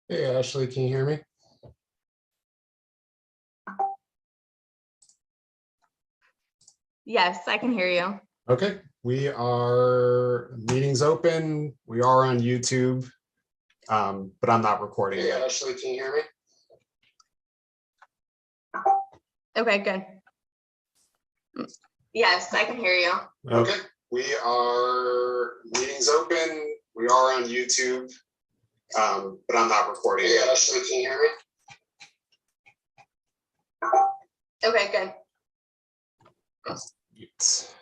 Hey, Ashley, can you hear me? Yes, I can hear you. Okay, meetings open. We are on YouTube, but I'm not recording. Hey, Ashley, can you hear me? Okay, good. Yes, I can hear you. Okay, meetings open. We are on YouTube, but I'm not recording. Hey, Ashley, can you hear me? Okay, good. Mute.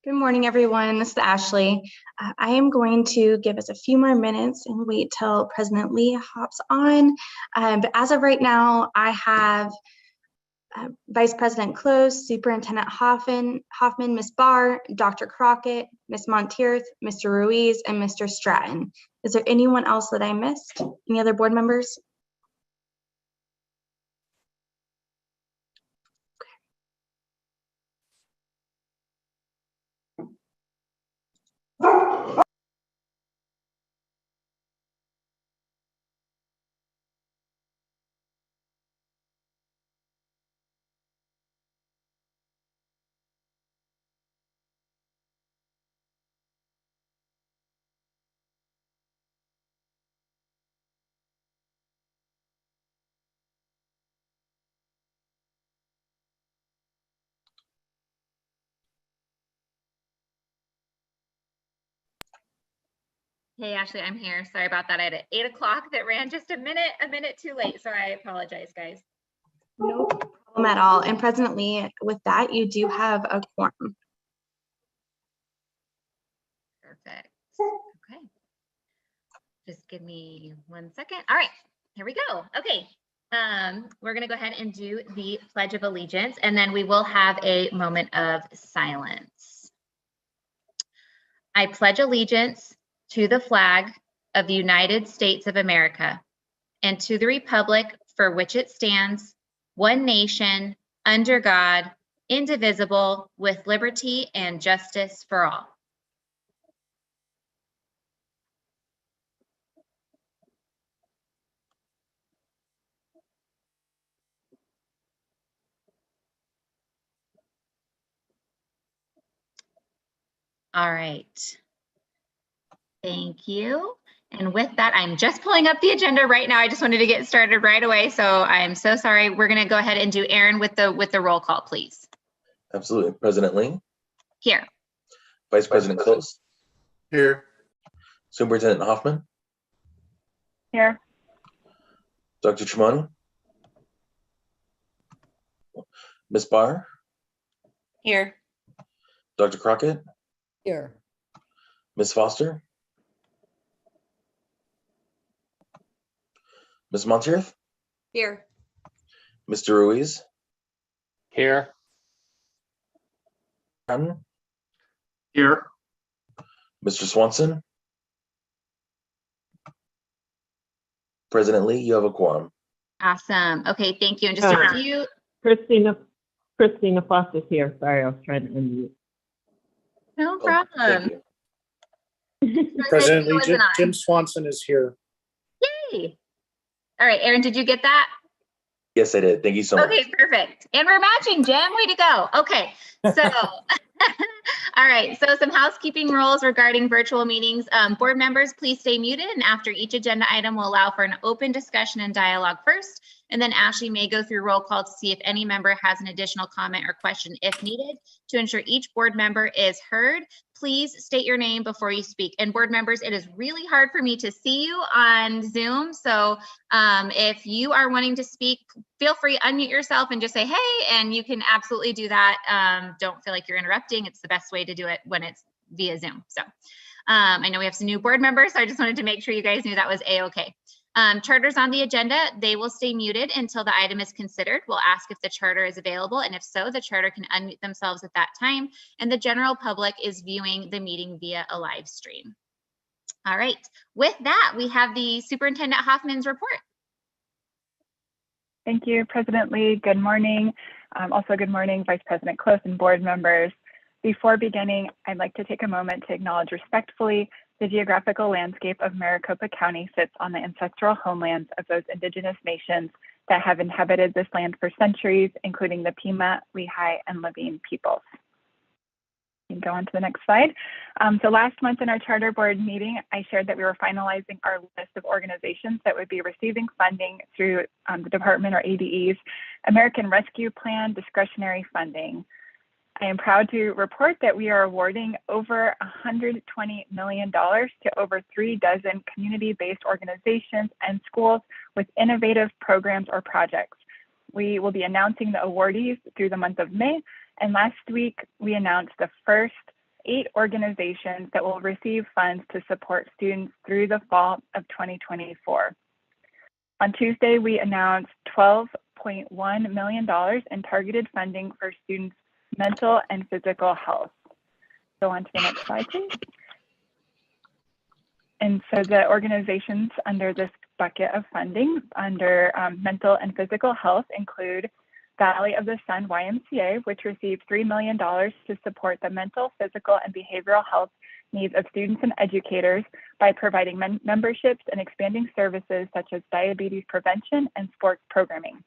Good morning, everyone. This is Ashley. I am going to give us a few more minutes and wait till President Lee hops on. But as of right now, I have Vice President Close, Superintendent Hoffman, Ms. Barr, Dr. Crockett, Ms. Monteith, Mr. Ruiz, and Mr. Stratton. Is there anyone else that I missed? Any other board members? Hey, Ashley, I'm here. Sorry about that. I had an 8 o'clock that ran just a minute too late. So I apologize, guys. No problem at all. And President Lee, with that, you do have a quorum. Perfect. Okay. Just give me 1 second. All right, here we go. Okay. We're going to go ahead and do the Pledge of Allegiance, and then we will have a moment of silence. I pledge allegiance to the flag of the United States of America and to the republic for which it stands, one nation, under God, indivisible, with liberty and justice for all. All right. Thank you. And with that, I'm just pulling up the agenda right now. I just wanted to get started right away. So I'm so sorry. We're going to go ahead and do Aaron with the roll call, please. Absolutely. President Lee, Here. Vice President Close, Here. Superintendent Hoffman, Here. Dr. Tremonti, Ms. Barr, Here. Dr. Crockett, Here. Ms. Foster, Ms. Monteith, Here. Mr. Ruiz, Here. Stratton, Here. Mr. Swanson. President Lee, you have a quorum. Awesome. Okay, thank you. And just a few. Christina Foster's here. Sorry, I was trying to unmute. No Oh, thank problem. you. President Lee, Wasn't on. Jim Swanson is here. Yay. All right, Aaron, did you get that? Yes, I did. Thank you so much. Okay, perfect. And we're matching, Jim. Way to go. Okay, so, all right. So some housekeeping rules regarding virtual meetings. Board members, please stay muted. And after each agenda item, will allow for an open discussion and dialogue first. And then Ashley may go through roll call to see if any member has an additional comment or question if needed. To ensure each board member is heard, please state your name before you speak. And board members, it is really hard for me to see you on Zoom. So if you are wanting to speak, feel free, unmute yourself and just say, hey, and you can absolutely do that. Don't feel like you're interrupting. It's the best way to do it when it's via Zoom. So I know we have some new board members, so I just wanted to make sure you guys knew that was A-okay. Charters on the agenda, they will stay muted until the item is considered. We'll ask if the charter is available, and if so, the charter can unmute themselves at that time, and the general public is viewing the meeting via a live stream. All right, with that, we have the Superintendent Hoffman's report. Thank you, President Lee. Good morning. Also, good morning, Vice President Close and board members. Before beginning, I'd like to take a moment to acknowledge respectfully the geographical landscape of Maricopa County sits on the ancestral homelands of those indigenous nations that have inhabited this land for centuries, including the Pima, Lehigh, and Lavine peoples. You can go on to the next slide. So last month in our charter board meeting, I shared that we were finalizing our list of organizations that would be receiving funding through the department or ADE's American Rescue Plan Discretionary Funding. I am proud to report that we are awarding over $120 million to over 3 dozen community-based organizations and schools with innovative programs or projects. We will be announcing the awardees through the month of May, and last week we announced the first 8 organizations that will receive funds to support students through the fall of 2024. On Tuesday, we announced $12.1 million in targeted funding for students' mental and physical health. Go on to the next slide, please. And so the organizations under this bucket of funding under mental and physical health include Valley of the Sun YMCA, which received $3 million to support the mental, physical, and behavioral health needs of students and educators by providing memberships and expanding services such as diabetes prevention and sports programming.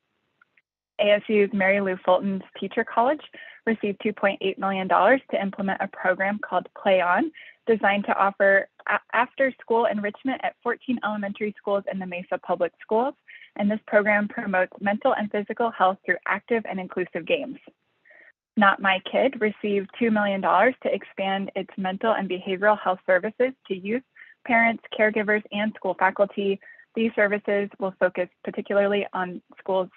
ASU's Mary Lou Fulton's Teacher College received $2.8 million to implement a program called Play On, designed to offer after-school enrichment at 14 elementary schools in the Mesa Public Schools. And this program promotes mental and physical health through active and inclusive games. Not My Kid received $2 million to expand its mental and behavioral health services to youth, parents, caregivers, and school faculty. These services will focus particularly on schools,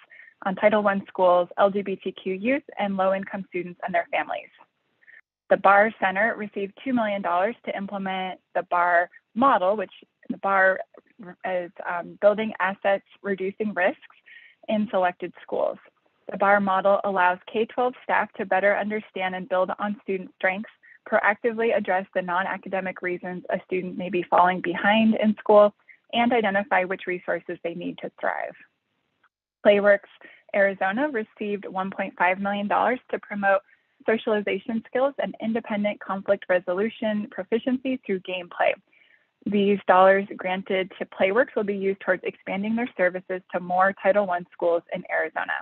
on Title I schools, LGBTQ youth, and low-income students and their families. The BAR Center received $2 million to implement the BAR model, which the BAR is building assets, reducing risks in selected schools. The BAR model allows K-12 staff to better understand and build on student strengths, proactively address the non-academic reasons a student may be falling behind in school, and identify which resources they need to thrive. Playworks Arizona received $1.5 million to promote socialization skills and independent conflict resolution proficiency through gameplay. These dollars granted to Playworks will be used towards expanding their services to more Title I schools in Arizona.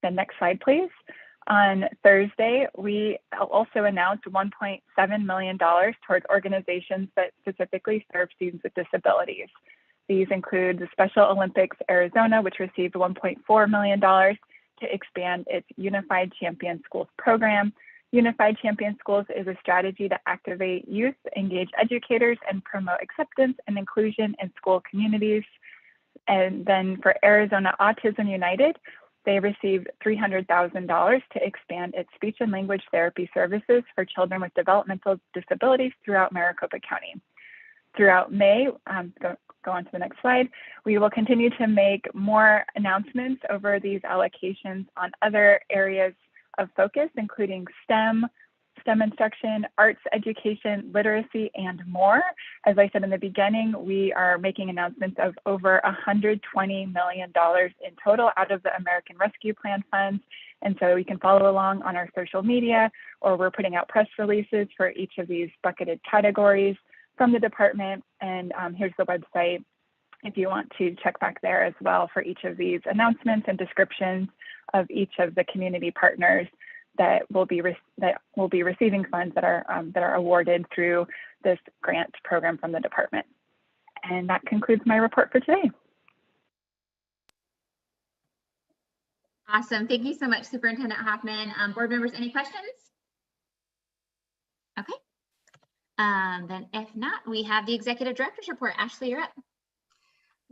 The next slide, please. On Thursday, we also announced $1.7 million towards organizations that specifically serve students with disabilities. These include the Special Olympics Arizona, which received $1.4 million to expand its Unified Champion Schools program. Unified Champion Schools is a strategy to activate youth, engage educators, and promote acceptance and inclusion in school communities. And then for Arizona Autism United, they received $300,000 to expand its speech and language therapy services for children with developmental disabilities throughout Maricopa County. Throughout May, go on to the next slide, we will continue to make more announcements over these allocations on other areas of focus, including STEM instruction, arts education, literacy, and more. As I said in the beginning, we are making announcements of over $120 million in total out of the American Rescue Plan funds. And so you can follow along on our social media, or we're putting out press releases for each of these bucketed categories from the department. And here's the website if you want to check back there as well for each of these announcements and descriptions of each of the community partners that will be receiving funds that are awarded through this grant program from the department. And that concludes my report for today. Awesome. Thank you so much, Superintendent Hoffman. Board members, any questions? Okay. Then if not, we have the Executive Director's report. Ashley, you're up.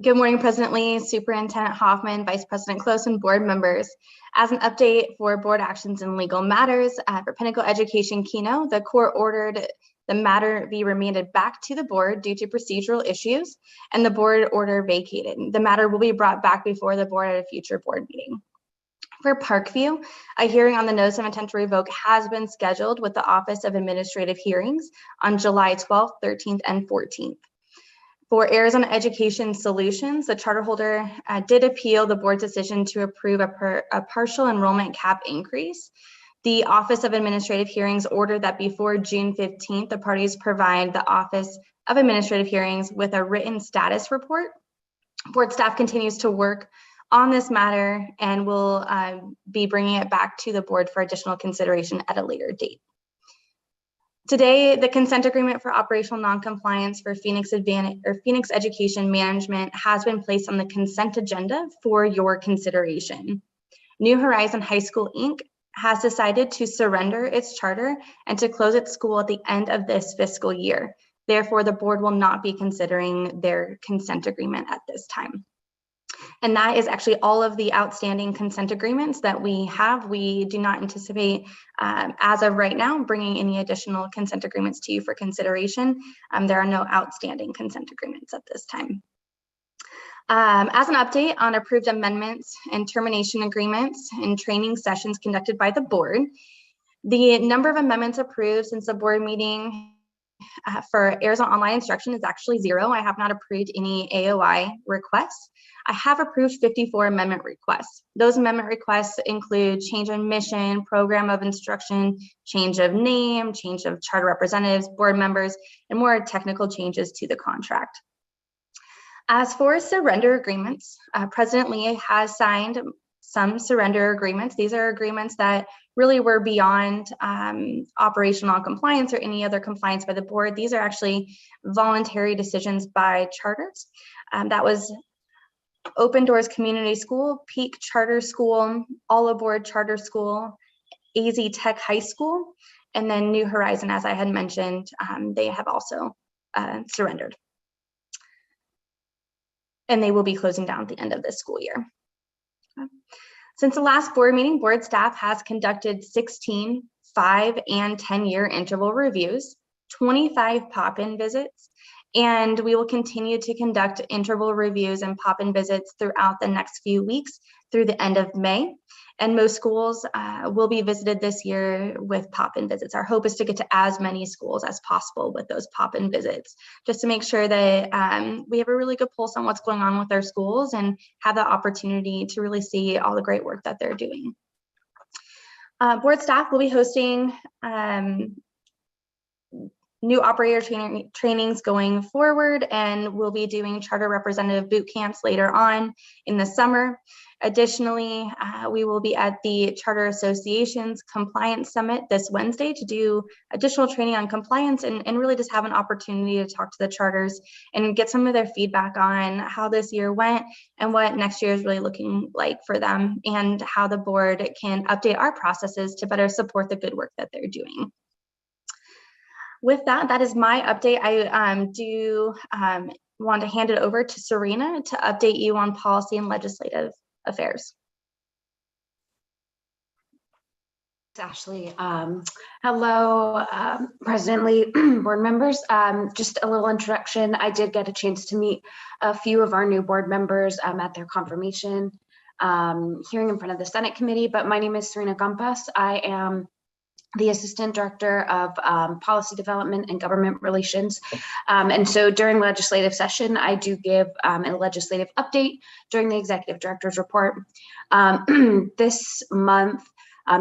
Good morning, President Lee, Superintendent Hoffman, Vice President Close, and board members. As an update for board actions and legal matters, for Pinnacle Education Keno, the court ordered the matter be remanded back to the board due to procedural issues, and the board order vacated. The matter will be brought back before the board at a future board meeting. For Parkview, a hearing on the notice of intent to revoke has been scheduled with the Office of Administrative Hearings on July 12th, 13th, and 14th. For Arizona Education Solutions, the charter holder did appeal the board's decision to approve a partial enrollment cap increase. The Office of Administrative Hearings ordered that before June 15th, the parties provide the Office of Administrative Hearings with a written status report. Board staff continues to work on this matter and will be bringing it back to the board for additional consideration at a later date. Today, the consent agreement for operational noncompliance for Phoenix Education Management has been placed on the consent agenda for your consideration. New Horizon High School, Inc. has decided to surrender its charter and to close its school at the end of this fiscal year. Therefore, the board will not be considering their consent agreement at this time. And that is actually all of the outstanding consent agreements that we have. We do not anticipate, as of right now, bringing any additional consent agreements to you for consideration. There are no outstanding consent agreements at this time. As an update on approved amendments and termination agreements and training sessions conducted by the board, the number of amendments approved since the board meeting for Arizona Online Instruction is actually 0. I have not approved any AOI requests. I have approved 54 amendment requests. Those amendment requests include change of mission, program of instruction, change of name, change of charter representatives, board members, and more technical changes to the contract. As for surrender agreements, President Lee has signed some surrender agreements. These are agreements that really were beyond operational compliance or any other compliance by the board. These are actually voluntary decisions by charters. That was Open Doors Community School, Peak Charter School, All Aboard Charter School, AZ Tech High School, and then New Horizon, as I had mentioned, they have also surrendered. And they will be closing down at the end of this school year. Since the last board meeting, board staff has conducted 16 5- and 10-year interval reviews, 25 pop-in visits, and we will continue to conduct interval reviews and pop-in visits throughout the next few weeks through the end of May. And most schools will be visited this year with pop-in visits. Our hope is to get to as many schools as possible with those pop-in visits, just to make sure that we have a really good pulse on what's going on with our schools and have the opportunity to really see all the great work that they're doing. Board staff will be hosting new operator trainings going forward, and we'll be doing charter representative boot camps later on in the summer. Additionally, we will be at the Charter Association's Compliance Summit this Wednesday to do additional training on compliance and really just have an opportunity to talk to the charters and get some of their feedback on how this year went and what next year is really looking like for them, and how the board can update our processes to better support the good work that they're doing. With that, that is my update. I do want to hand it over to Serena to update you on policy and legislative affairs. Ashley. Hello, President Lee, board members. Just a little introduction. I did get a chance to meet a few of our new board members at their confirmation hearing in front of the Senate committee, but my name is Serena Gumpas. I am the Assistant Director of Policy Development and Government Relations. And so during legislative session, I do give a legislative update during the Executive Director's report. This month,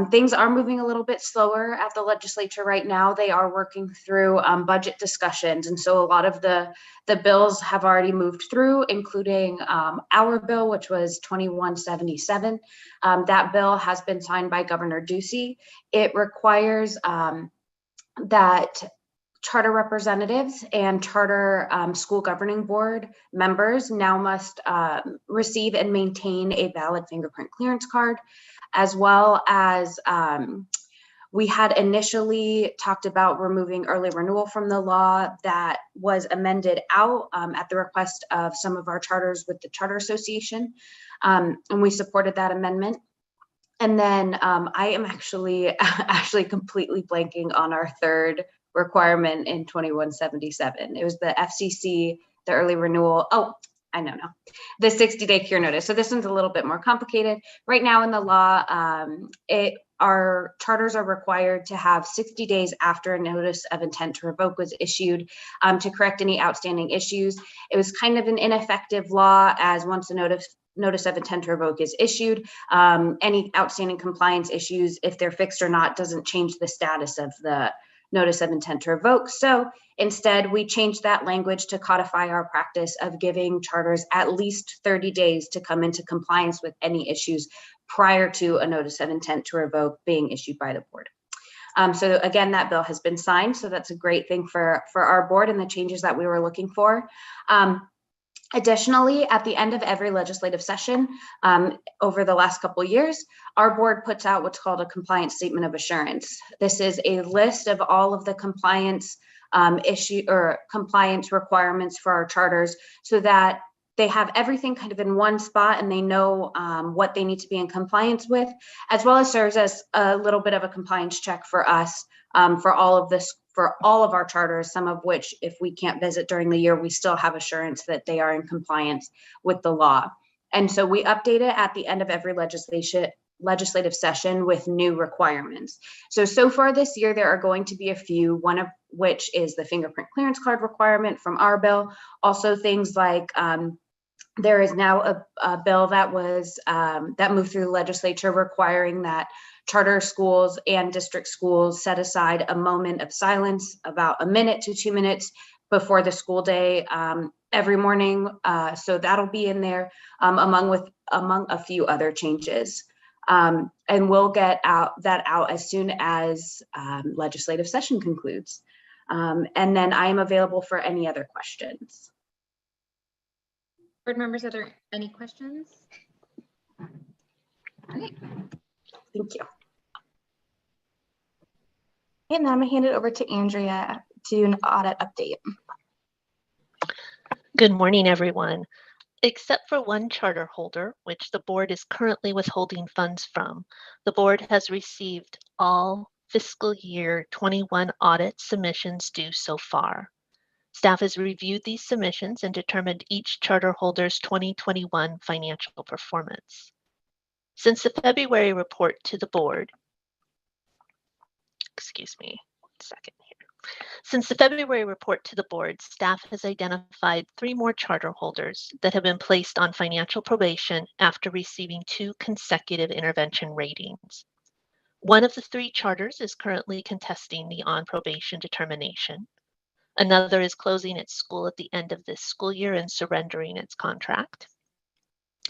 things are moving a little bit slower at the legislature right now. They are working through budget discussions. And so a lot of the bills have already moved through, including our bill, which was 2177. That bill has been signed by Governor Ducey. It requires that charter representatives and charter school governing board members now must receive and maintain a valid fingerprint clearance card, as well as we had initially talked about removing early renewal from the law. That was amended out at the request of some of our charters with the Charter Association, and we supported that amendment. And then I am actually completely blanking on our third requirement in 2177. It was the FCC, the early renewal. Oh, I know now. The 60-day cure notice. So this one's a little bit more complicated. Right now in the law, our charters are required to have 60 days after a notice of intent to revoke was issued to correct any outstanding issues. It was kind of an ineffective law, as once a notice of intent to revoke is issued, any outstanding compliance issues, if they're fixed or not, doesn't change the status of the notice of intent to revoke. So instead, we changed that language to codify our practice of giving charters at least 30 days to come into compliance with any issues prior to a notice of intent to revoke being issued by the board. So again, that bill has been signed. So that's a great thing for our board and the changes that we were looking for. Additionally, at the end of every legislative session over the last couple of years, our board puts out what's called a compliance statement of assurance. This is a list of all of the compliance compliance requirements for our charters, so that they have everything kind of in one spot and they know what they need to be in compliance with, as well as serves as a little bit of a compliance check for us for all of our charters, some of which, if we can't visit during the year, we still have assurance that they are in compliance with the law. And so we update it at the end of every legislative session with new requirements. So far this year, there are going to be a few, one of which is the fingerprint clearance card requirement from our bill. Also things like there is now a bill that was that moved through the legislature requiring that charter schools and district schools set aside a moment of silence, about a minute to 2 minutes before the school day every morning. So that'll be in there among a few other changes. And we'll get that out as soon as legislative session concludes. And then I am available for any other questions. Board members, are there any questions? Okay. Thank you. And now I'm gonna hand it over to Andrea to do an audit update. Good morning, everyone. Except for one charter holder, which the board is currently withholding funds from, the board has received all fiscal year 21 audit submissions due so far. Staff has reviewed these submissions and determined each charter holder's 2021 financial performance. Since the February report to the board, excuse me, 1 second here. Since the February report to the board, staff has identified 3 more charter holders that have been placed on financial probation after receiving 2 consecutive intervention ratings. One of the 3 charters is currently contesting the on probation determination. Another is closing its school at the end of this school year and surrendering its contract.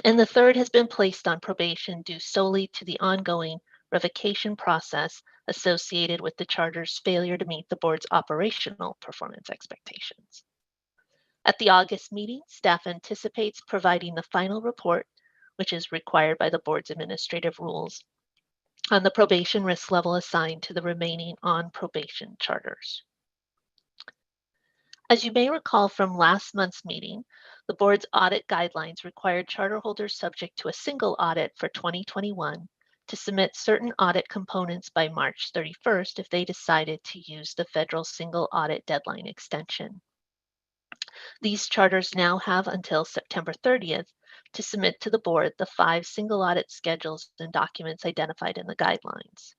And the third has been placed on probation due solely to the ongoing revocation process associated with the charter's failure to meet the board's operational performance expectations. At the August meeting, staff anticipates providing the final report, which is required by the board's administrative rules, on the probation risk level assigned to the remaining on probation charters. As you may recall from last month's meeting, the board's audit guidelines required charter holders subject to a single audit for 2021 to submit certain audit components by March 31st if they decided to use the federal single audit deadline extension. These charters now have until September 30th to submit to the board the 5 single audit schedules and documents identified in the guidelines.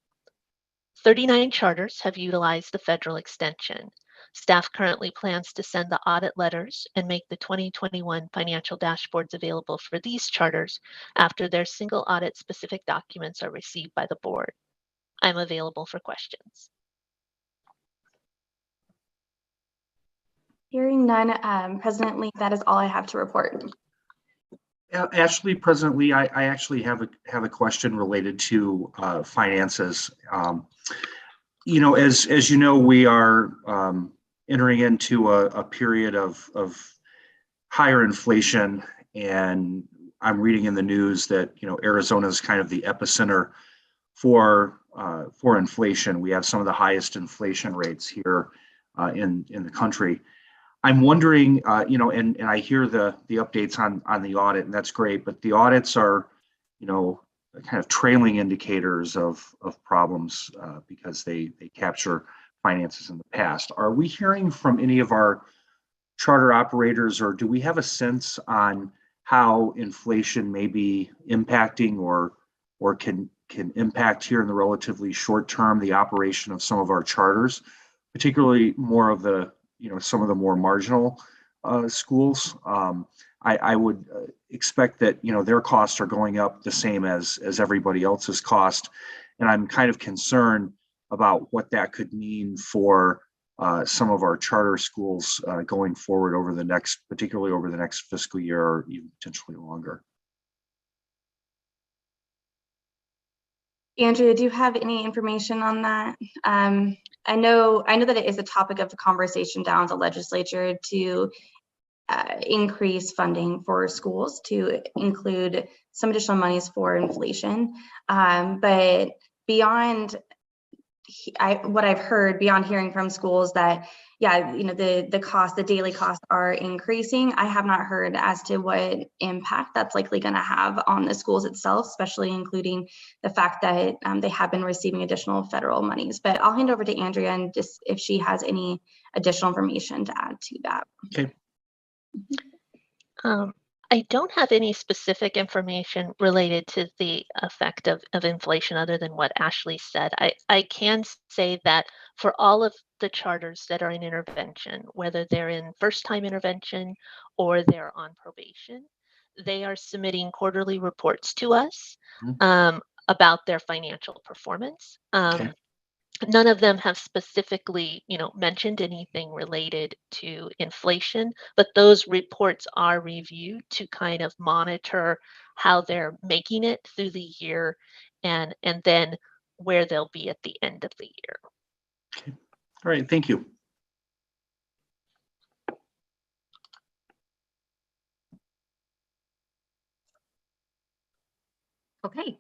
39 charters have utilized the federal extension. Staff currently plans to send the audit letters and make the 2021 financial dashboards available for these charters after their single audit specific documents are received by the board. I'm available for questions. Hearing none, President Lee, that is all I have to report. Ashley, President Lee, I actually have a question related to finances. You know, as you know, we are entering into a period of higher inflation, and I'm reading in the news that, you know, Arizona is kind of the epicenter for inflation. We have some of the highest inflation rates here in the country. I'm wondering, you know, and I hear the updates on the audit, and that's great, but the audits are, you know, kind of trailing indicators of problems because they capture finances in the past. Are we hearing from any of our charter operators, or do we have a sense on how inflation may be impacting or can impact here in the relatively short term the operation of some of our charters, particularly more of the, you know, some of the more marginal schools? I would expect that, you know, their costs are going up the same as everybody else's cost, and I'm kind of concerned about what that could mean for some of our charter schools going forward over the next, particularly over the next fiscal year, or even potentially longer. Andrea, do you have any information on that? I know that it is a topic of the conversation down at the legislature to increase funding for schools to include some additional monies for inflation. But beyond what I've heard beyond hearing from schools that, yeah, you know, the daily costs are increasing. I have not heard as to what impact that's likely going to have on the schools itself, especially including the fact that they have been receiving additional federal monies. But I'll hand over to Andrea and just if she has any additional information to add to that. Okay. I don't have any specific information related to the effect of inflation other than what Ashley said. I can say that for all of the charters that are in intervention, whether they're in first-time intervention or they're on probation, they are submitting quarterly reports to us about their financial performance. Okay. None of them have specifically, mentioned anything related to inflation, but those reports are reviewed to kind of monitor how they're making it through the year and then where they'll be at the end of the year. Okay. All right. Thank you. Okay.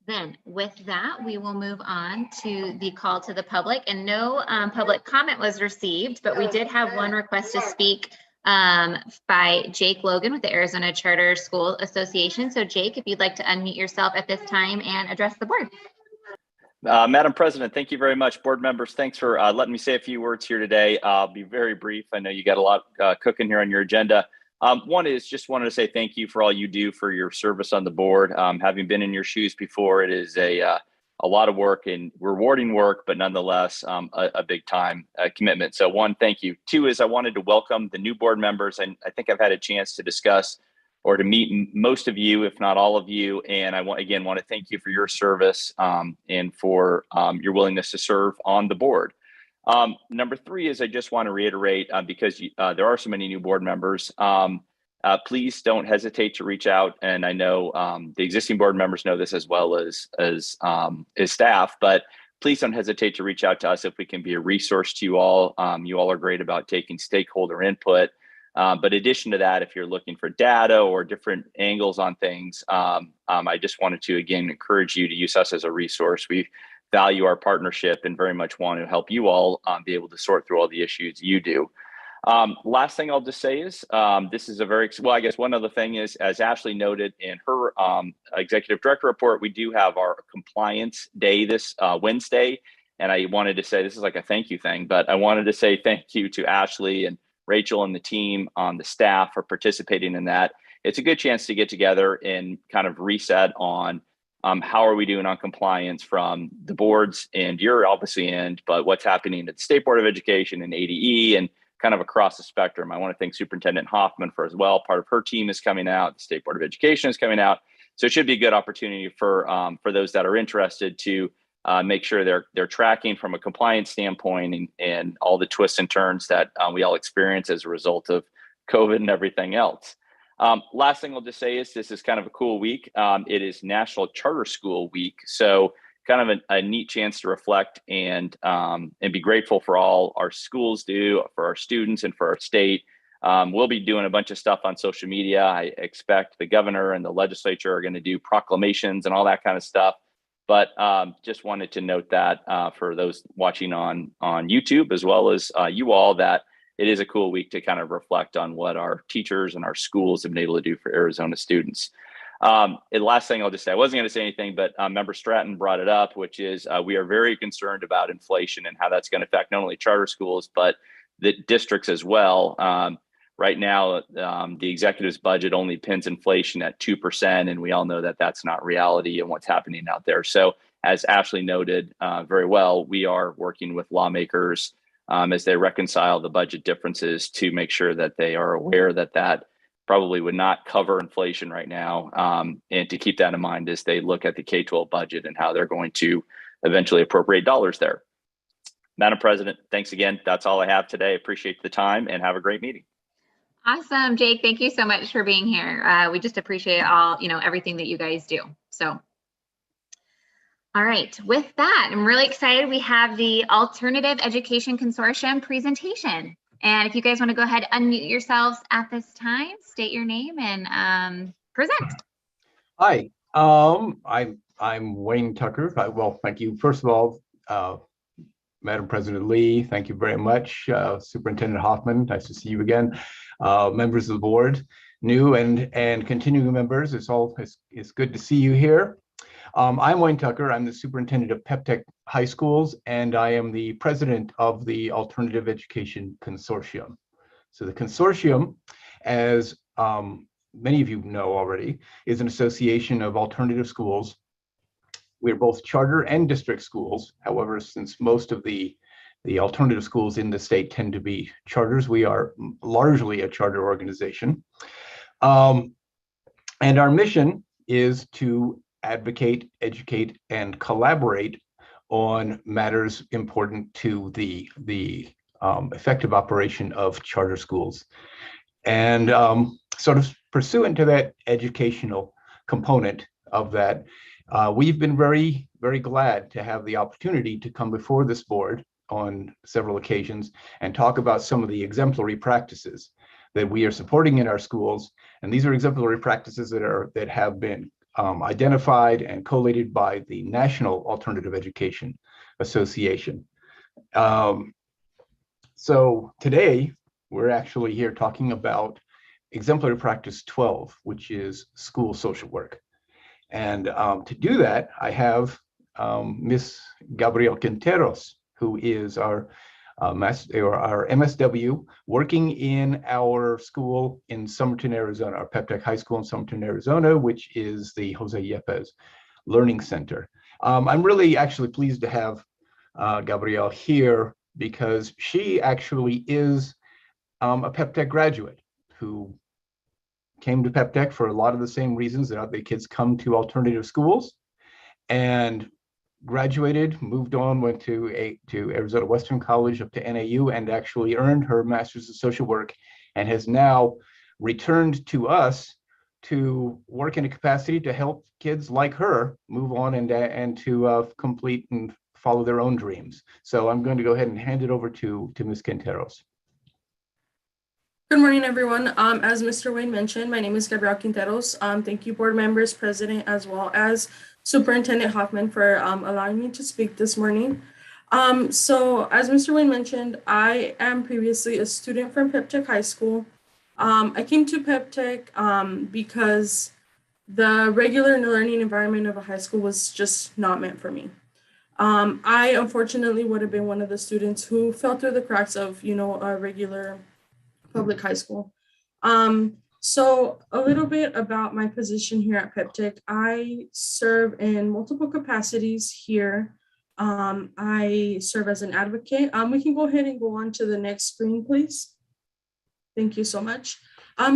Then with that, we will move on to the call to the public, and no public comment was received, but we did have one request to speak by Jake Logan with the Arizona Charter School Association. So Jake, if you'd like to unmute yourself at this time and address the board. Madam President, thank you very much. Board members, thanks for letting me say a few words here today. I'll be very brief. I know you got a lot cooking here on your agenda. One is just wanted to say thank you for all you do for your service on the board. Having been in your shoes before, it is a lot of work and rewarding work, but nonetheless a big time commitment. So one, thank you. Two is I wanted to welcome the new board members, and I think I've had a chance to discuss or to meet most of you, if not all of you. And I want to thank you for your service and for your willingness to serve on the board. Number three is I just want to reiterate, because there are so many new board members, please don't hesitate to reach out. And I know the existing board members know this as well as staff, but please don't hesitate to reach out to us if we can be a resource to you all. You all are great about taking stakeholder input. But in addition to that, if you're looking for data or different angles on things, I just wanted to, again, encourage you to use us as a resource. We value our partnership and very much want to help you all be able to sort through all the issues you do. Last thing I'll just say is this is I guess one other thing is, as Ashley noted in her executive director report, we do have our compliance day this Wednesday. And I wanted to say, this is like a thank you thing, but I wanted to say thank you to Ashley and Rachel and the team on the staff for participating in that. It's a good chance to get together and kind of reset on how are we doing on compliance from the boards and your obviously end, but what's happening at the State Board of Education and ADE and kind of across the spectrum. I want to thank Superintendent Hoffman for as well. Part of her team is coming out. The State Board of Education is coming out. So it should be a good opportunity for those that are interested to make sure they're tracking from a compliance standpoint and all the twists and turns that we all experience as a result of COVID and everything else. Last thing I'll just say is this is kind of a cool week. It is National Charter School Week. So kind of a neat chance to reflect and be grateful for all our schools do, for our students and for our state. We'll be doing a bunch of stuff on social media. I expect the governor and the legislature are going to do proclamations and all that kind of stuff. But just wanted to note that for those watching on YouTube, as well as you all, that it is a cool week to kind of reflect on what our teachers and our schools have been able to do for Arizona students. And last thing I'll just say, I wasn't going to say anything, but Member Stratton brought it up, which is we are very concerned about inflation and how that's going to affect not only charter schools, but the districts as well. Right now, the executive's budget only pins inflation at 2%, and we all know that that's not reality and what's happening out there. So as Ashley noted very well, we are working with lawmakers as they reconcile the budget differences to make sure that they are aware that that probably would not cover inflation right now, and to keep that in mind as they look at the K-12 budget and how they're going to eventually appropriate dollars there. Madam President, thanks again. That's all I have today. Appreciate the time and have a great meeting. Awesome, Jake. Thank you so much for being here. We just appreciate all, everything that you guys do. So, all right, with that, I'm really excited. We have the Alternative Education Consortium presentation. And if you guys want to go ahead, unmute yourselves at this time, state your name and present. Hi, I'm I'm Wayne Tucker. Well, thank you. First of all, Madam President Lee, thank you very much. Superintendent Hoffman, nice to see you again. Members of the board, new and continuing members, it's good to see you here. I'm Wayne Tucker. I'm the superintendent of PepTech High Schools, and I am the president of the Alternative Education Consortium. So the consortium, as many of you know already, is an association of alternative schools. We're both charter and district schools. However, since most of the alternative schools in the state tend to be charters, we are largely a charter organization. And our mission is to advocate, educate, and collaborate on matters important to the effective operation of charter schools. And sort of pursuant to that educational component of that, we've been very, very glad to have the opportunity to come before this board on several occasions and talk about some of the exemplary practices that we are supporting in our schools. And these are exemplary practices that have been identified and collated by the National Alternative Education Association. So today, we're actually here talking about exemplary practice 12, which is school social work. And to do that, I have Miss Gabrielle Quinteros, who is our MSW, working in our school in Somerton, Arizona, our PepTech High School in Somerton, Arizona, which is the Jose Yepes Learning Center. I'm really actually pleased to have Gabrielle here because she actually is a PepTech graduate who came to PepTech for a lot of the same reasons that other kids come to alternative schools, and graduated, moved on, went to Arizona Western College up to NAU, and actually earned her master's of social work, and has now returned to us to work in a capacity to help kids like her move on and to complete and follow their own dreams. So I'm going to go ahead and hand it over to Ms. Quinteros. Good morning, everyone. As Mr. Wayne mentioned, my name is Gabrielle Quinteros. Thank you, board members, president, as well as Superintendent Hoffman for allowing me to speak this morning. So as Mr. Wayne mentioned, I am previously a student from PepTech High School. I came to PepTech because the regular learning environment of a high school was just not meant for me. I unfortunately would have been one of the students who fell through the cracks of, a regular public high school. So a little bit about my position here at PepTech. I serve in multiple capacities here. I serve as an advocate. We can go ahead and go on to the next screen, please. Thank you so much.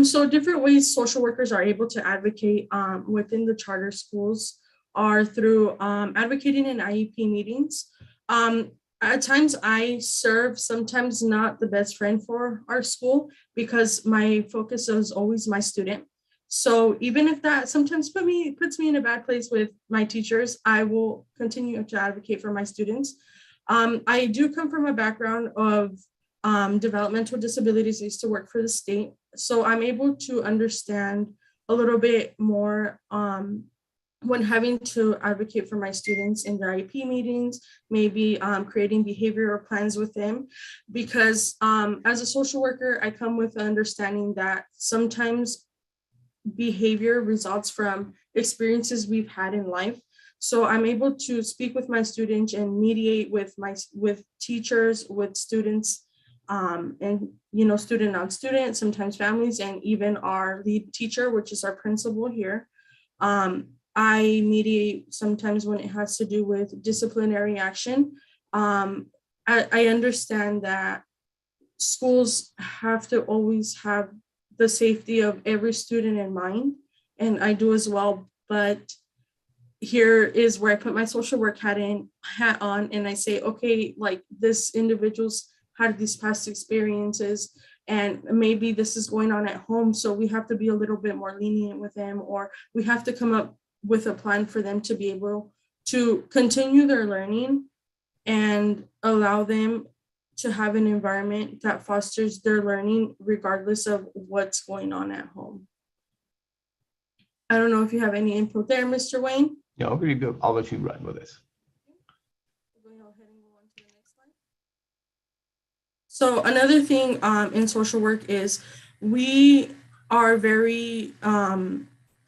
So different ways social workers are able to advocate within the charter schools are through advocating in IEP meetings. At times I serve, sometimes not the best friend for our school because my focus is always my student. So even if that sometimes puts me in a bad place with my teachers, I will continue to advocate for my students. I do come from a background of developmental disabilities. I used to work for the state. So I'm able to understand a little bit more when having to advocate for my students in their IEP meetings, maybe creating behavioral plans with them, because as a social worker, I come with the understanding that sometimes behavior results from experiences we've had in life. So I'm able to speak with my students and mediate with teachers, with students, and student on student, sometimes families, and even our lead teacher, which is our principal here. I mediate sometimes when it has to do with disciplinary action. I understand that schools have to always have the safety of every student in mind, and I do as well. But here is where I put my social work hat on, and I say, okay, like this individual's had these past experiences, and maybe this is going on at home, so we have to be a little bit more lenient with them, or we have to come up with a plan for them to be able to continue their learning and allow them to have an environment that fosters their learning regardless of what's going on at home. I don't know if you have any input there, Mr. Wayne. No, very good. I'll let you run with this. Go ahead and move on to the next slide. So another thing in social work is we are very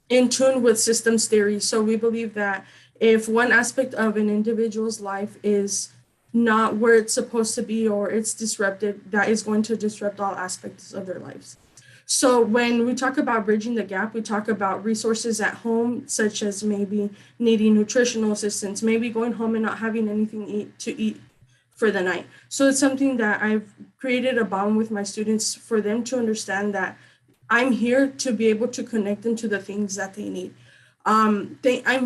in tune with systems theory. So we believe that if one aspect of an individual's life is not where it's supposed to be or it's disrupted, that is going to disrupt all aspects of their lives. So when we talk about bridging the gap, we talk about resources at home, such as maybe needing nutritional assistance, maybe going home and not having anything to eat for the night. So it's something that I've created a bond with my students for them to understand that I'm here to be able to connect them to the things that they need. I'm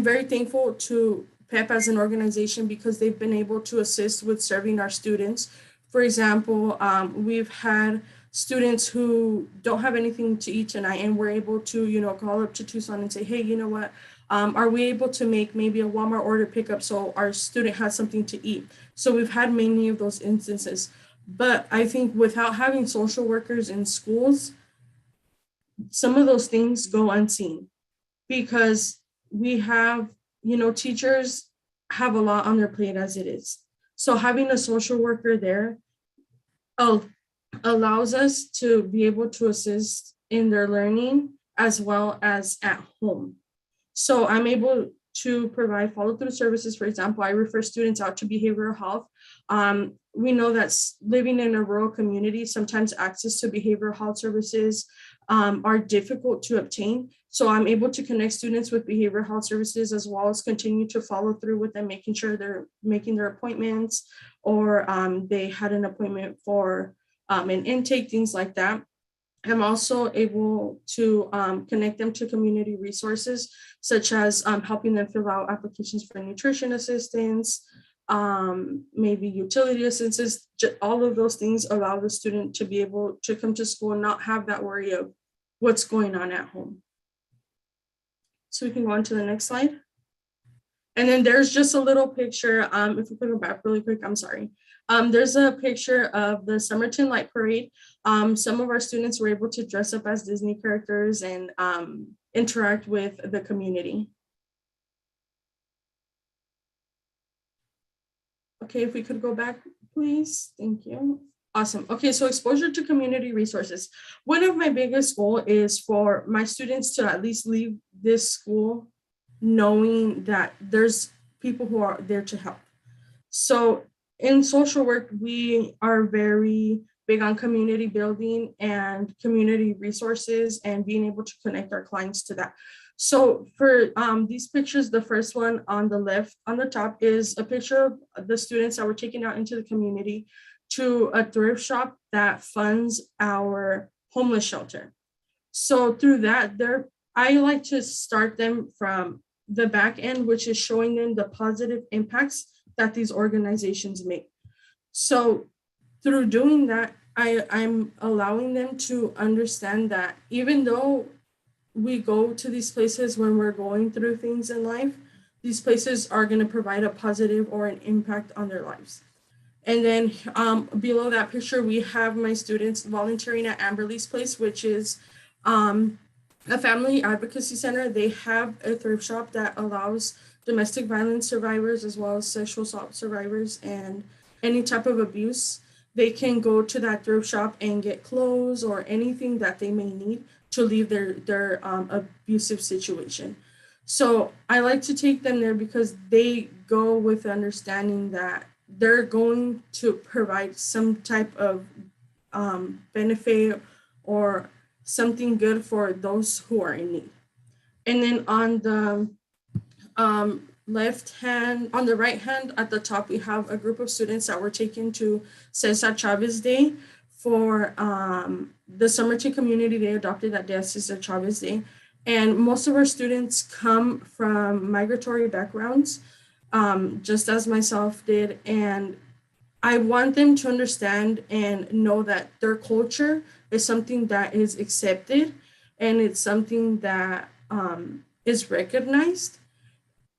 very thankful to PEP as an organization because they've been able to assist with serving our students. For example, we've had students who don't have anything to eat tonight and we're able to, call up to Tucson and say, hey, you know what? Are we able to make maybe a Walmart order pickup so our student has something to eat? So we've had many of those instances. But I think without having social workers in schools, some of those things go unseen because we have, teachers have a lot on their plate as it is. So having a social worker there allows us to be able to assist in their learning as well as at home. So I'm able to provide follow-through services. For example, I refer students out to behavioral health. We know that living in a rural community, sometimes access to behavioral health services are difficult to obtain. So I'm able to connect students with behavioral health services as well as continue to follow through with them, making sure they're making their appointments or they had an appointment for an intake, things like that. I'm also able to connect them to community resources, such as helping them fill out applications for nutrition assistance, maybe utility assistance. All of those things allow the student to be able to come to school and not have that worry of what's going on at home. So we can go on to the next slide. And then there's just a little picture. If we could go back really quick, I'm sorry. There's a picture of the Summerton Light Parade. Some of our students were able to dress up as Disney characters and interact with the community. Okay, if we could go back, please. Thank you. Awesome. Okay, so exposure to community resources. One of my biggest goals is for my students to at least leave this school knowing that there's people who are there to help. So in social work, we are very big on community building and community resources and being able to connect our clients to that. So for these pictures, the first one on the left, on the top is a picture of the students that were taken out into the community to a thrift shop that funds our homeless shelter. So through that, I like to start them from the back end, which is showing them the positive impacts that these organizations make. So through doing that, I'm allowing them to understand that even though we go to these places when we're going through things in life, these places are going to provide a positive or an impact on their lives. And then below that picture, we have my students volunteering at Amberly's Place, which is a family advocacy center. They have a thrift shop that allows domestic violence survivors as well as sexual assault survivors and any type of abuse. They can go to that thrift shop and get clothes or anything that they may need to leave their abusive situation. So I like to take them there because they go with the understanding that they're going to provide some type of benefit or something good for those who are in need. And then on the on the right hand at the top, we have a group of students that were taken to Cesar Chavez Day for the Somerton community. They adopted that day as Cesar Chavez Day. And most of our students come from migratory backgrounds, just as myself did. And I want them to understand and know that their culture is something that is accepted and it's something that is recognized.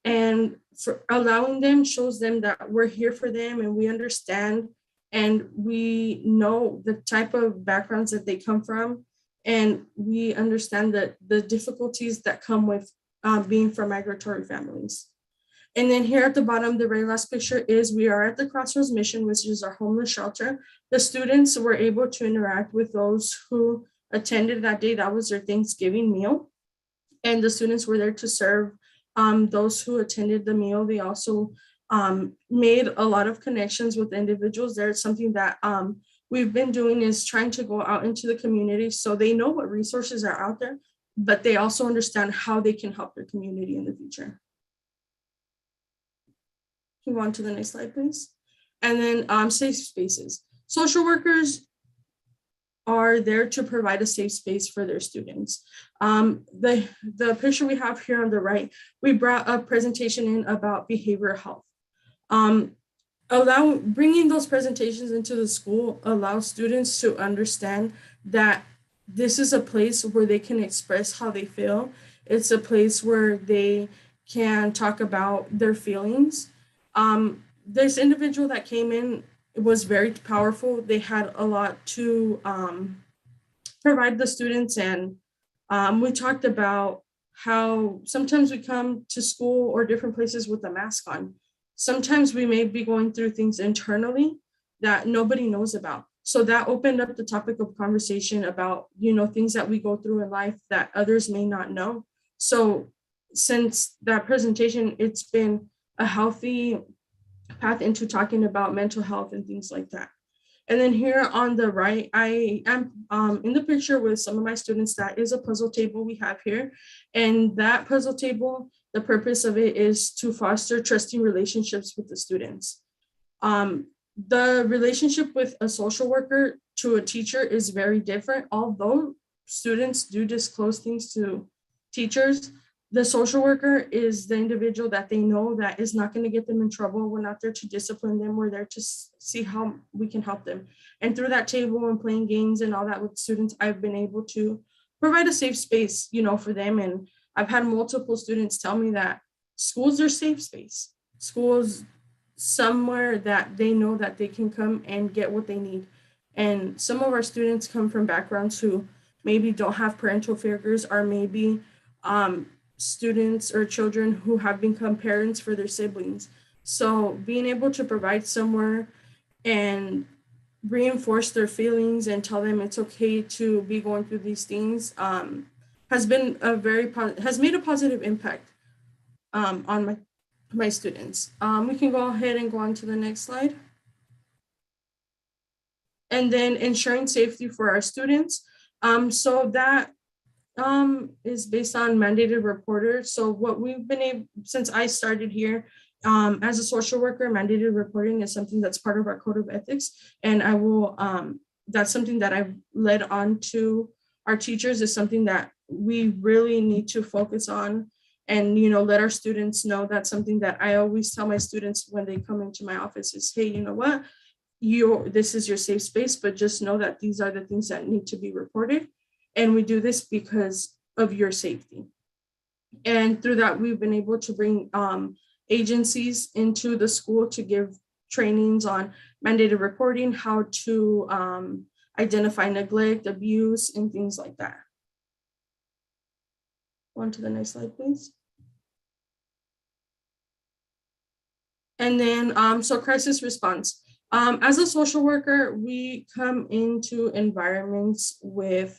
And for allowing them shows them that we're here for them and we understand and we know the type of backgrounds that they come from. And we understand that the difficulties that come with being from migratory families. And then here at the bottom, the very last picture is we are at the Crossroads Mission, which is our homeless shelter. The students were able to interact with those who attended that day. That was their Thanksgiving meal. And the students were there to serve those who attended the meal. They also made a lot of connections with individuals there. It's something that we've been doing is trying to go out into the community so they know what resources are out there, but they also understand how they can help their community in the future. Move on to the next slide, please. And then safe spaces. Social workers are there to provide a safe space for their students. The picture we have here on the right, we brought a presentation in about behavioral health. Bringing those presentations into the school allows students to understand that this is a place where they can express how they feel. It's a place where they can talk about their feelings. This individual that came in, it was very powerful. They had a lot to provide the students, and we talked about how sometimes we come to school or different places with a mask on. Sometimes we may be going through things internally that nobody knows about. So that opened up the topic of conversation about, things that we go through in life that others may not know. So since that presentation, it's been a healthy path into talking about mental health and things like that. And then here on the right, I am in the picture with some of my students. That is a puzzle table we have here. And that puzzle table, the purpose of it is to foster trusting relationships with the students. The relationship with a social worker to a teacher is very different. Although students do disclose things to teachers, the social worker is the individual that they know that is not going to get them in trouble. We're not there to discipline them. We're there to see how we can help them. And through that table and playing games and all that with students, I've been able to provide a safe space, for them. And I've had multiple students tell me that school's their safe space. School's somewhere that they know that they can come and get what they need. And some of our students come from backgrounds who maybe don't have parental figures, or maybe students or children who have become parents for their siblings. So being able to provide somewhere and reinforce their feelings and tell them it's okay to be going through these things has been has made a positive impact on my students. We can go ahead and go on to the next slide. And then ensuring safety for our students. So that is based on mandated reporters. So what we've been able, since I started here as a social worker, mandated reporting is something that's part of our code of ethics. And I will, that's something that I've led on to our teachers, is something that we really need to focus on and, let our students know. That's something that I always tell my students when they come into my office is, hey, you know what, this is your safe space, but just know that these are the things that need to be reported. And we do this because of your safety. And through that, we've been able to bring agencies into the school to give trainings on mandated reporting, how to identify neglect, abuse, and things like that. On to the next slide, please. And then, so crisis response. As a social worker, we come into environments with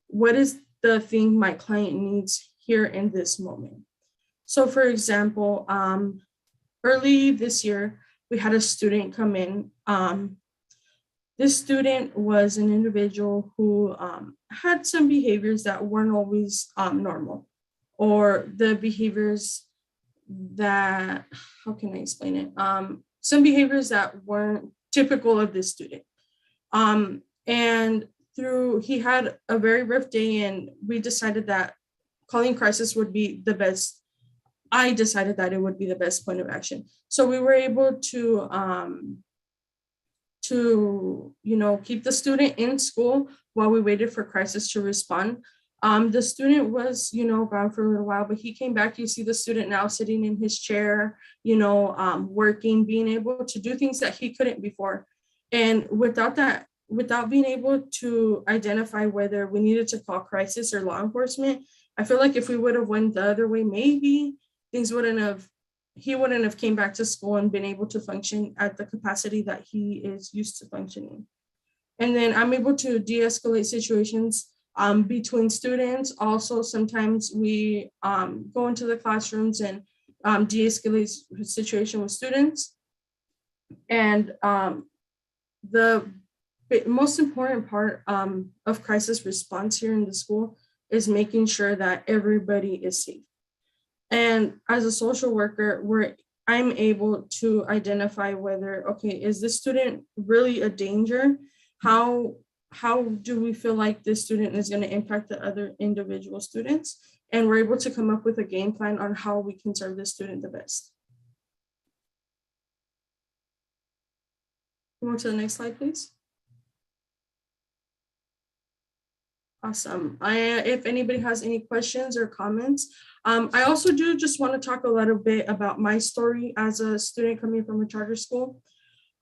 what is the thing my client needs here in this moment. So for example, early this year, we had a student come in. This student was an individual who had some behaviors that weren't always normal, or the behaviors that, how can I explain it? Some behaviors that weren't typical of this student. And he had a very rough day, and we decided that calling crisis would be the best. I decided that it would be the best point of action. So we were able to keep the student in school while we waited for crisis to respond. The student was, gone for a little while, but he came back. You see the student now sitting in his chair, working, being able to do things that he couldn't before. And without being able to identify whether we needed to call crisis or law enforcement, I feel like if we would have went the other way, maybe things wouldn't have he wouldn't have came back to school and been able to function at the capacity that he is used to functioning. And then I'm able to de-escalate situations between students. Also, sometimes we go into the classrooms and de-escalate the situation with students. And the most important part of crisis response here in the school is making sure that everybody is safe. And as a social worker, I'm able to identify whether, okay, is this student really a danger? How do we feel like this student is going to impact the other individual students? And we're able to come up with a game plan on how we can serve this student the best. Go on to the next slide, please. Awesome. If anybody has any questions or comments, I also do just want to talk a little bit about my story as a student coming from a charter school.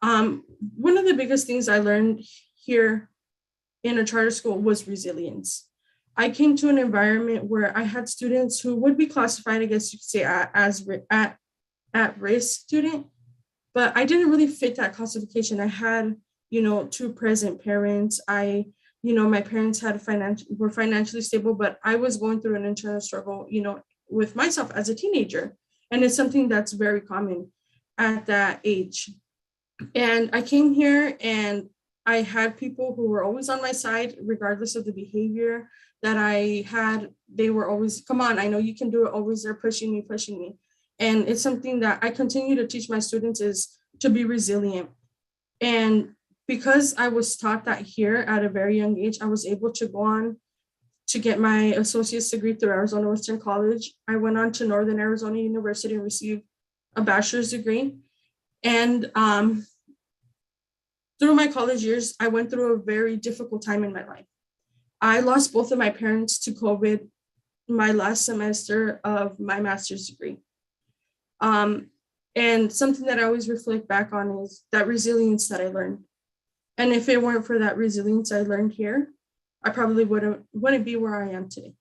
One of the biggest things I learned here in a charter school was resilience. I came to an environment where I had students who would be classified, I guess you could say, as at risk student, but I didn't really fit that classification. I had, two present parents. My parents were financially stable, but I was going through an internal struggle, with myself as a teenager. And it's something that's very common at that age. And I came here and I had people who were always on my side, regardless of the behavior that I had. They were always, come on, I know you can do it, always there pushing me. And it's something that I continue to teach my students is to be resilient. And because I was taught that here at a very young age, I was able to go on to get my associate's degree through Arizona Western College. I went on to Northern Arizona University and received a bachelor's degree. And through my college years, I went through a very difficult time in my life. I lost both of my parents to COVID my last semester of my master's degree. And something that I always reflect back on is that resilience that I learned. And if it weren't for that resilience I learned here, I probably wouldn't be where I am today.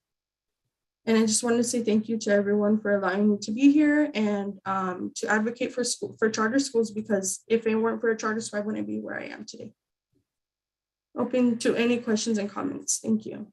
And I just wanted to say thank you to everyone for allowing me to be here and to advocate for charter schools, because if it weren't for a charter school, I wouldn't be where I am today. Open to any questions and comments. Thank you.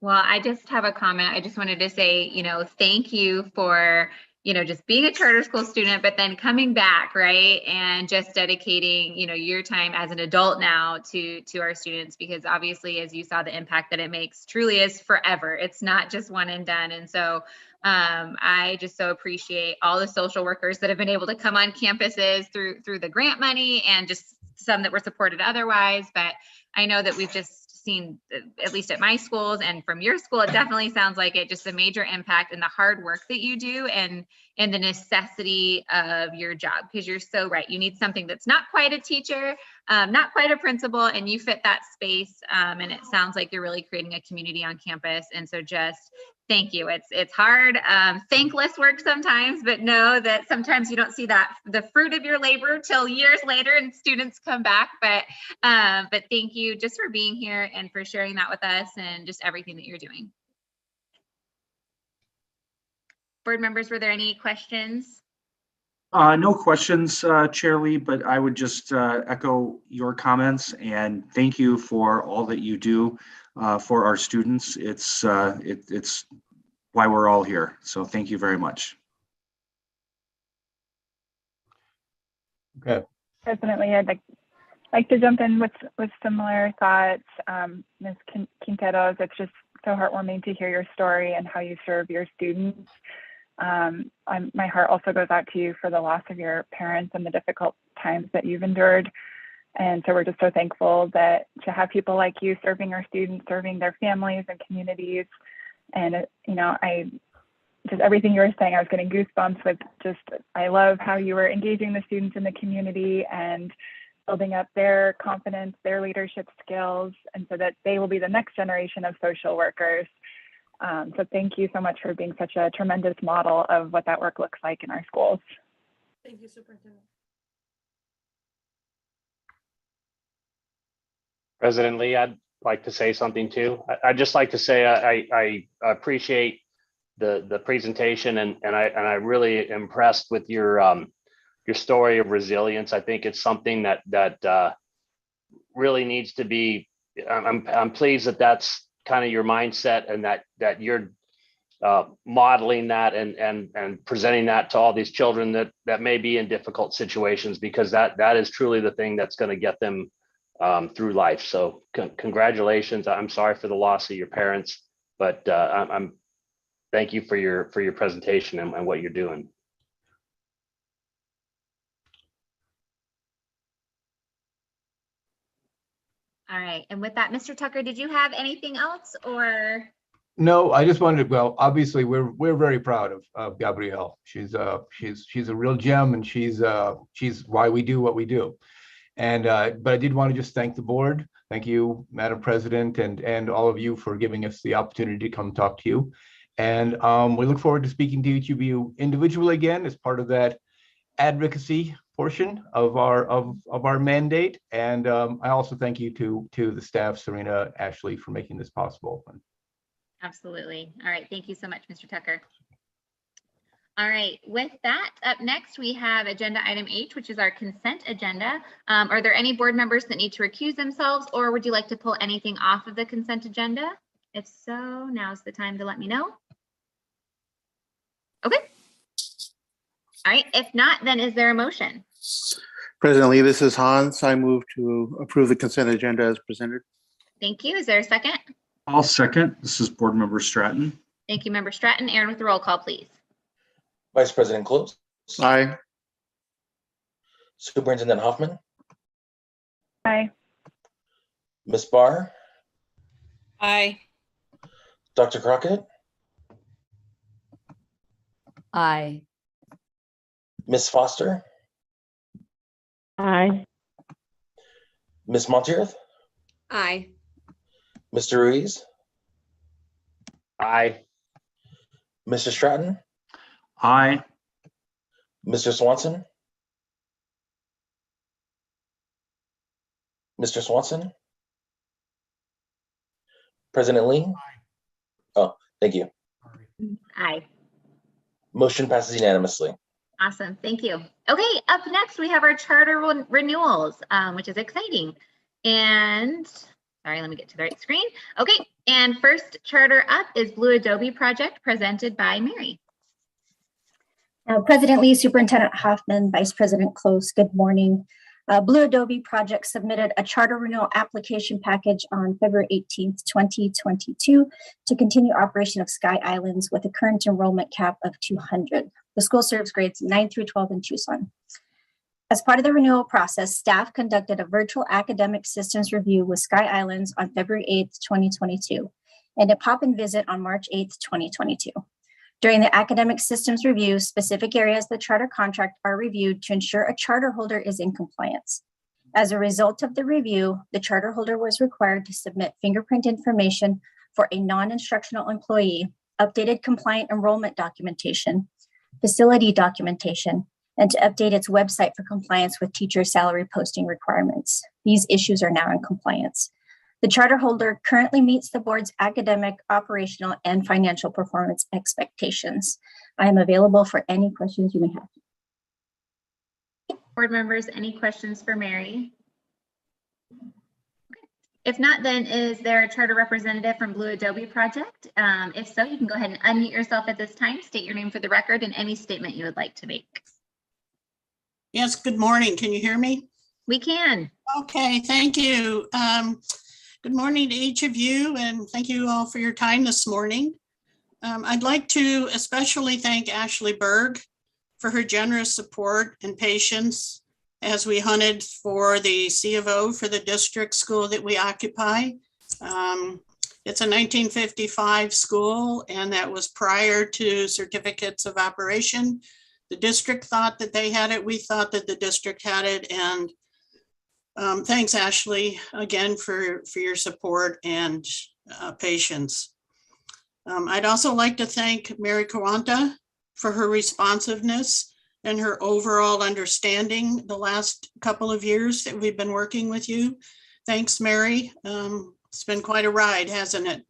Well, I just have a comment. I just wanted to say, thank you for, just being a charter school student, but then coming back, right? And just dedicating, your time as an adult now to our students, because obviously, as you saw, the impact that it makes truly is forever. It's not just one and done. And so I just so appreciate all the social workers that have been able to come on campuses through the grant money and just some that were supported otherwise. But I know that we've just seen, at least at my schools and from your school, it definitely sounds like it, just a major impact in the hard work that you do and the necessity of your job, because you're so right. You need something that's not quite a teacher, not quite a principal, and you fit that space. And it sounds like you're really creating a community on campus. And so just thank you. It's hard, thankless work sometimes, but know that sometimes you don't see the fruit of your labor till years later and students come back. But thank you just for being here and for sharing that with us and just everything that you're doing. Board members, were there any questions? No questions, Chair Lee, but I would just echo your comments and thank you for all that you do for our students. It's why we're all here. So thank you very much. Okay. President Lee, I'd like to jump in with similar thoughts. Ms. Quinteros, it's just so heartwarming to hear your story and how you serve your students. My heart also goes out to you for the loss of your parents and the difficult times that you've endured. And so we're just so thankful that to have people like you serving our students, serving their families and communities. And, just everything you were saying, I was getting goosebumps with I love how you were engaging the students in the community and building up their confidence, their leadership skills, and so that they will be the next generation of social workers. So thank you so much for being such a tremendous model of what that work looks like in our schools. Thank you, Superintendent. President Lee, I'd like to say something too. I'd just like to say I appreciate the presentation, and I really impressed with your story of resilience. I think it's something that really needs to be. I'm pleased that that's kind of your mindset, and that you're modeling that and presenting that to all these children that may be in difficult situations, because that is truly the thing that's going to get them through life. So congratulations. I'm sorry for the loss of your parents, but I'm thank you for your presentation and what you're doing. All right. And with that, Mr. Tucker, did you have anything else, or? No, I just wanted, well, obviously we're very proud of Gabrielle. She's a real gem, and she's why we do what we do. And but I did want to just thank the board. Thank you, Madam President, and all of you for giving us the opportunity to come talk to you. And we look forward to speaking to each of you individually again as part of that advocacy portion of our mandate. And I also thank you to the staff, Serena, Ashley, for making this possible. Absolutely. All right. Thank you so much, Mr. Tucker. All right. With that, up next, we have agenda item H, which is our consent agenda. Are there any board members that need to recuse themselves, or would you like to pull anything off of the consent agenda? If so, now's the time to let me know. Okay. All right. If not, then is there a motion? President Lee, this is Hans. I move to approve the consent agenda as presented. Thank you. Is there a second? I'll second. This is Board Member Stratton. Thank you, Member Stratton. Aaron, with the roll call, please. Vice President Close. Aye. Superintendent Hoffman. Aye. Ms. Barr. Aye. Dr. Crockett. Aye. Ms. Foster. Aye. Ms. Monteith. Aye. Mr. Ruiz. Aye. Mr. Stratton. Aye. Mr. Swanson. Mr. Swanson. President Lee. Oh, thank you. Aye. Motion passes unanimously. Awesome. Thank you. Okay. Up next, we have our charter renewals, which is exciting. And sorry, let me get to the right screen. Okay. And first charter up is Blue Adobe project presented by Mary. President Lee, Superintendent Hoffman, Vice President Close, good morning. Blue Adobe project submitted a charter renewal application package on February 18th, 2022 to continue operation of Sky Islands with a current enrollment cap of 200. The school serves grades 9 through 12 in Tucson. As part of the renewal process, staff conducted a virtual academic systems review with Sky Islands on February 8th, 2022, and a pop-in visit on March 8th, 2022. During the academic systems review, specific areas of the charter contract are reviewed to ensure a charter holder is in compliance. As a result of the review, the charter holder was required to submit fingerprint information for a non-instructional employee, updated compliant enrollment documentation, facility documentation, and to update its website for compliance with teacher salary posting requirements. These issues are now in compliance. The charter holder currently meets the board's academic, operational, and financial performance expectations. I am available for any questions you may have. Board members, any questions for Mary? Okay. If not, then is there a charter representative from Blue Adobe project? If so, you can go ahead and unmute yourself at this time, state your name for the record, and any statement you would like to make. Yes, good morning. Can you hear me? We can. Okay, thank you. Good morning to each of you, and thank you all for your time this morning. I'd like to especially thank Ashley Berg for her generous support and patience as we hunted for the C of O for the district school that we occupy. It's a 1955 school, and that was prior to certificates of operation. The district thought that they had it. We thought that the district had it, and thanks, Ashley, again for your support and patience. I'd also like to thank Mary Kawanta for her responsiveness and her overall understanding the last couple of years that we've been working with you. Thanks, Mary. It's been quite a ride, hasn't it?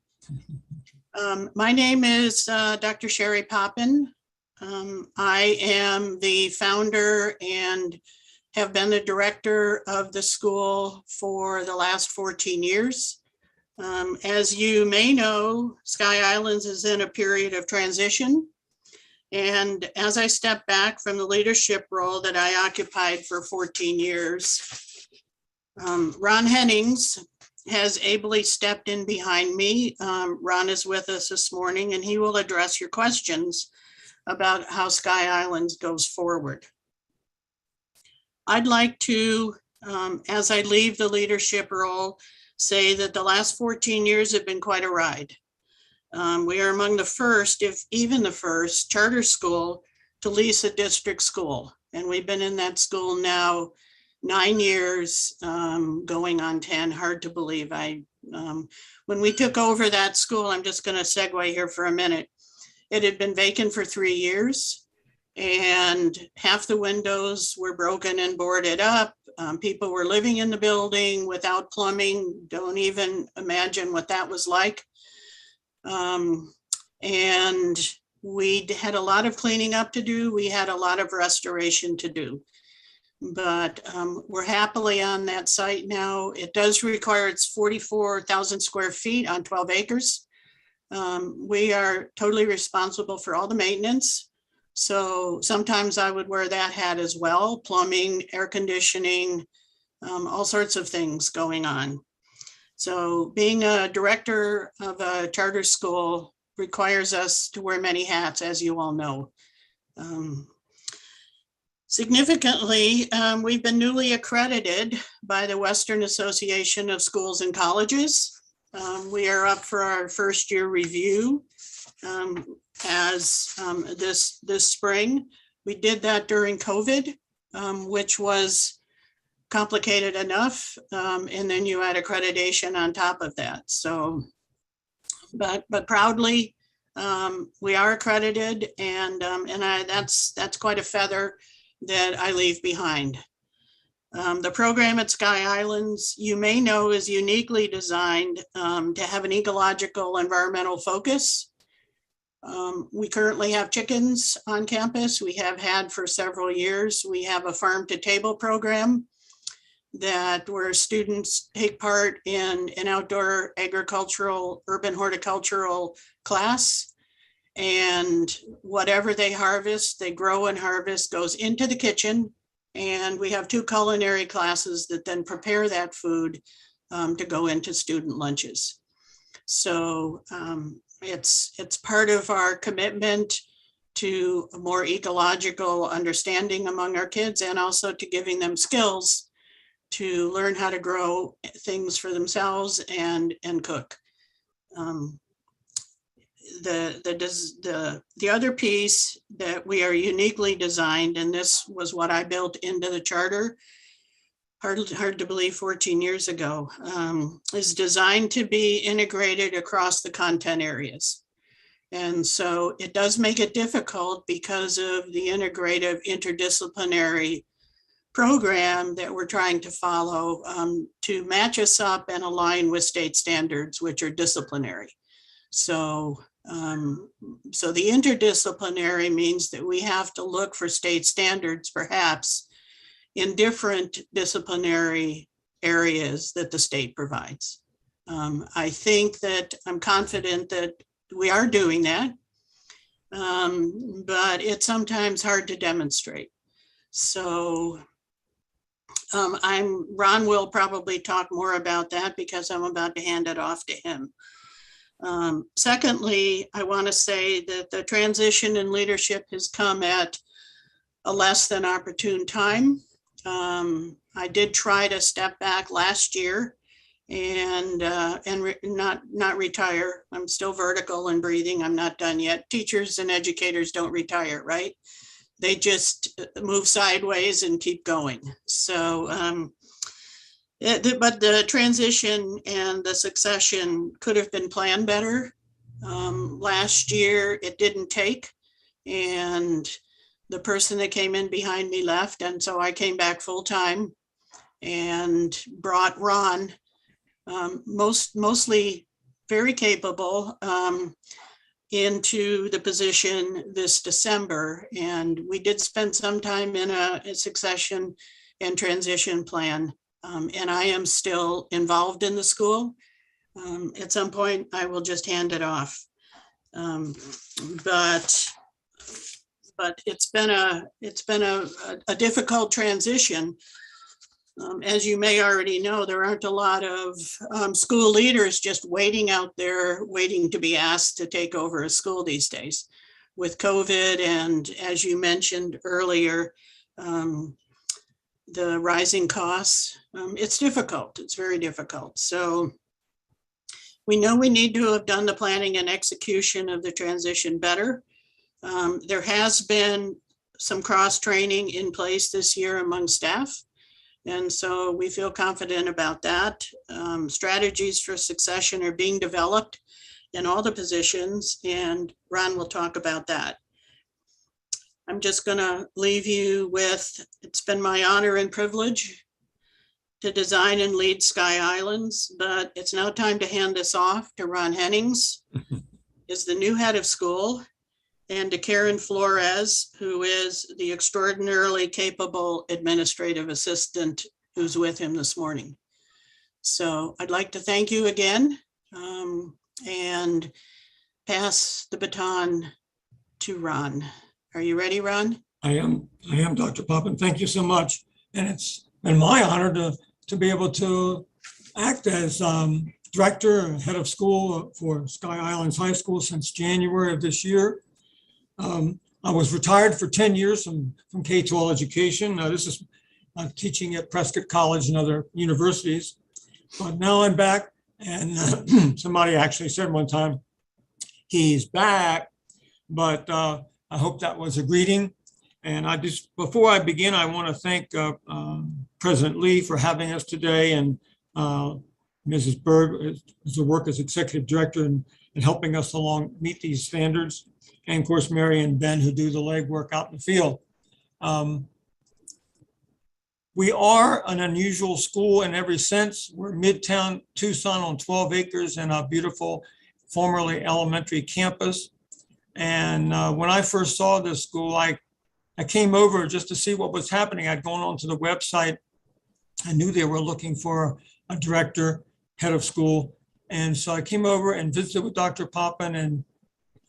My name is Dr. Sherry Poppin. I am the founder and have been the director of the school for the last 14 years. As you may know, Sky Islands is in a period of transition. And as I step back from the leadership role that I occupied for 14 years, Ron Hennings has ably stepped in behind me. Ron is with us this morning and he will address your questions about how Sky Islands goes forward. I'd like to, as I leave the leadership role, say that the last 14 years have been quite a ride. We are among the first, if even the first, charter school to lease a district school. And we've been in that school now 9 years, going on 10, hard to believe. When we took over that school, I'm just going to segue here for a minute. It had been vacant for 3 years and half the windows were broken and boarded up. People were living in the building without plumbing. Don't even imagine what that was like. And we had a lot of cleaning up to do. We had a lot of restoration to do. But we're happily on that site now. It does require, it's 44,000 square feet on 12 acres. We are totally responsible for all the maintenance. So sometimes I would wear that hat as well, plumbing, air conditioning, all sorts of things going on. So being a director of a charter school requires us to wear many hats, as you all know. Significantly, we've been newly accredited by the Western Association of Schools and Colleges. We are up for our first year review this spring. We did that during COVID, which was complicated enough. And then you add accreditation on top of that. So, but proudly, we are accredited, and that's quite a feather that I leave behind. The program at Sky Islands, you may know, is uniquely designed to have an ecological environmental focus. We currently have chickens on campus. We have had for several years. We have a farm to table program where students take part in an outdoor agricultural, urban horticultural class. And whatever they harvest, they grow and harvest, goes into the kitchen. And we have 2 culinary classes that then prepare that food to go into student lunches. So it's part of our commitment to a more ecological understanding among our kids, and also to giving them skills to learn how to grow things for themselves and cook. The other piece that we are uniquely designed, and this was what I built into the charter, hard to believe 14 years ago, is designed to be integrated across the content areas. And so it does make it difficult because of the integrative interdisciplinary program that we're trying to follow to match us up and align with state standards, which are disciplinary. So the interdisciplinary means that we have to look for state standards, perhaps, in different disciplinary areas that the state provides. I think that I'm confident that we are doing that, but it's sometimes hard to demonstrate. So Ron will probably talk more about that because I'm about to hand it off to him. Secondly, I want to say that the transition in leadership has come at a less than opportune time. I did try to step back last year and not retire. I'm still vertical and breathing. I'm not done yet. Teachers and educators don't retire, right? They just move sideways and keep going. So, but the transition and the succession could have been planned better. Last year, it didn't take, and the person that came in behind me left, and so I came back full time and brought Ron, mostly very capable into the position this December. And we did spend some time in a succession and transition plan. And I am still involved in the school. At some point, I will just hand it off. But it's been a difficult transition. As you may already know, there aren't a lot of school leaders just waiting out there, waiting to be asked to take over a school these days. With COVID and, as you mentioned earlier, the rising costs, it's difficult. It's very difficult. So we know we need to have done the planning and execution of the transition better. There has been some cross-training in place this year among staff. And so we feel confident about that. Strategies for succession are being developed in all the positions, and Ron will talk about that. I'm just going to leave you with, it's been my honor and privilege to design and lead Sky Islands, but it's now time to hand this off to Ron Hennings, is the new head of school, and to Karen Flores, who is the extraordinarily capable administrative assistant who's with him this morning. So I'd like to thank you again and pass the baton to Ron. Are you ready, Ron? I am, Dr. Poppin. Thank you so much. And it's been my honor to be able to act as director and head of school for Sky Islands High School since January of this year. I was retired for 10 years from K-12 education. This is teaching at Prescott College and other universities. But now I'm back, and somebody actually said one time, he's back, but I hope that was a greeting. And before I begin, I want to thank President Lee for having us today, and Mrs. Berg, who's work as executive director and helping us along meet these standards. And of course, Mary and Ben, who do the legwork out in the field. We are an unusual school in every sense. We're Midtown Tucson on 12 acres in a beautiful, formerly elementary campus. And when I first saw this school, I came over just to see what was happening. I'd gone onto the website. I knew they were looking for a director, head of school. And so I came over and visited with Dr. Poppin, and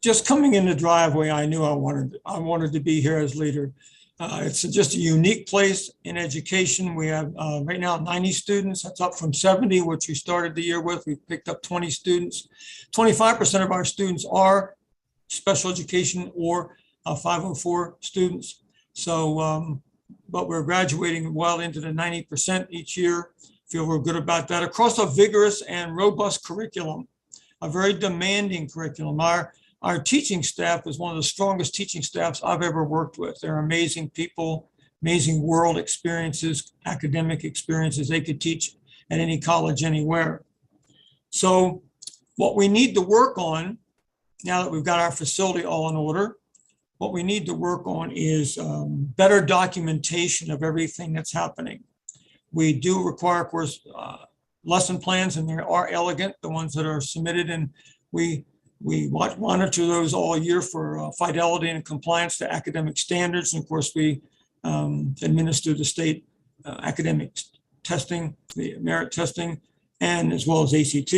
just coming in the driveway, I knew I wanted to be here as leader. It's just a unique place in education. We have right now 90 students. That's up from 70, which we started the year with. We picked up 20 students. 25% of our students are special education or 504 students. So, but we're graduating well into the 90% each year. Feel real good about that. Across a vigorous and robust curriculum, a very demanding curriculum. Our teaching staff is one of the strongest teaching staffs I've ever worked with. They're amazing people, amazing world experiences, academic experiences. They could teach at any college anywhere. So what we need to work on, now that we've got our facility all in order, what we need to work on is better documentation of everything that's happening. We do require, of course, lesson plans, and they are elegant, the ones that are submitted, and we monitor those all year for fidelity and compliance to academic standards. And of course, we administer the state academic testing, the merit testing, and as well as ACT.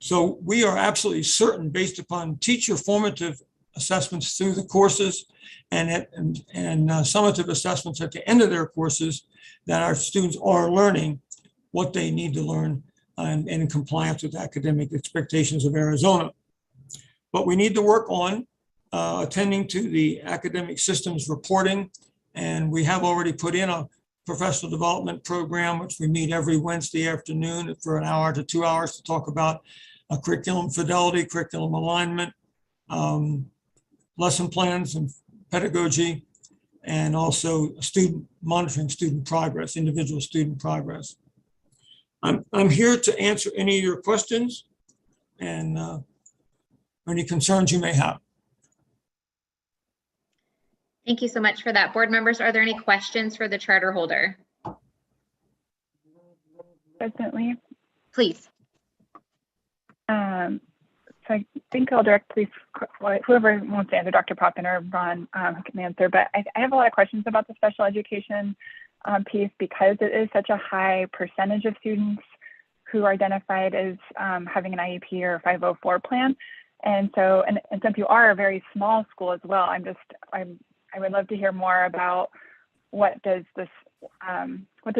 So we are absolutely certain, based upon teacher formative assessments through the courses and summative assessments at the end of their courses, that our students are learning what they need to learn and in compliance with academic expectations of Arizona. But we need to work on attending to the academic systems reporting. And we have already put in a professional development program, which we meet every Wednesday afternoon for an hour to 2 hours to talk about curriculum fidelity, curriculum alignment, lesson plans and pedagogy, and also monitoring student progress, individual student progress. I'm here to answer any of your questions and any concerns you may have. Thank you so much for that. Board members, are there any questions for the charter holder? President Lee? Please. So I think I'll direct please, whoever wants to answer, Dr. Poppin or Ron, who can answer, but I have a lot of questions about the special education piece because it is such a high percentage of students who are identified as having an IEP or 504 plan. And so, and since you are a very small school as well, I would love to hear more about what does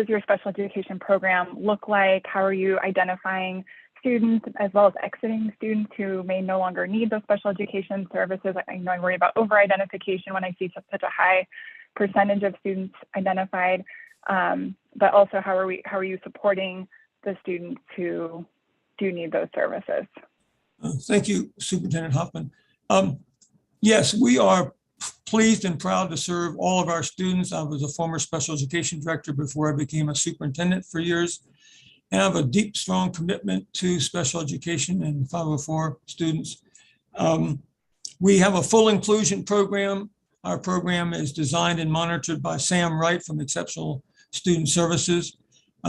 your special education program look like? How are you identifying students as well as exiting students who may no longer need those special education services? I know I worry about over-identification when I see such a high percentage of students identified, but also how are you supporting the students who do need those services? Thank you, Superintendent Hoffman. Yes, we are pleased and proud to serve all of our students. I was a former special education director before I became a superintendent for years. And I have a deep, strong commitment to special education and 504 students. We have a full inclusion program. Our program is designed and monitored by Sam Wright from Exceptional Student Services.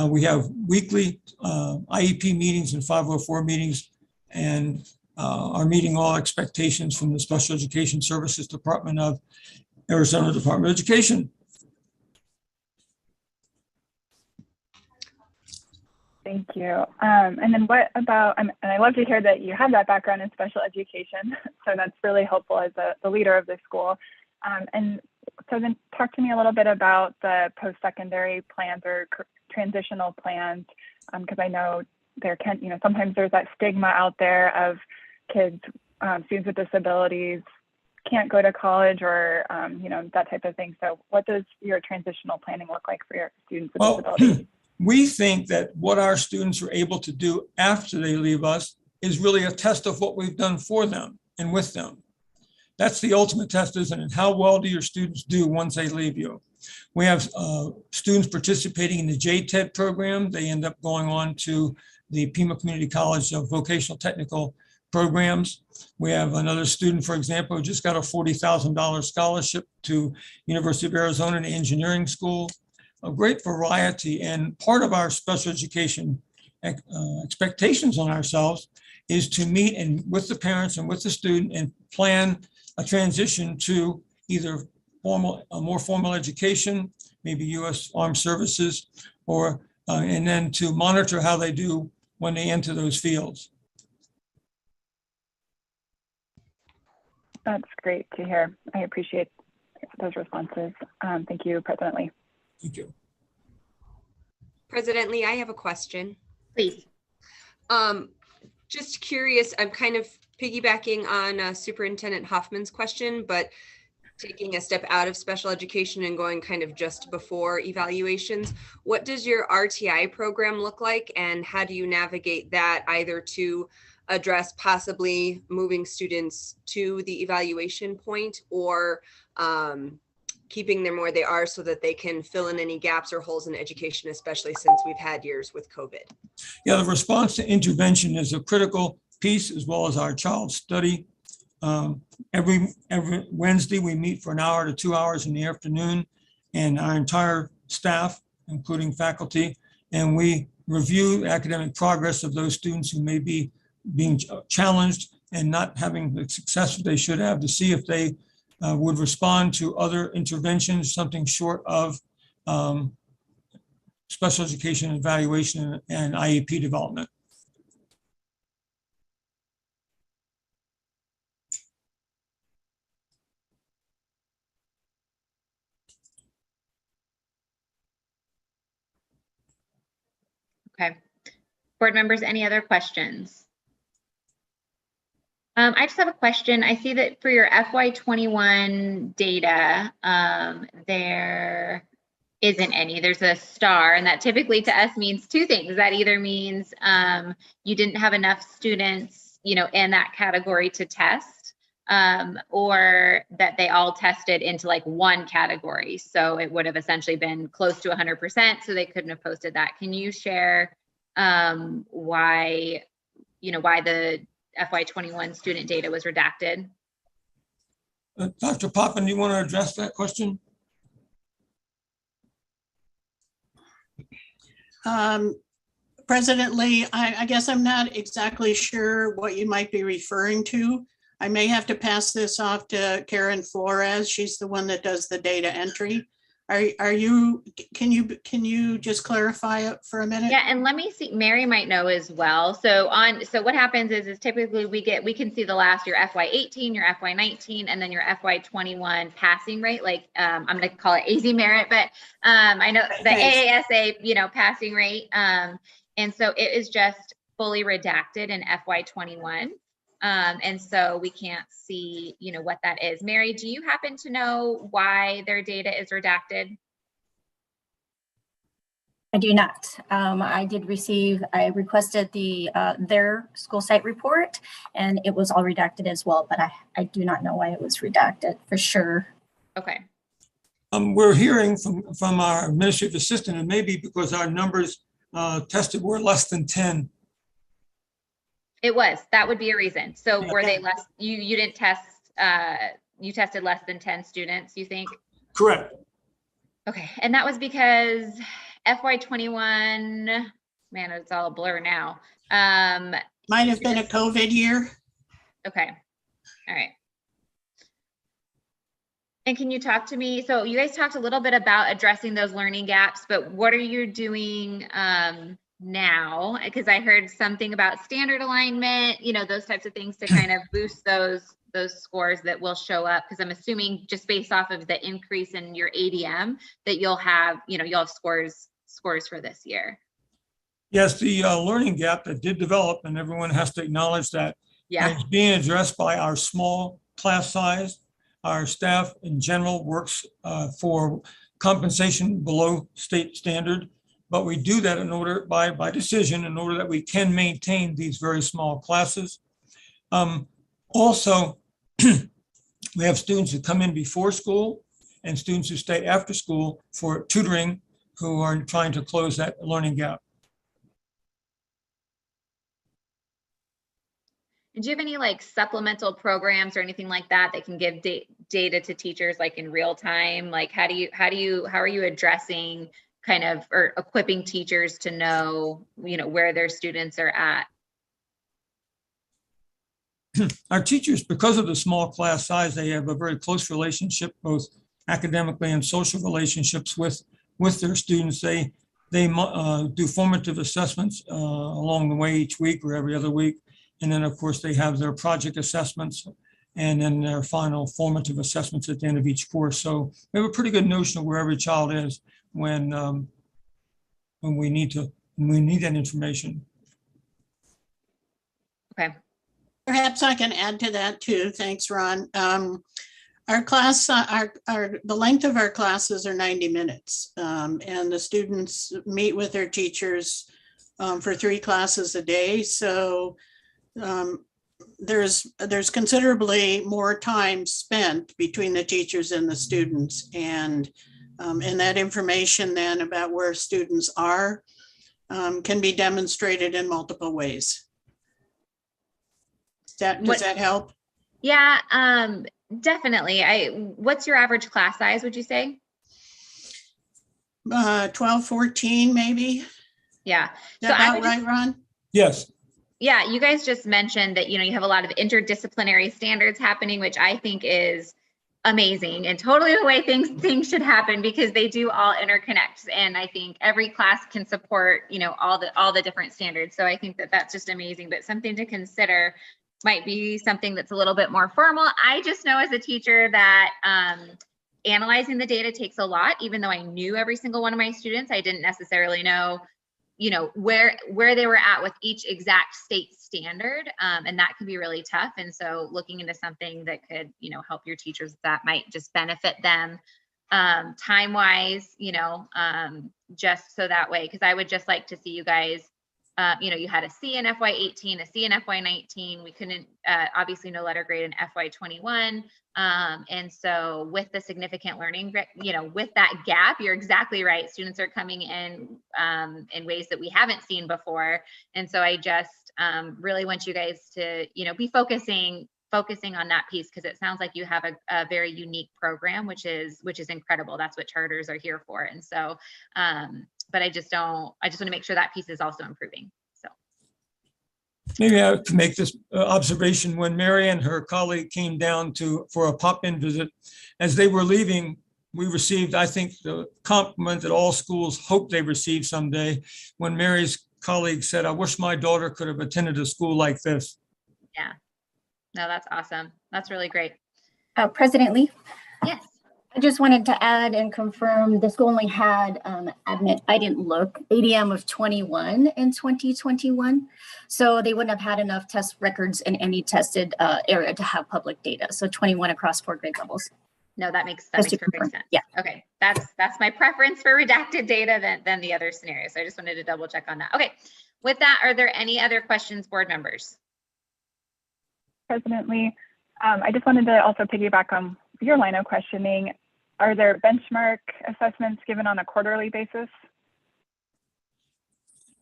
We have weekly IEP meetings and 504 meetings and are meeting all expectations from the Special Education Services Department of Arizona Department of Education. Thank you. And then what about, and I love to hear that you have that background in special education. So that's really helpful as the leader of the school. And so then talk to me a little bit about the post-secondary plans or transitional plans, because I know there can, sometimes there's that stigma out there of kids, students with disabilities can't go to college or, that type of thing. So what does your transitional planning look like for your students with disabilities? We think that what our students are able to do after they leave us is really a test of what we've done for them and with them. That's the ultimate test, isn't it? How well do your students do once they leave you? We have students participating in the JTED program. They end up going on to the Pima Community College of Vocational Technical Programs. We have another student, for example, who just got a $40,000 scholarship to University of Arizona Engineering School. A great variety, and part of our special education expectations on ourselves is to meet and with the parents and with the student and plan a transition to either a more formal education, maybe U.S. Armed Services, or and then to monitor how they do when they enter those fields. That's great to hear. I appreciate those responses. Thank you, President Lee. Thank you. President Lee, I have a question. Please. Just curious, I'm kind of piggybacking on Superintendent Hoffman's question, but taking a step out of special education and going kind of just before evaluations. What does your RTI program look like, and how do you navigate that either to address possibly moving students to the evaluation point or keeping them where they are so that they can fill in any gaps or holes in education, especially since we've had years with COVID? Yeah, the response to intervention is a critical piece, as well as our child study. Every Wednesday, we meet for an hour to 2 hours in the afternoon, and our entire staff, including faculty, and we review academic progress of those students who may be being challenged and not having the success that they should have, to see if they would respond to other interventions, something short of special education evaluation and IEP development. Okay. Board members, any other questions? I just have a question. I see that for your FY21 data, there isn't any. There's a star, and that typically to us means two things. That either means you didn't have enough students, in that category to test, or that they all tested into like one category. So it would have essentially been close to 100%, so they couldn't have posted that. Can you share why the FY21 student data was redacted? Dr. Poppin, do you want to address that question? President Lee, I guess I'm not exactly sure what you might be referring to. I may have to pass this off to Karen Flores. She's the one that does the data entry. Are you, can you just clarify it for a minute? Yeah, and let me see, Mary might know as well. So what happens is typically we can see the last, your FY18, your FY19, and then your FY21 passing rate. Like I'm gonna call it AZ merit, but I know the AASA, passing rate. And so it is just fully redacted in FY21. And so we can't see, what that is. Mary, do you happen to know why their data is redacted? I do not. I requested their school site report, and it was all redacted as well, but I do not know why it was redacted for sure. Okay. We're hearing from our administrative assistant, and maybe because our numbers tested were less than 10. It was, that would be a reason. So were they less, you didn't test, you tested less than 10 students, you think? Correct. Okay, and that was because FY21, man, it's all a blur now. Might have been a COVID year. Okay, all right. And can you talk to me? So you guys talked a little bit about addressing those learning gaps, but what are you doing now? Because I heard something about standard alignment, those types of things to kind of boost those scores that will show up. Because I'm assuming just based off of the increase in your ADM that you'll have, you'll have scores for this year. Yes, the learning gap that did develop, and everyone has to acknowledge that. Yeah. It's being addressed by our small class size. Our staff in general works for compensation below state standard, but we do that in order by decision in order that we can maintain these very small classes. Also, we have students who come in before school and students who stay after school for tutoring who are trying to close that learning gap. And do you have any like supplemental programs or anything like that that can give data to teachers like in real time? Like how are you addressing kind of or equipping teachers to know, where their students are at? Our teachers, because of the small class size, they have a very close relationship, both academically and social relationships with their students. They do formative assessments along the way each week or every other week. And then, of course, they have their project assessments and then their final formative assessments at the end of each course. So we have a pretty good notion of where every child is when we need that information. Okay. Perhaps I can add to that too. Thanks, Ron. Our class, the length of our classes are 90 minutes, and the students meet with their teachers for 3 classes a day. So there's considerably more time spent between the teachers and the students, and that information then about where students are can be demonstrated in multiple ways. Does that help? Yeah, definitely. What's your average class size, would you say? 12, 14, maybe. Yeah. Is that about right, Ron? Yes. Yeah, you guys just mentioned that, you have a lot of interdisciplinary standards happening, which I think is amazing and totally the way things should happen, because they do all interconnect. And I think every class can support, all the different standards. So I think that that's just amazing, but something to consider might be something that's a little bit more formal. I just know as a teacher that analyzing the data takes a lot. Even though I knew every single one of my students, I didn't necessarily know, where they were at with each exact state standard. And that can be really tough. And so looking into something that could, help your teachers, that might just benefit them time-wise, just so that way, because I would just like to see you guys, you had a C in FY18, a C in FY19. We couldn't, obviously no letter grade in FY21. And so with the significant learning, with that gap, you're exactly right. Students are coming in ways that we haven't seen before. And so I just really want you guys to, be focusing on that piece, because it sounds like you have a very unique program, which is incredible. That's what charters are here for. And so but I just want to make sure that piece is also improving. So. Maybe I could make this observation. When Mary and her colleague came down for a pop-in visit, as they were leaving, we received, I think, the compliment that all schools hope they receive someday, when Mary's colleague said, "I wish my daughter could have attended a school like this." Yeah, no, that's awesome. That's really great. President Lee? Yes. I just wanted to add and confirm the school only had, admit, I didn't look, ADM of 21 in 2021. So they wouldn't have had enough test records in any tested area to have public data. So 21 across 4 grade levels. No, that makes perfect sense. Yeah. Okay, that's my preference for redacted data than the other scenario. So I just wanted to double check on that. Okay, with that, are there any other questions, board members? President Lee, I just wanted to also piggyback on your line of questioning. Are there benchmark assessments given on a quarterly basis?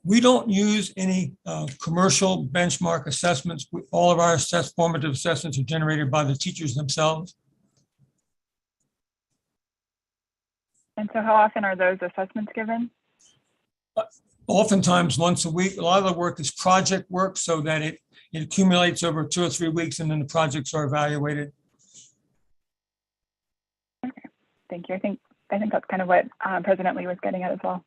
We don't use any commercial benchmark assessments. All of our formative assessments are generated by the teachers themselves. And so how often are those assessments given? Oftentimes once a week. A lot of the work is project work, so that it accumulates over 2 or 3 weeks, and then the projects are evaluated. Okay, thank you. I think that's kind of what President Lee was getting at as well.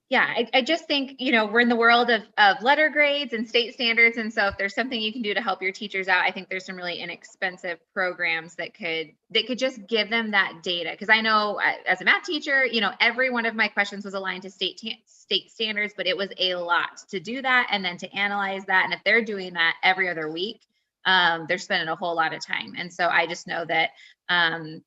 Yeah, I just think, we're in the world of letter grades and state standards. And so if there's something you can do to help your teachers out, I think there's some really inexpensive programs that could just give them that data. Because I know as a math teacher, every one of my questions was aligned to state standards, but it was a lot to do that and then to analyze that. And if they're doing that every other week, they're spending a whole lot of time. And so I just know that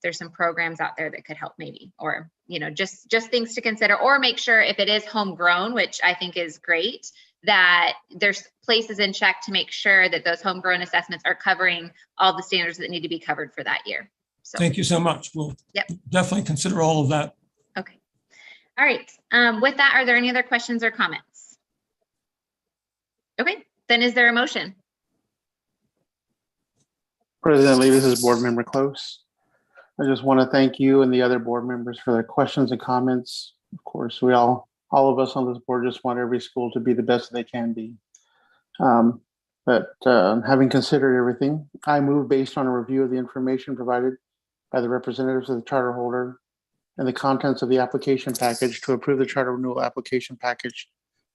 there's some programs out there that could help maybe, or, just things to consider, or make sure if it is homegrown, which I think is great, that there's places in check to make sure that those homegrown assessments are covering all the standards that need to be covered for that year. So Thank you so much. We'll Yep. definitely consider all of that. Okay. All right. With that, are there any other questions or comments? Okay, then is there a motion? President Lee, this is Board Member Close. I just want to thank you and the other board members for their questions and comments. Of course, all of us on this board just want every school to be the best they can be. But having considered everything, I move based on a review of the information provided by the representatives of the charter holder and the contents of the application package to approve the charter renewal application package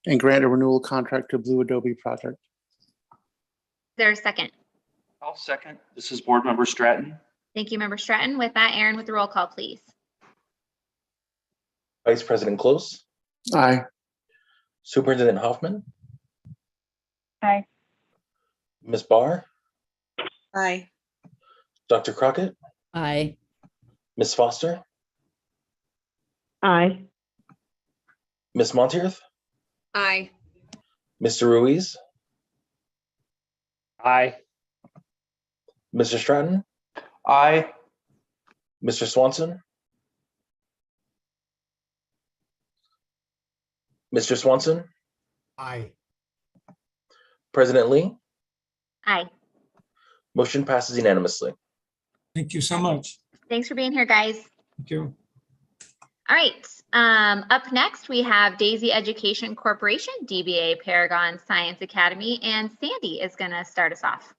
and grant a renewal contract to Blue Adobe project. Is there a second? I'll second. This is Board Member Stratton. Thank you, Member Stratton. With that, Aaron, with the roll call, please. Vice President Close, Aye. Superintendent Hoffman, Aye. Ms. Barr, Aye. Dr. Crockett, Aye. Ms. Foster, Aye. Ms. Monteith, Aye. Mr. Ruiz, Aye. Mr. Stratton, Aye. Mr. Swanson, Mr. Swanson, Aye. President Lee, Aye. motion passes unanimously. Thank you so much. Thanks for being here, guys. Thank you. All right. Up next, we have Daisy Education Corporation, DBA Paragon Science Academy, and Sandy is going to start us off.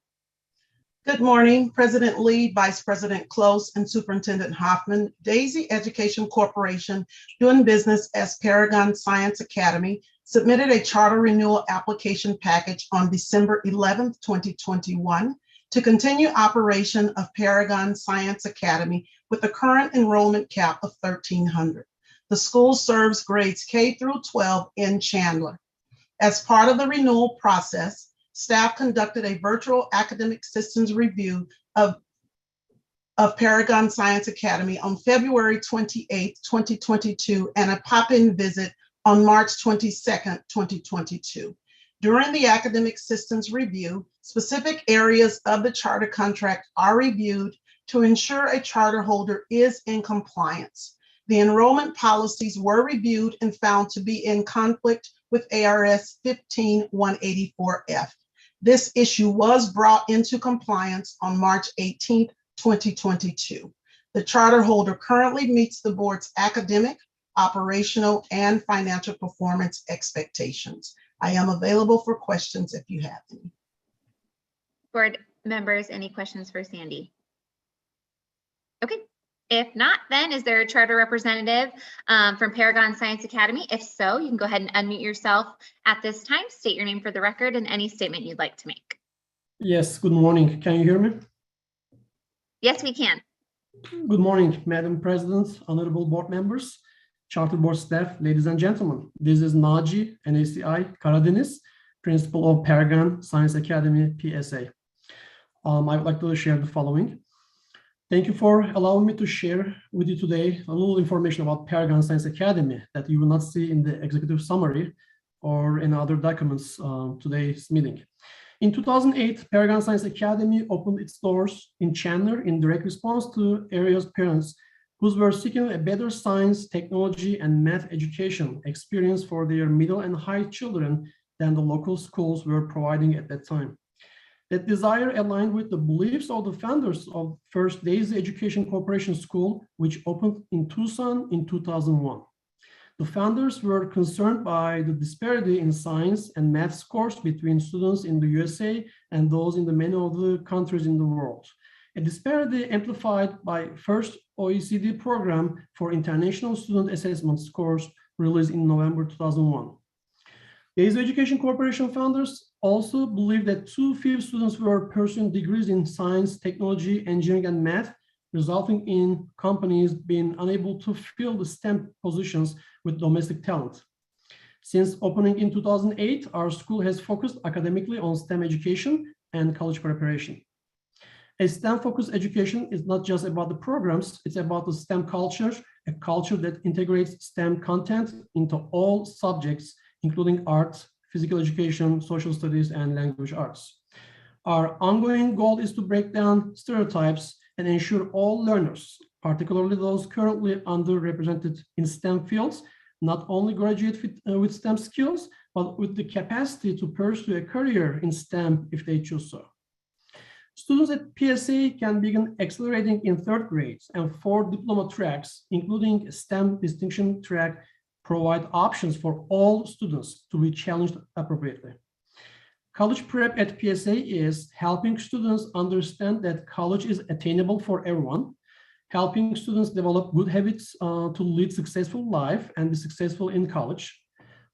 Good morning, President Lee, Vice President Close, and Superintendent Hoffman. Daisy Education Corporation, doing business as Paragon Science Academy, submitted a charter renewal application package on December 11th, 2021 to continue operation of Paragon Science Academy with a current enrollment cap of 1,300. The school serves grades K through 12 in Chandler. As part of the renewal process, staff conducted a virtual academic systems review of Paragon Science Academy on February 28, 2022, and a pop-in visit on March 22nd, 2022. During the academic systems review, specific areas of the charter contract are reviewed to ensure a charter holder is in compliance. The enrollment policies were reviewed and found to be in conflict with ARS 15184F. This issue was brought into compliance on March 18, 2022. The charter holder currently meets the board's academic, operational, and financial performance expectations. I am available for questions if you have any. Board members, any questions for Sandy? Okay, if not, then is there a charter representative from Paragon Science Academy? If so, you can go ahead and unmute yourself at this time, state your name for the record and any statement you'd like to make. Yes, good morning. Can you hear me? Yes, we can. Good morning, Madam President, honorable board members, charter board staff, ladies and gentlemen. This is Naci NACI Karadeniz, principal of Paragon Science Academy, PSA. I would like to share the following. Thank you for allowing me to share with you today a little information about Paragon Science Academy that you will not see in the executive summary or in other documents today's meeting. In 2008, Paragon Science Academy opened its doors in Chandler in direct response to area's parents who were seeking a better science, technology, and math education experience for their middle and high children than the local schools were providing at that time. That desire aligned with the beliefs of the founders of First Daisy Education Corporation School, which opened in Tucson in 2001. The founders were concerned by the disparity in science and math scores between students in the USA and those in the many of the countries in the world. A disparity amplified by first OECD program for international student assessment scores released in November 2001. Daisy Education Corporation founders also believed that too few students were pursuing degrees in science, technology, engineering, and math, resulting in companies being unable to fill the STEM positions with domestic talent. Since opening in 2008, our school has focused academically on STEM education and college preparation. A STEM-focused education is not just about the programs, it's about the STEM culture, a culture that integrates STEM content into all subjects, including art, physical education, social studies, and language arts. Our ongoing goal is to break down stereotypes and ensure all learners, particularly those currently underrepresented in STEM fields, not only graduate with STEM skills, but with the capacity to pursue a career in STEM if they choose so. Students at PSA can begin accelerating in third grades, and 4 diploma tracks, including a STEM distinction track, provide options for all students to be challenged appropriately. College prep at PSA is helping students understand that college is attainable for everyone, helping students develop good habits to lead successful life and be successful in college,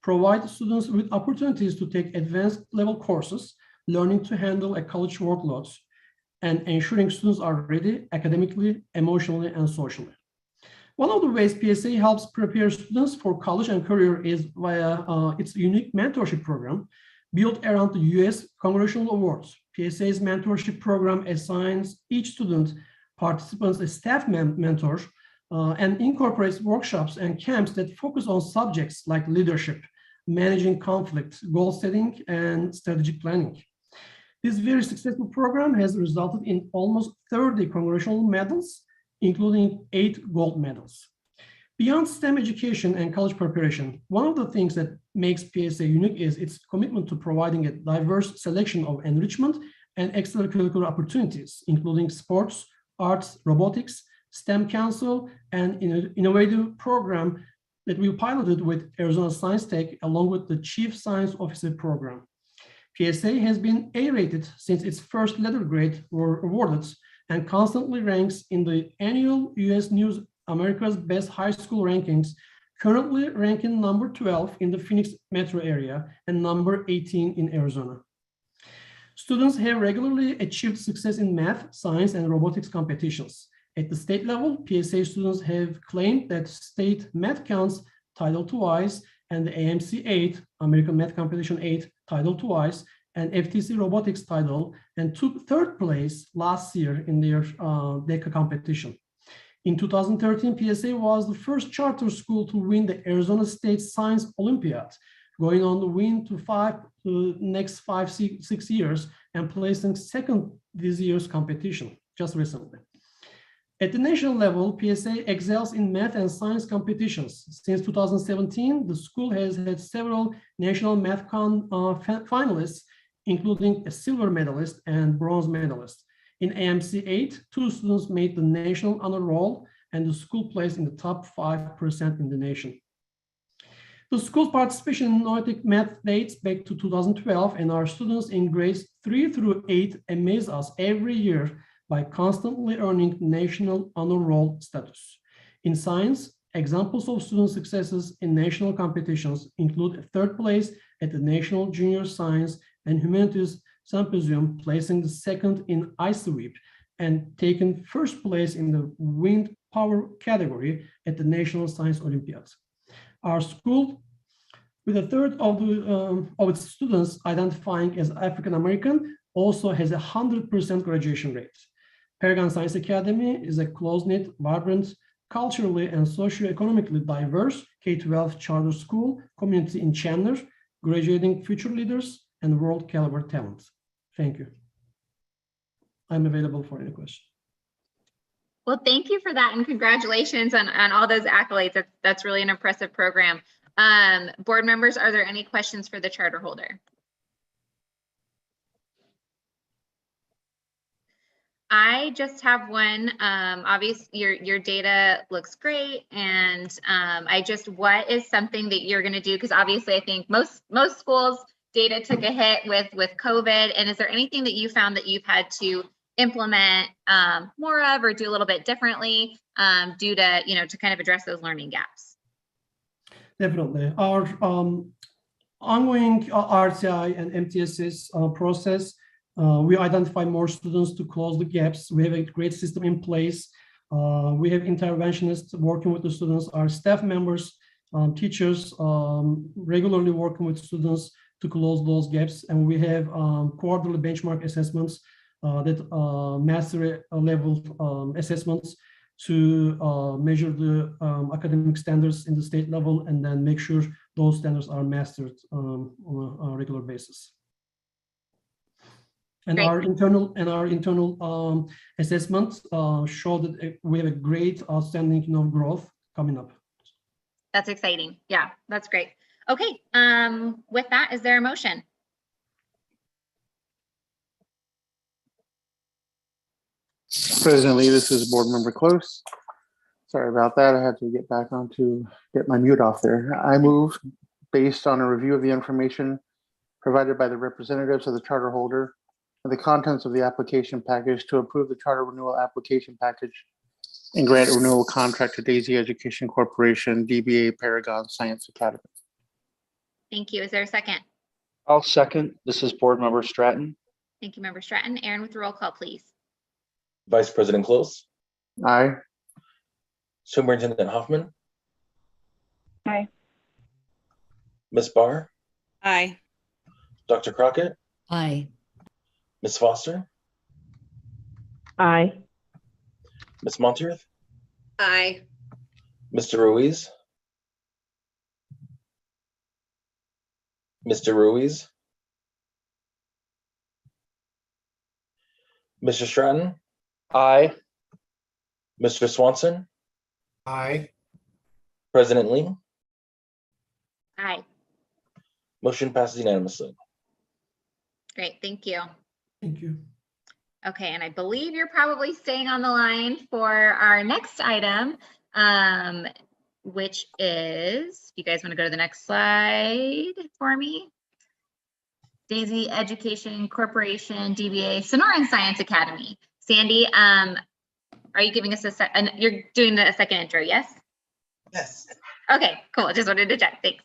provide students with opportunities to take advanced level courses, learning to handle a college workload, and ensuring students are ready academically, emotionally, and socially. One of the ways PSA helps prepare students for college and career is via its unique mentorship program built around the US Congressional Awards. PSA's mentorship program assigns each student participants a staff mentor and incorporates workshops and camps that focus on subjects like leadership, managing conflict, goal setting, and strategic planning. This very successful program has resulted in almost 30 congressional medals, including 8 gold medals. Beyond STEM education and college preparation, one of the things that makes PSA unique is its commitment to providing a diverse selection of enrichment and extracurricular opportunities, including sports, arts, robotics, STEM Council, and an innovative program that we piloted with Arizona Science Tech along with the Chief Science Officer program. PSA has been A-rated since its first letter grade were awarded and constantly ranks in the annual US News America's Best High School rankings, currently ranking number 12 in the Phoenix metro area and number 18 in Arizona. Students have regularly achieved success in math, science, and robotics competitions. At the state level, PSA students have claimed that state math counts Title IIs and the AMC 8, American Math Competition 8, Title IIs, and FTC Robotics title, and took 3rd place last year in their DECA competition. In 2013, PSA was the first charter school to win the Arizona State Science Olympiad, going on to win the next 6 years and placing 2nd this year's competition, just recently. At the national level, PSA excels in math and science competitions. Since 2017, the school has had several national MathCon finalists, including a silver medalist and bronze medalist. In AMC 8, 2 students made the national honor roll, and the school placed in the top 5% in the nation. The school's participation in Nordic math dates back to 2012, and our students in grades 3 through 8 amaze us every year by constantly earning national honor roll status. In science, examples of student successes in national competitions include a 3rd place at the National Junior Science and Humanities Symposium, placing the 2nd in ice sweep, and taking 1st place in the wind power category at the National Science Olympiad. Our school, with 1/3 of its students identifying as African American, also has a 100% graduation rate. Paragon Science Academy is a close-knit, vibrant, culturally and socioeconomically diverse K-12 charter school community in Chandler, graduating future leaders and world caliber talent. Thank you. I'm available for any question. Well, thank you for that, and congratulations on all those accolades. That's really an impressive program. Board members, are there any questions for the charter holder? I just have one. Obviously, your data looks great, and what is something that you're going to do? Because obviously, I think most schools' data took a hit with COVID. And is there anything that you found that you've had to implement more of, or do a little bit differently due to to kind of address those learning gaps? Definitely, our ongoing RTI and MTSS process. We identify more students to close the gaps. We have a great system in place. We have interventionists working with the students, our staff members, teachers regularly working with students to close those gaps. And we have quarterly benchmark assessments, that mastery level assessments to measure the academic standards in the state level, and then make sure those standards are mastered on a regular basis. And Great. our internal assessments show that we have a great outstanding growth coming up. That's exciting. Yeah, that's great. Okay, with that, is there a motion? President Lee, this is Board Member Close. Sorry about that. I had to get back on to get my mute off there. I move, based on a review of the information provided by the representatives of the charter holder and the contents of the application package, to approve the charter renewal application package and grant a renewal contract to Daisy Education Corporation, DBA Paragon Science Academy. Thank you. Is there a second? I'll second. This is Board Member Stratton. Thank you, Member Stratton. Aaron, with the roll call, please. Vice President Close, Aye. Superintendent Hoffman, Aye. Ms. Barr, Aye. Dr. Crockett, Aye. Ms. Foster, Aye. Ms. Monteith, Aye. Mr. Ruiz, Mr. Ruiz, Mr. Stratton, Aye. Mr. Swanson, Aye. President Lee. Aye. Motion passes unanimously. Great. Thank you. Thank you. Okay, and I believe you're probably staying on the line for our next item, which is, you guys want to go to the next slide for me? Daisy Education Corporation, DBA Sonoran Science Academy. Sandy, are you giving us you're doing a second intro, yes? Yes. Okay, cool. Just wanted to check. Thanks.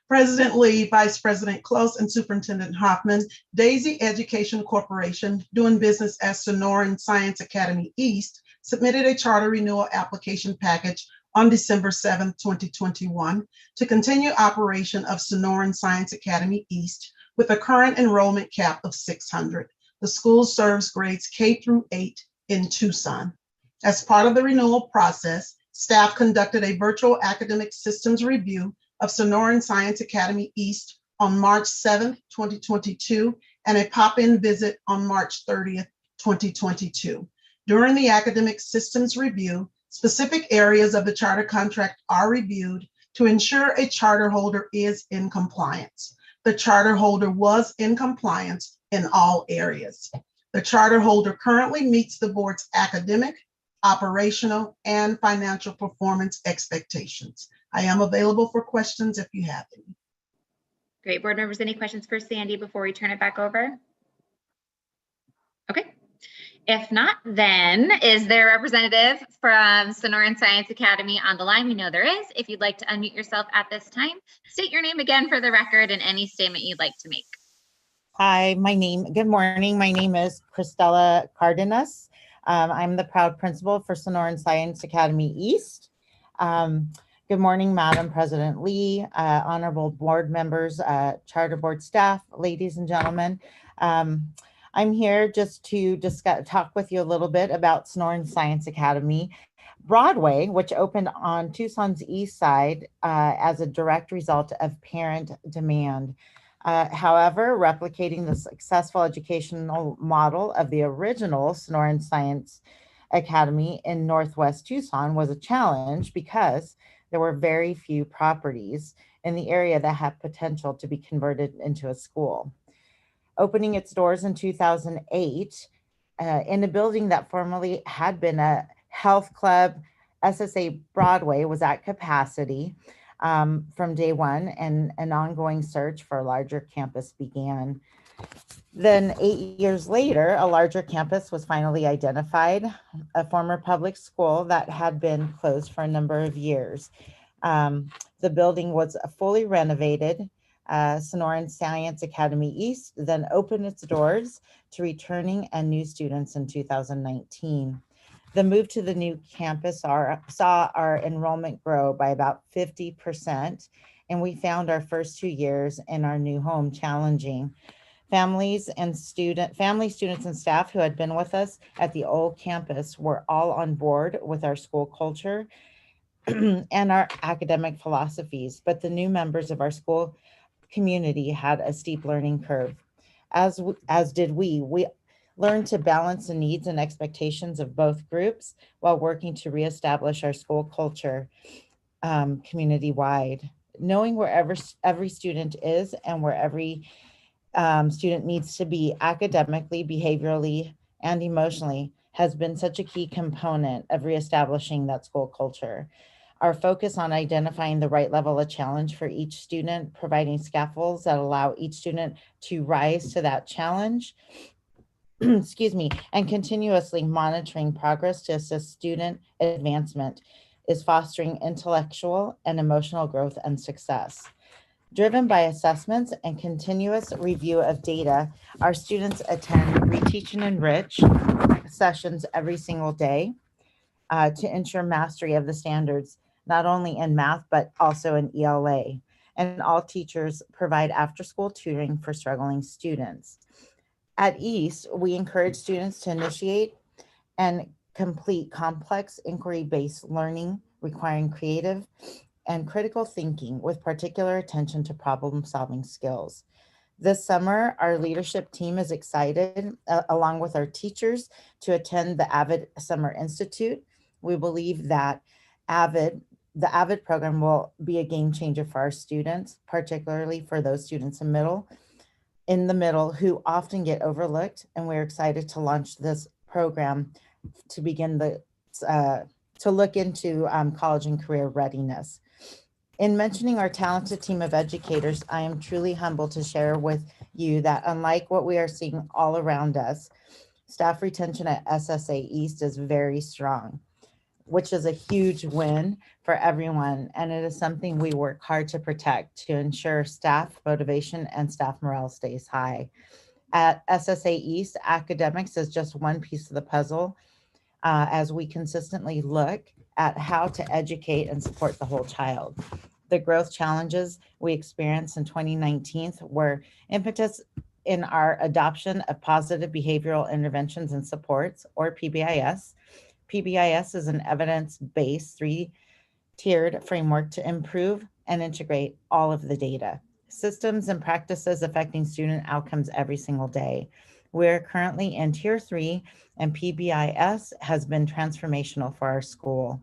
President Lee, Vice President Close, and Superintendent Hoffman, Daisy Education Corporation, doing business as Sonoran Science Academy East, submitted a charter renewal application package on December 7, 2021, to continue operation of Sonoran Science Academy East with a current enrollment cap of 600. The school serves grades K through 8 in Tucson. As part of the renewal process, staff conducted a virtual academic systems review of Sonoran Science Academy East on March 7th, 2022, and a pop-in visit on March 30th, 2022. During the academic systems review, specific areas of the charter contract are reviewed to ensure a charter holder is in compliance. The charter holder was in compliance in all areas. The charter holder currently meets the board's academic, operational, and financial performance expectations. I am available for questions if you have any. Great. Board members, any questions for Sandy before we turn it back over? Okay. If not, then is there a representative from Sonoran Science Academy on the line? We know there is. If you'd like to unmute yourself at this time, state your name again for the record and any statement you'd like to make. Hi, good morning. My name is Cristela Cardenas. I'm the proud principal for Sonoran Science Academy East. Good morning, Madam President Lee, honorable board members, charter board staff, ladies and gentlemen. I'm here just to talk with you a little bit about Sonoran Science Academy. Broadway, which opened on Tucson's east side as a direct result of parent demand. However, replicating the successful educational model of the original Sonoran Science Academy in Northwest Tucson was a challenge because there were very few properties in the area that had potential to be converted into a school. Opening its doors in 2008 in a building that formerly had been a health club, SSA Broadway was at capacity from day one, and an ongoing search for a larger campus began. Then 8 years later, a larger campus was finally identified, a former public school that had been closed for a number of years. The building was fully renovated. Sonoran Science Academy East then opened its doors to returning and new students in 2019. The move to the new campus saw our enrollment grow by about 50%, and we found our first 2 years in our new home challenging. Family, students, and staff who had been with us at the old campus were all on board with our school culture and our academic philosophies, but the new members of our school community had a steep learning curve. As did we. We learned to balance the needs and expectations of both groups while working to reestablish our school culture community-wide. Knowing where every student is and where every student needs to be academically, behaviorally, and emotionally has been such a key component of reestablishing that school culture. Our focus on identifying the right level of challenge for each student, providing scaffolds that allow each student to rise to that challenge, excuse me, and continuously monitoring progress to assist student advancement is fostering intellectual and emotional growth and success. Driven by assessments and continuous review of data, our students attend Reteach and Enrich sessions every single day to ensure mastery of the standards, not only in math, but also in ELA. And all teachers provide after-school tutoring for struggling students. At East, we encourage students to initiate and complete complex inquiry-based learning requiring creative and critical thinking with particular attention to problem-solving skills. This summer, our leadership team is excited, along with our teachers, to attend the Avid Summer Institute. We believe that the Avid program will be a game changer for our students, particularly for those students in the middle who often get overlooked, and we're excited to launch this program to begin to look into college and career readiness. In mentioning our talented team of educators, I am truly humbled to share with you that unlike what we are seeing all around us, staff retention at SSA East is very strong, which is a huge win for everyone. And it is something we work hard to protect to ensure staff motivation and staff morale stays high. At SSA East, academics is just one piece of the puzzle as we consistently look at how to educate and support the whole child. The growth challenges we experienced in 2019 were impetus in our adoption of positive behavioral interventions and supports, or PBIS. PBIS is an evidence-based 3-tiered framework to improve and integrate all of the data, systems, and practices affecting student outcomes every single day. We're currently in Tier 3, and PBIS has been transformational for our school.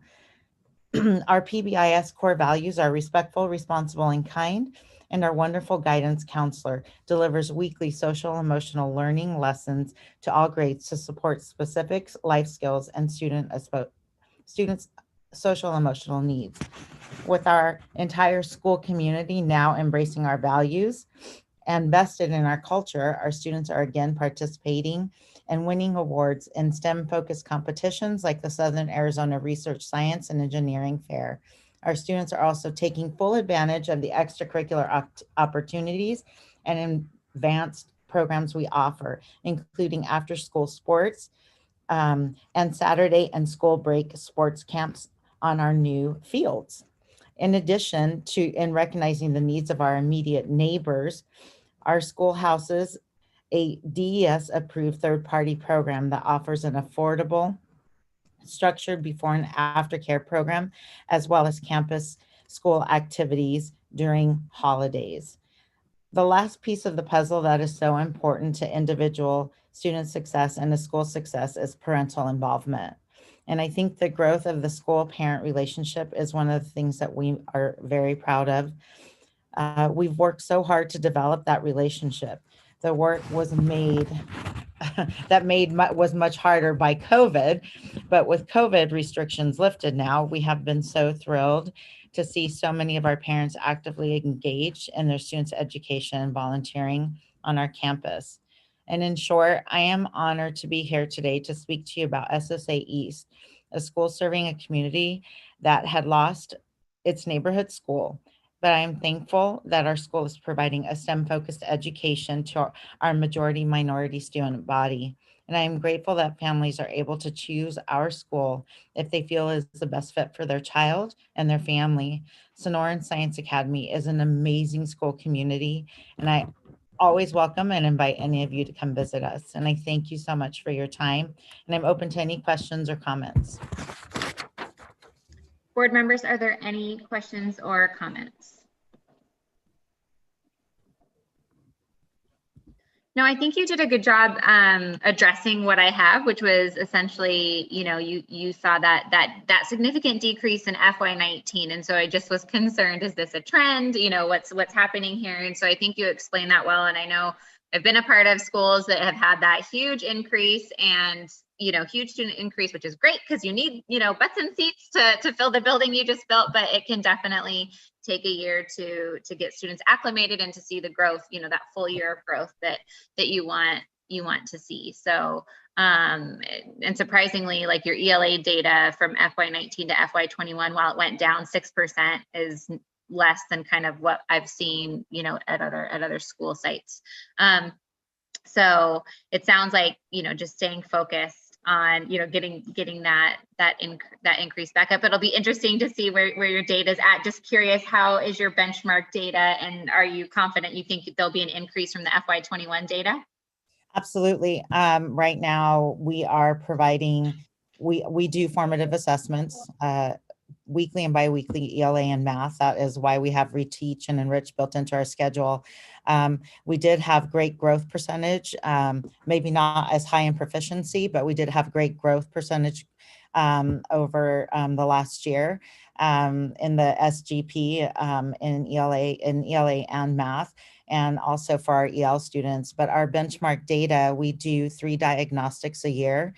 Our PBIS core values are respectful, responsible, and kind, and our wonderful guidance counselor delivers weekly social emotional learning lessons to all grades to support specific life skills and students' social emotional needs. With our entire school community now embracing our values and vested in our culture, our students are again participating and winning awards in STEM-focused competitions like the Southern Arizona Research Science and Engineering Fair. Our students are also taking full advantage of the extracurricular opportunities and advanced programs we offer, including after-school sports and Saturday and school break sports camps on our new fields. In addition to in recognizing the needs of our immediate neighbors, our school houses a DES approved third-party program that offers an affordable, structured before and after care program, as well as campus school activities during holidays. The last piece of the puzzle that is so important to individual student success and the school success is parental involvement. And I think the growth of the school-parent relationship is one of the things that we are very proud of. We've worked so hard to develop that relationship. The work was made, was much harder by COVID, but with COVID restrictions lifted now, we have been so thrilled to see so many of our parents actively engaged in their students' education and volunteering on our campus. And in short, I am honored to be here today to speak to you about SSA East, a school serving a community that had lost its neighborhood school. But I am thankful that our school is providing a STEM-focused education to our majority minority student body. And I am grateful that families are able to choose our school if they feel is the best fit for their child and their family. Sonoran Science Academy is an amazing school community, and I always welcome and invite any of you to come visit us. And I thank you so much for your time, and I'm open to any questions or comments. Board members, are there any questions or comments? No, I think you did a good job addressing what I have, which was essentially, you know, you saw that significant decrease in FY19, and so I just was concerned: is this a trend? You know, what's happening here? And so I think you explained that well. And I know I've been a part of schools that have had that huge increase and, you know, huge student increase, which is great because you need, you know, butts and seats to fill the building you just built, but it can definitely take a year to get students acclimated and to see the growth, you know, that full year of growth that you want to see. So and surprisingly, like your ELA data from FY19 to FY21, while it went down 6%, is less than kind of what I've seen, you know, at other school sites. So it sounds like, you know, just staying focused on, you know, getting that increase back up. It'll be interesting to see where your data is at. Just curious, how is your benchmark data, and are you confident you think there'll be an increase from the FY21 data? Absolutely. Right now we are providing, we do formative assessments, weekly and biweekly ELA and math. That is why we have reteach and enrich built into our schedule. We did have great growth percentage, maybe not as high in proficiency, but we did have great growth percentage over the last year in the SGP, in ELA and math, and also for our EL students. But our benchmark data, we do 3 diagnostics a year.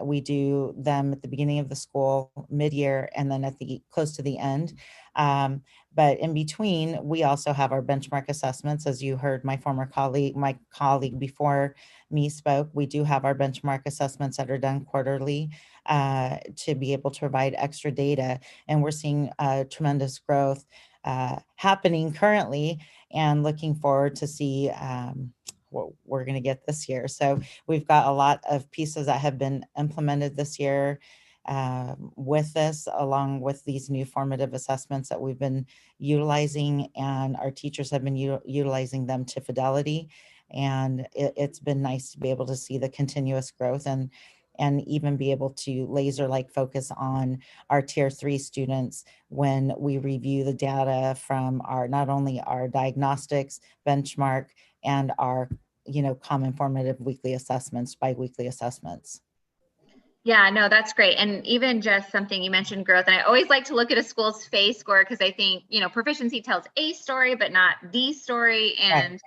We do them at the beginning of the school, mid-year, and then at the close to the end. But in between, we also have our benchmark assessments. As you heard my colleague before me spoke, we do have our benchmark assessments that are done quarterly to be able to provide extra data. And we're seeing tremendous growth happening currently, and looking forward to see what we're going to get this year. So we've got a lot of pieces that have been implemented this year with this, along with these new formative assessments that we've been utilizing, and our teachers have been utilizing them to fidelity. And it's been nice to be able to see the continuous growth and even be able to laser-like focus on our tier 3 students when we review the data from our, not only our diagnostics, benchmark, and our, you know, common formative weekly assessments, bi-weekly assessments. Yeah, no, that's great. And even just something you mentioned growth, and I always like to look at a school's FACE score because I think, proficiency tells a story, but not the story. And,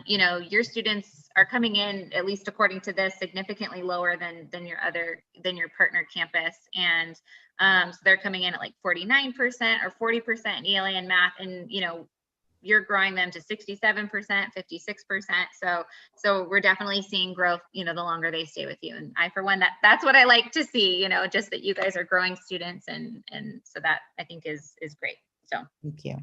your students are coming in, at least according to this, significantly lower than your partner campus. And so they're coming in at like 49% or 40% in ELA and math. And, you're growing them to 67%, 56%. So we're definitely seeing growth, the longer they stay with you. And I, for one, that's what I like to see, just that you guys are growing students. And so that I think is great. So thank you.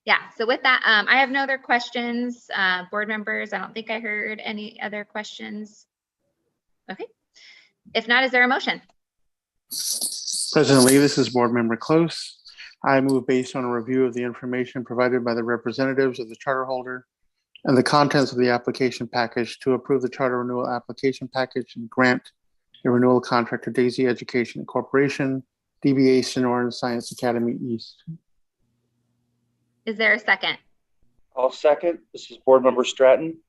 Yeah. So with that, I have no other questions. Board members, I don't think I heard any other questions. Okay. If not, is there a motion? President Lee, this is Board Member Close. I move based on a review of the information provided by the representatives of the charter holder and the contents of the application package to approve the charter renewal application package and grant a renewal contract to Daisy Education Corporation, DBA Sonoran Science Academy East. Is there a second? I'll second. This is Board Member Stratton.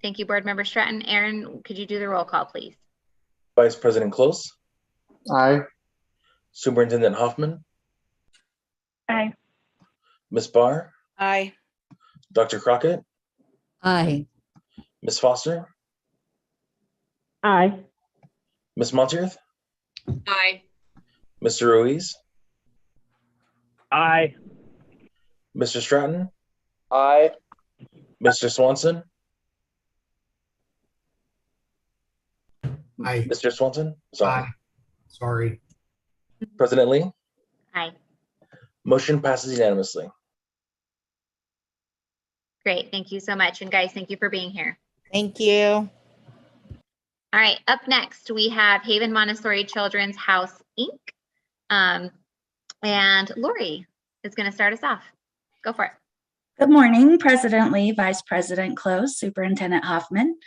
Thank you, Board Member Stratton. Aaron, could you do the roll call, please? Vice President Close. Aye. Superintendent Hoffman. Aye. Ms. Barr. Aye. Dr. Crockett. Aye. Ms. Foster. Aye. Ms. Monteith. Aye. Mr. Ruiz. Aye. Mr. Stratton. Aye. Mr. Swanson. Aye. Mr. Swanson. Sorry. Aye. Sorry. President Lee. Aye. Motion passes unanimously. Great. Thank you so much. And guys, thank you for being here. Thank you. All right. Up next, we have Haven Montessori Children's House, Inc. And Lori is going to start us off. Go for it. Good morning, President Lee, Vice President Close, Superintendent Hoffman.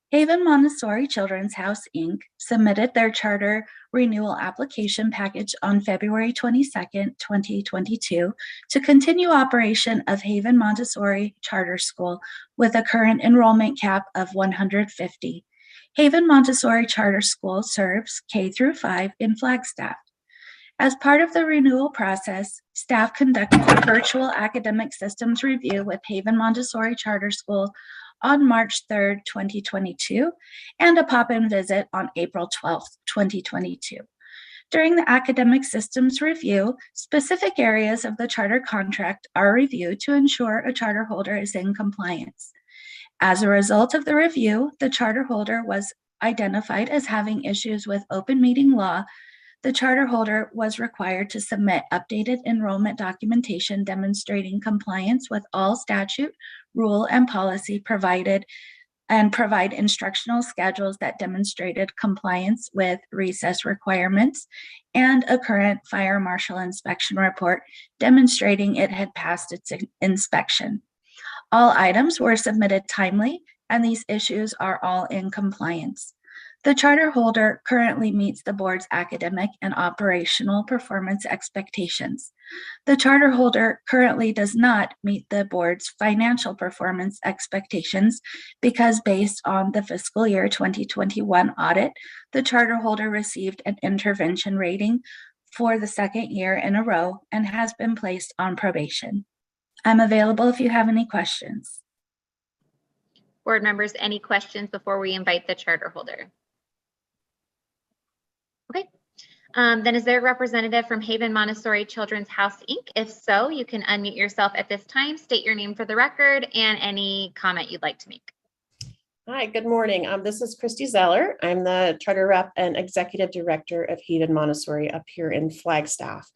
Haven Montessori Children's House, Inc. submitted their charter renewal application package on February 22nd, 2022 to continue operation of Haven Montessori Charter School with a current enrollment cap of 150. Haven Montessori Charter School serves K through 5 in Flagstaff. As part of the renewal process, staff conducted a virtual academic systems review with Haven Montessori Charter School on March 3rd, 2022, and a pop-in visit on April 12th, 2022. During the academic systems review, specific areas of the charter contract are reviewed to ensure a charter holder is in compliance. As a result of the review, the charter holder was identified as having issues with open meeting law. The charter holder was required to submit updated enrollment documentation demonstrating compliance with all statute, rule, and policy provided, and provide instructional schedules that demonstrated compliance with recess requirements, and a current fire marshal inspection report demonstrating it had passed its inspection. All items were submitted timely, and these issues are all in compliance. The charter holder currently meets the board's academic and operational performance expectations. The charter holder currently does not meet the board's financial performance expectations because based on the fiscal year 2021 audit, the charter holder received an intervention rating for the second year in a row and has been placed on probation. I'm available if you have any questions. Board members, any questions before we invite the charter holder? Okay, then is there a representative from Haven Montessori Children's House, Inc.? If so, you can unmute yourself at this time, state your name for the record and any comment you'd like to make. Hi, good morning. This is Christy Zeller. I'm the Charter Rep and Executive Director of Haven Montessori up here in Flagstaff.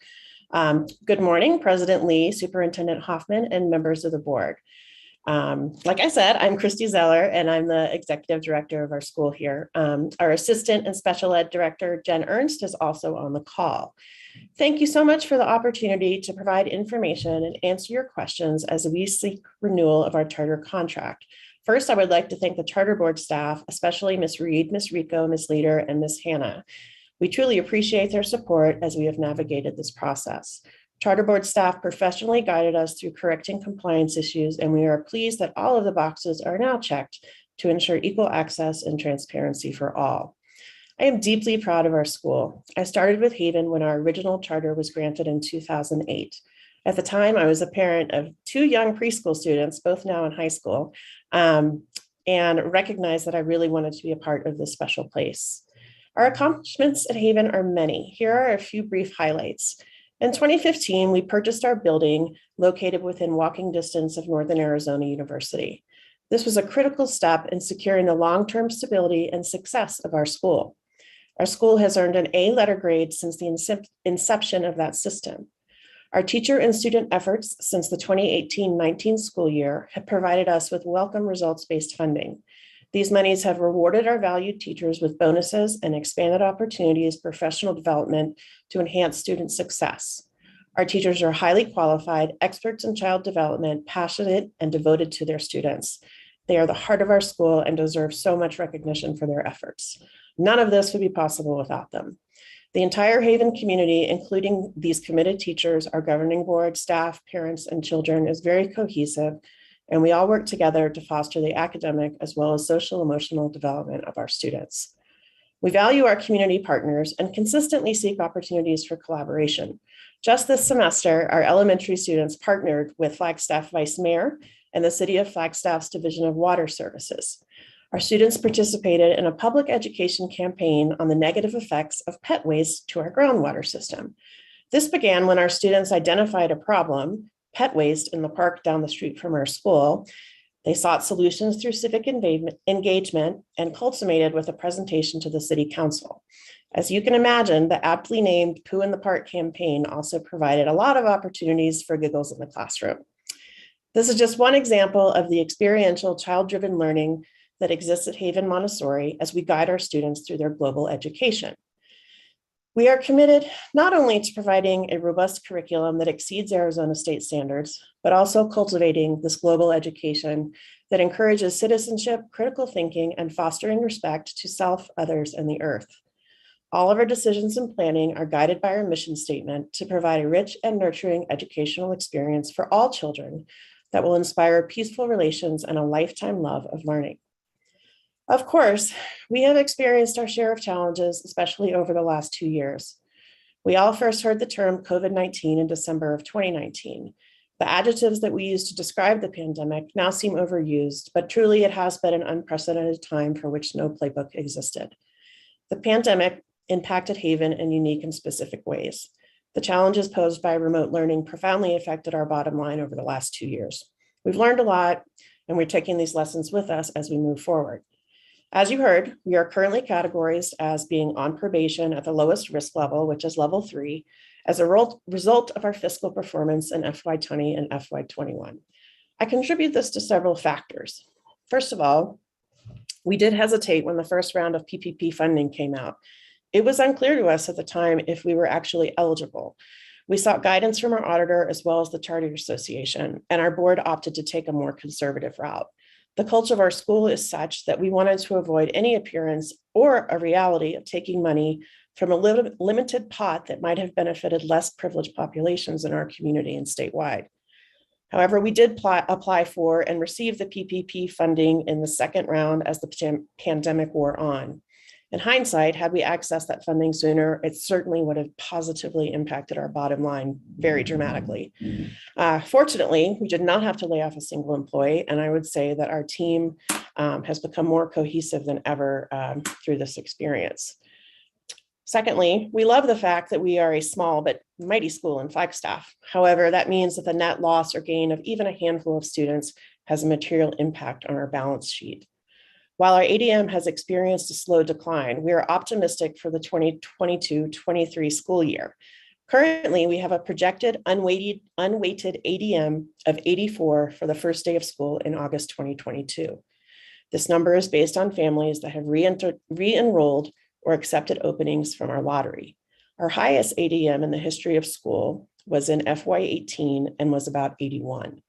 Good morning, President Lee, Superintendent Hoffman, and members of the board. Like I said, I'm Christy Zeller, and I'm the executive director of our school here. Our assistant and special ed director, Jen Ernst, is also on the call. Thank you so much for the opportunity to provide information and answer your questions as we seek renewal of our charter contract. First, I would like to thank the charter board staff, especially Ms. Reed, Ms. Rico, Ms. Leader, and Ms. Hannah. We truly appreciate their support as we have navigated this process. Charter board staff professionally guided us through correcting compliance issues, and we are pleased that all of the boxes are now checked to ensure equal access and transparency for all. I am deeply proud of our school. I started with Haven when our original charter was granted in 2008. At the time, I was a parent of 2 young preschool students, both now in high school, and recognized that I really wanted to be a part of this special place. Our accomplishments at Haven are many. Here are a few brief highlights. In 2015, we purchased our building located within walking distance of Northern Arizona University. This was a critical step in securing the long-term stability and success of our school. Our school has earned an A letter grade since the inception of that system. Our teacher and student efforts since the 2018-19 school year have provided us with welcome results-based funding. These monies have rewarded our valued teachers with bonuses and expanded opportunities for professional development to enhance student success. Our teachers are highly qualified, experts in child development, passionate, and devoted to their students. They are the heart of our school and deserve so much recognition for their efforts. None of this would be possible without them. The entire Haven community, including these committed teachers, our governing board, staff, parents, and children, is very cohesive, and we all work together to foster the academic as well as social emotional development of our students. We value our community partners and consistently seek opportunities for collaboration. Just this semester, our elementary students partnered with Flagstaff Vice Mayor and the City of Flagstaff's Division of Water Services. Our students participated in a public education campaign on the negative effects of pet waste to our groundwater system. This began when our students identified a problem, pet waste, in the park down the street from our school. They sought solutions through civic engagement and culminated with a presentation to the City Council. As you can imagine, the aptly named Poo in the Park campaign also provided a lot of opportunities for giggles in the classroom. This is just one example of the experiential child-driven learning that exists at Haven Montessori as we guide our students through their global education. We are committed not only to providing a robust curriculum that exceeds Arizona state standards, but also cultivating this global education that encourages citizenship, critical thinking, and fostering respect to self, others, and the earth. All of our decisions and planning are guided by our mission statement to provide a rich and nurturing educational experience for all children that will inspire peaceful relations and a lifetime love of learning. Of course, we have experienced our share of challenges, especially over the last 2 years. We all first heard the term COVID-19 in December of 2019. The adjectives that we use to describe the pandemic now seem overused, but truly it has been an unprecedented time for which no playbook existed. The pandemic impacted Haven in unique and specific ways. The challenges posed by remote learning profoundly affected our bottom line over the last 2 years. We've learned a lot, and we're taking these lessons with us as we move forward. As you heard, we are currently categorized as being on probation at the lowest risk level, which is level 3, as a result of our fiscal performance in FY20 and FY21. I contribute this to several factors. First of all, we did hesitate when the first round of PPP funding came out. It was unclear to us at the time if we were actually eligible. We sought guidance from our auditor as well as the Charter Association, and our board opted to take a more conservative route. The culture of our school is such that we wanted to avoid any appearance or a reality of taking money from a limited pot that might have benefited less privileged populations in our community and statewide. However, we did apply for and receive the PPP funding in the second round as the pandemic wore on. In hindsight, had we accessed that funding sooner, it certainly would have positively impacted our bottom line very dramatically. Fortunately, we did not have to lay off a single employee, and I would say that our team has become more cohesive than ever through this experience. Secondly, we love the fact that we are a small but mighty school in Flagstaff. However, that means that the net loss or gain of even a handful of students has a material impact on our balance sheet. While our ADM has experienced a slow decline, we are optimistic for the 2022-23 school year. Currently, we have a projected unweighted ADM of 84 for the first day of school in August 2022. This number is based on families that have re-enrolled or accepted openings from our lottery. Our highest ADM in the history of school was in FY18 and was about 81.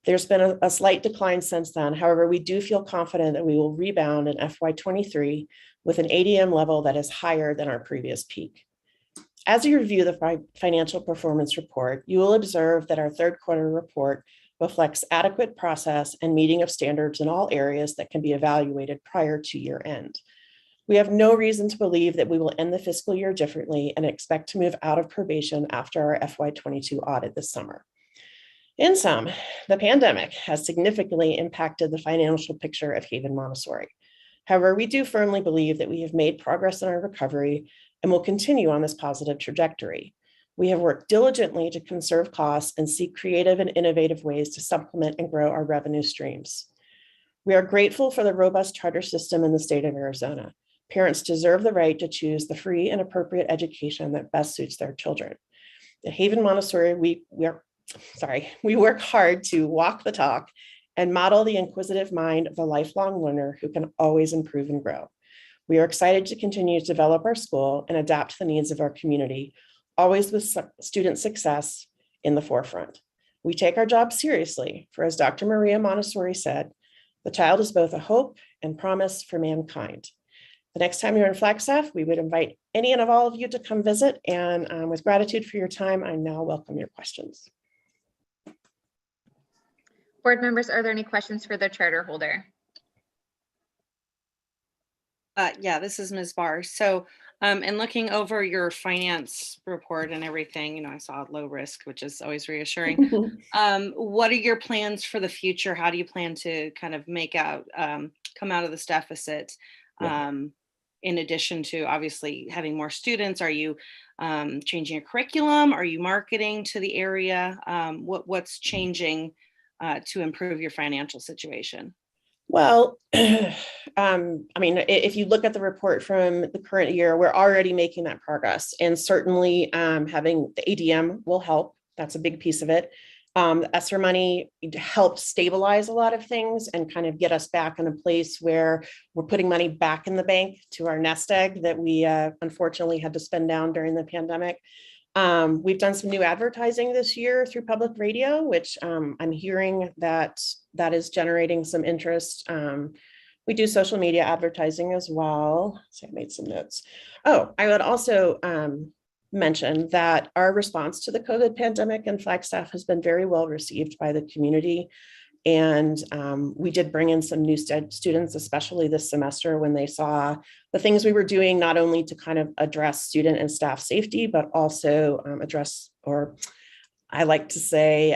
There's been a slight decline since then. However, we do feel confident that we will rebound in FY23 with an ADM level that is higher than our previous peak. As you review the financial performance report, you will observe that our third quarter report reflects adequate process and meeting of standards in all areas that can be evaluated prior to year end. We have no reason to believe that we will end the fiscal year differently and expect to move out of probation after our FY22 audit this summer. In sum, the pandemic has significantly impacted the financial picture of Haven Montessori. However, we do firmly believe that we have made progress in our recovery and will continue on this positive trajectory. We have worked diligently to conserve costs and seek creative and innovative ways to supplement and grow our revenue streams. We are grateful for the robust charter system in the state of Arizona. Parents deserve the right to choose the free and appropriate education that best suits their children. At Haven Montessori, we work hard to walk the talk and model the inquisitive mind of a lifelong learner who can always improve and grow. We are excited to continue to develop our school and adapt to the needs of our community, always with student success in the forefront. We take our job seriously, for as Dr. Maria Montessori said, the child is both a hope and promise for mankind. The next time you're in Flagstaff, we would invite any and all of you to come visit, and with gratitude for your time, I now welcome your questions. Board members, are there any questions for the charter holder? Yeah, this is Ms. Barr. So in looking over your finance report and everything, I saw low risk, which is always reassuring. What are your plans for the future? How do you plan to kind of come out of this deficit? In addition to obviously having more students, are you changing your curriculum? Are you marketing to the area? What's changing to improve your financial situation? Well, if you look at the report from the current year, we're already making that progress, and certainly having the ADM will help. That's a big piece of it. The ESSER money helped stabilize a lot of things and kind of get us back in a place where we're putting money back in the bank to our nest egg that we unfortunately had to spend down during the pandemic. We've done some new advertising this year through public radio, which I'm hearing that is generating some interest. We do social media advertising as well. So I made some notes. Oh, I would also mention that our response to the COVID pandemic in Flagstaff has been very well received by the community. And we did bring in some new students, especially this semester, when they saw the things we were doing, not only to kind of address student and staff safety, but also address, or I like to say,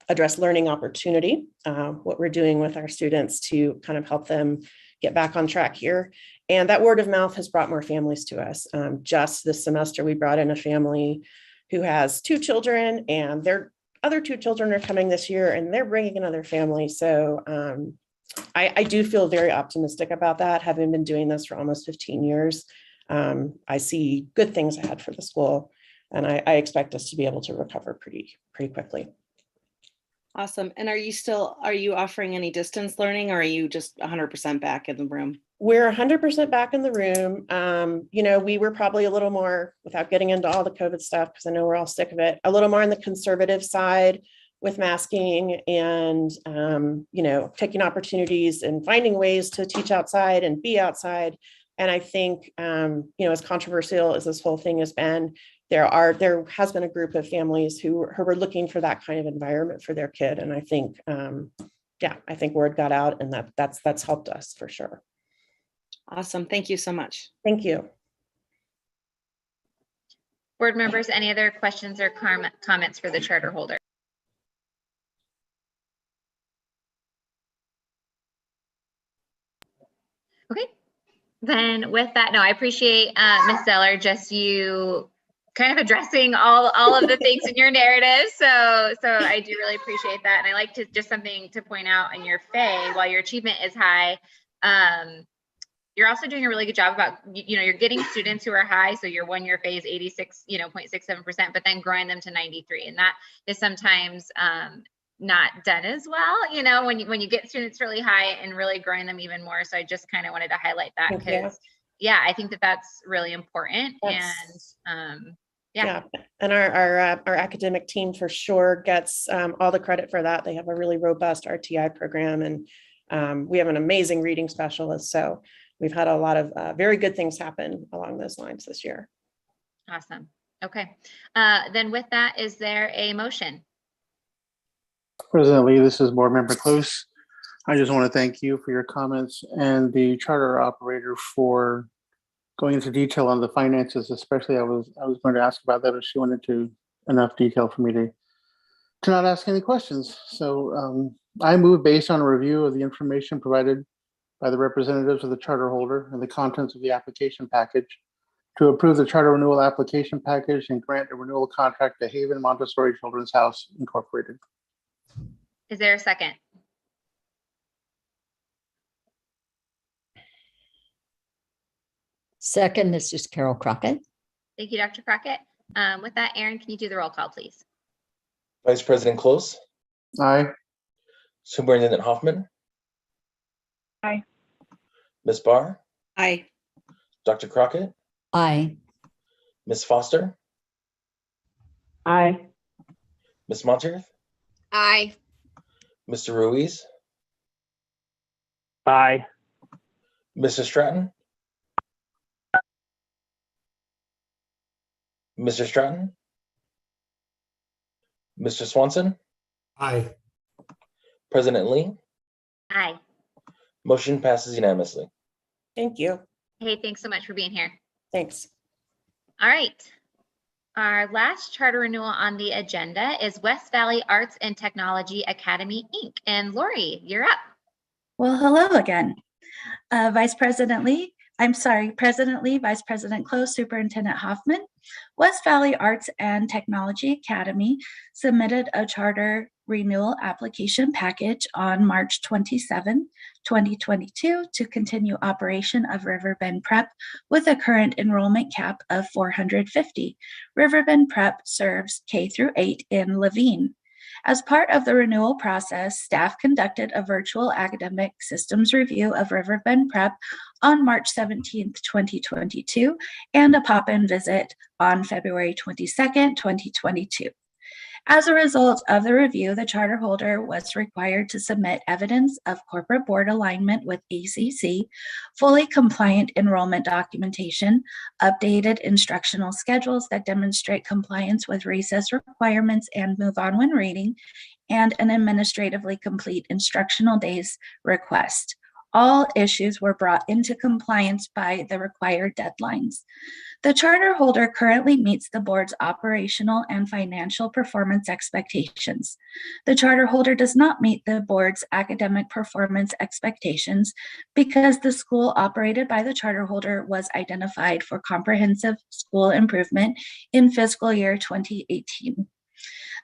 address learning opportunity, what we're doing with our students to kind of help them get back on track here. And that word of mouth has brought more families to us. Just this semester, we brought in a family who has 2 children, and their other 2 children are coming this year, and they're bringing another family. So I do feel very optimistic about that, having been doing this for almost 15 years. I see good things ahead for the school, and I expect us to be able to recover pretty quickly. Awesome. And are you offering any distance learning, or are you just 100% back in the room? We're 100% back in the room. We were probably a little more, without getting into all the COVID stuff, because I know we're all sick of it, a little more on the conservative side with masking and, taking opportunities and finding ways to teach outside and be outside. And I think, as controversial as this whole thing has been, there has been a group of families who were looking for that kind of environment for their kid. And I think, I think word got out, and that's helped us for sure. Awesome. Thank you so much. Thank you. Board members, any other questions or comments for the charter holder? Okay, then with that, no, I appreciate Ms. Zeller, just you kind of addressing all of the things in your narrative. So I do really appreciate that. And I like to just something to point out in your FAE, while your achievement is high, you're also doing a really good job about, you're getting students who are high. So your 1-year phase 86, 0.67%, but then growing them to 93. And that is sometimes not done as well, when you get students really high and really growing them even more. So I just kind of wanted to highlight that, because I think that's really important. And and our academic team for sure gets all the credit for that. They have a really robust RTI program, and we have an amazing reading specialist. So we've had a lot of very good things happen along those lines this year. Awesome. Okay. Then with that, is there a motion? President Lee, this is Board Member Close. I just want to thank you for your comments and the charter operator for going into detail on the finances, especially I was going to ask about that if she went into enough detail for me to not ask any questions. So I move based on a review of the information provided by the representatives of the charter holder and the contents of the application package to approve the charter renewal application package and grant a renewal contract to Haven Montessori Children's House Incorporated. Is there a second? Second, this is Carol Crockett. Thank you, Dr. Crockett. With that, Aaron, can you do the roll call, please? Vice President Close. Aye. Superintendent Hoffman. Aye. Ms. Barr. Aye. Dr. Crockett. Aye. Ms. Foster. Aye. Ms. Monteith. Aye. Mr. Ruiz. Aye. Mr. Stratton. Mr. Stratton. Mr. Swanson. Aye. President Lee. Aye. Motion passes unanimously. Thank you. Hey, thanks so much for being here. Thanks. All right. Our last charter renewal on the agenda is West Valley Arts and Technology Academy, Inc. And Lori, you're up. Well, hello again. President Lee, Vice President Close, Superintendent Hoffman. West Valley Arts and Technology Academy submitted a charter renewal application package on March 27, 2022 to continue operation of Riverbend Prep with a current enrollment cap of 450. Riverbend Prep serves K through 8 in Levine. As part of the renewal process, staff conducted a virtual academic systems review of Riverbend Prep on March 17, 2022, and a pop-in visit on February 22, 2022. As a result of the review, the charter holder was required to submit evidence of corporate board alignment with ACC, fully compliant enrollment documentation, updated instructional schedules that demonstrate compliance with recess requirements and move on when reading, and an administratively complete instructional days request. All issues were brought into compliance by the required deadlines. The charter holder currently meets the board's operational and financial performance expectations. The charter holder does not meet the board's academic performance expectations because the school operated by the charter holder was identified for comprehensive school improvement in fiscal year 2018.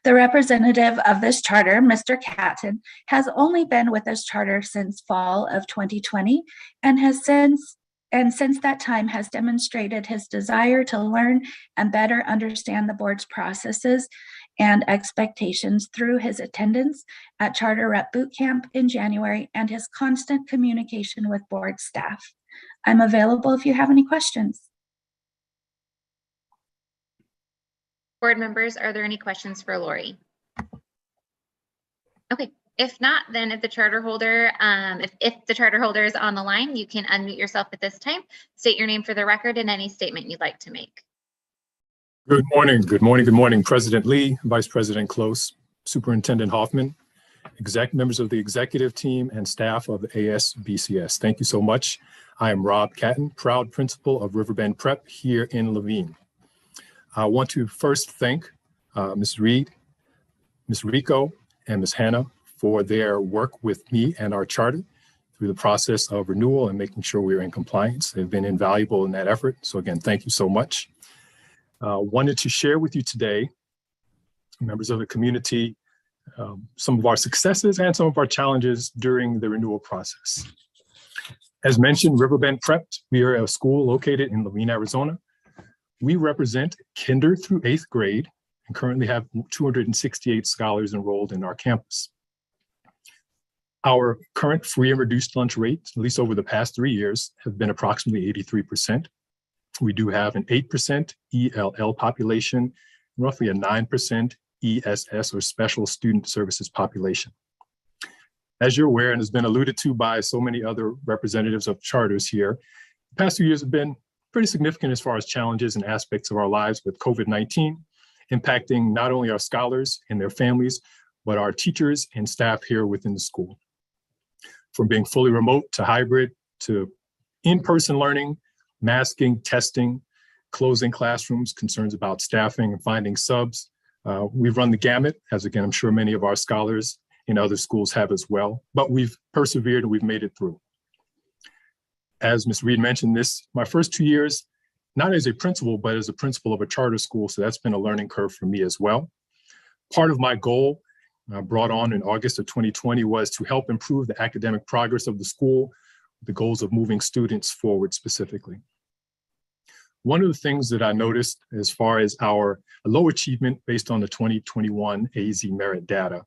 The representative of this charter, Mr. Catton, has only been with this charter since fall of 2020 and since that time has demonstrated his desire to learn and better understand the board's processes and expectations through his attendance at Charter Rep Boot Camp in January and his constant communication with board staff. I'm available if you have any questions. Board members, are there any questions for Lori? Okay, if not, then if the charter holder, if the charter holder is on the line, you can unmute yourself at this time, state your name for the record and any statement you'd like to make. Good morning, good morning, good morning, President Lee, Vice President Close, Superintendent Hoffman, members of the executive team and staff of the ASBCS. Thank you so much. I am Rob Catton, proud principal of Riverbend Prep here in Levine. I want to first thank Ms. Reed, Ms. Rico, and Ms. Hannah for their work with me and our charter through the process of renewal and making sure we're in compliance. They've been invaluable in that effort. So again, thank you so much. Wanted to share with you today, members of the community, some of our successes and some of our challenges during the renewal process. As mentioned, Riverbend Prep, we are a school located in Levine, Arizona. We represent kinder through 8th grade and currently have 268 scholars enrolled in our campus. Our current free and reduced lunch rates, at least over the past 3 years, have been approximately 83%. We do have an 8% ELL population, roughly a 9% ESS or Special Student Services population. As you're aware, and has been alluded to by so many other representatives of charters here, the past 2 years have been pretty significant as far as challenges and aspects of our lives with COVID-19, impacting not only our scholars and their families, but our teachers and staff here within the school. from being fully remote to hybrid to in-person learning, masking, testing, closing classrooms, concerns about staffing and finding subs. We've run the gamut, as again, I'm sure many of our scholars in other schools have as well, but we've persevered and we've made it through. As Ms. Reed mentioned, my first 2 years, not as a principal, but as a principal of a charter school. So that's been a learning curve for me as well. Part of my goal brought on in August of 2020 was to help improve the academic progress of the school, the goals of moving students forward specifically. One of the things that I noticed as far as our low achievement based on the 2021 AZ merit data,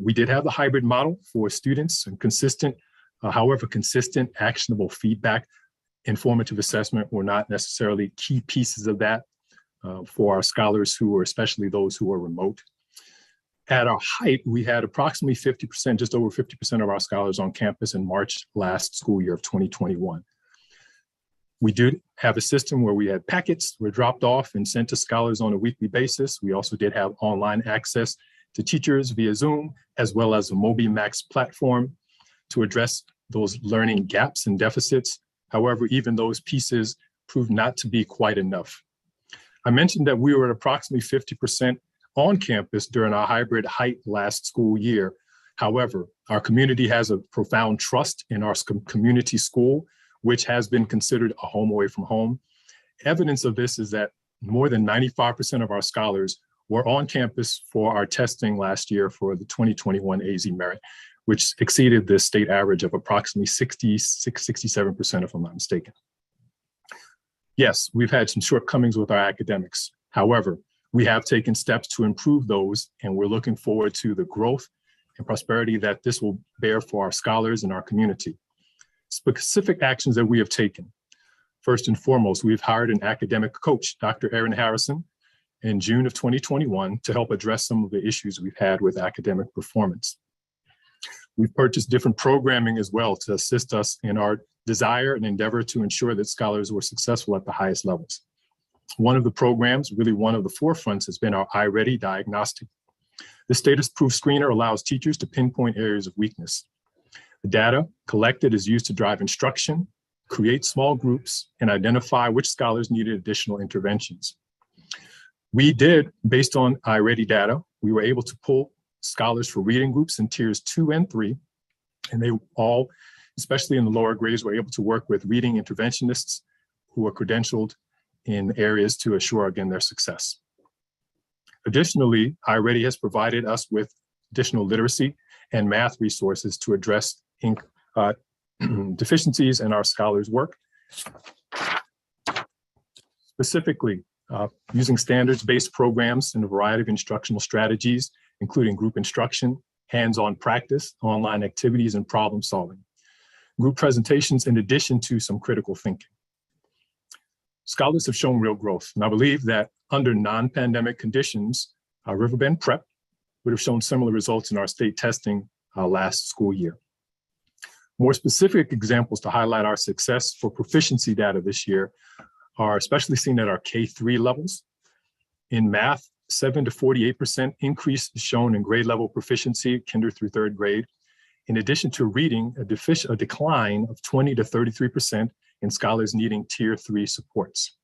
we did have the hybrid model for students and consistent, however, consistent, actionable feedback. Informative assessment were not necessarily key pieces of that for our scholars who were, especially those who are remote. At our height, we had approximately 50%, just over 50% of our scholars on campus in March last school year of 2021. We did have a system where we had packets were dropped off and sent to scholars on a weekly basis. We also did have online access to teachers via Zoom, as well as a MobiMax platform to address those learning gaps and deficits. However, even those pieces proved not to be quite enough. I mentioned that we were at approximately 50% on campus during our hybrid height last school year. However, our community has a profound trust in our community school, which has been considered a home away from home. Evidence of this is that more than 95% of our scholars were on campus for our testing last year for the 2021 AZ merit, which exceeded the state average of approximately 67%, if I'm not mistaken. Yes, we've had some shortcomings with our academics. However, we have taken steps to improve those, and we're looking forward to the growth and prosperity that this will bear for our scholars and our community. Specific actions that we have taken. First and foremost, we've hired an academic coach, Dr. Erin Harrison, in June of 2021 to help address some of the issues we've had with academic performance. We've purchased different programming as well to assist us in our desire and endeavor to ensure that scholars were successful at the highest levels. One of the programs, really one of the forefronts, has been our Ready Diagnostic. The status-proof screener allows teachers to pinpoint areas of weakness. The data collected is used to drive instruction, create small groups, and identify which scholars needed additional interventions. We did, based on Ready data, we were able to pull scholars for reading groups in tiers 2 and 3, and they all, especially in the lower grades, were able to work with reading interventionists who are credentialed in areas to assure, again, their success. Additionally, Ready has provided us with additional literacy and math resources to address deficiencies in our scholars' work. Specifically, using standards-based programs and a variety of instructional strategies, including group instruction, hands-on practice, online activities, and problem solving. Group presentations in addition to some critical thinking. Scholars have shown real growth, and I believe that under non-pandemic conditions, Riverbend Prep would have shown similar results in our state testing last school year. More specific examples to highlight our success for proficiency data this year are especially seen at our K-3 levels. In math, 7 to 48% increase is shown in grade level proficiency, kinder through third grade. In addition to reading, a decline of 20 to 33% in scholars needing tier 3 supports.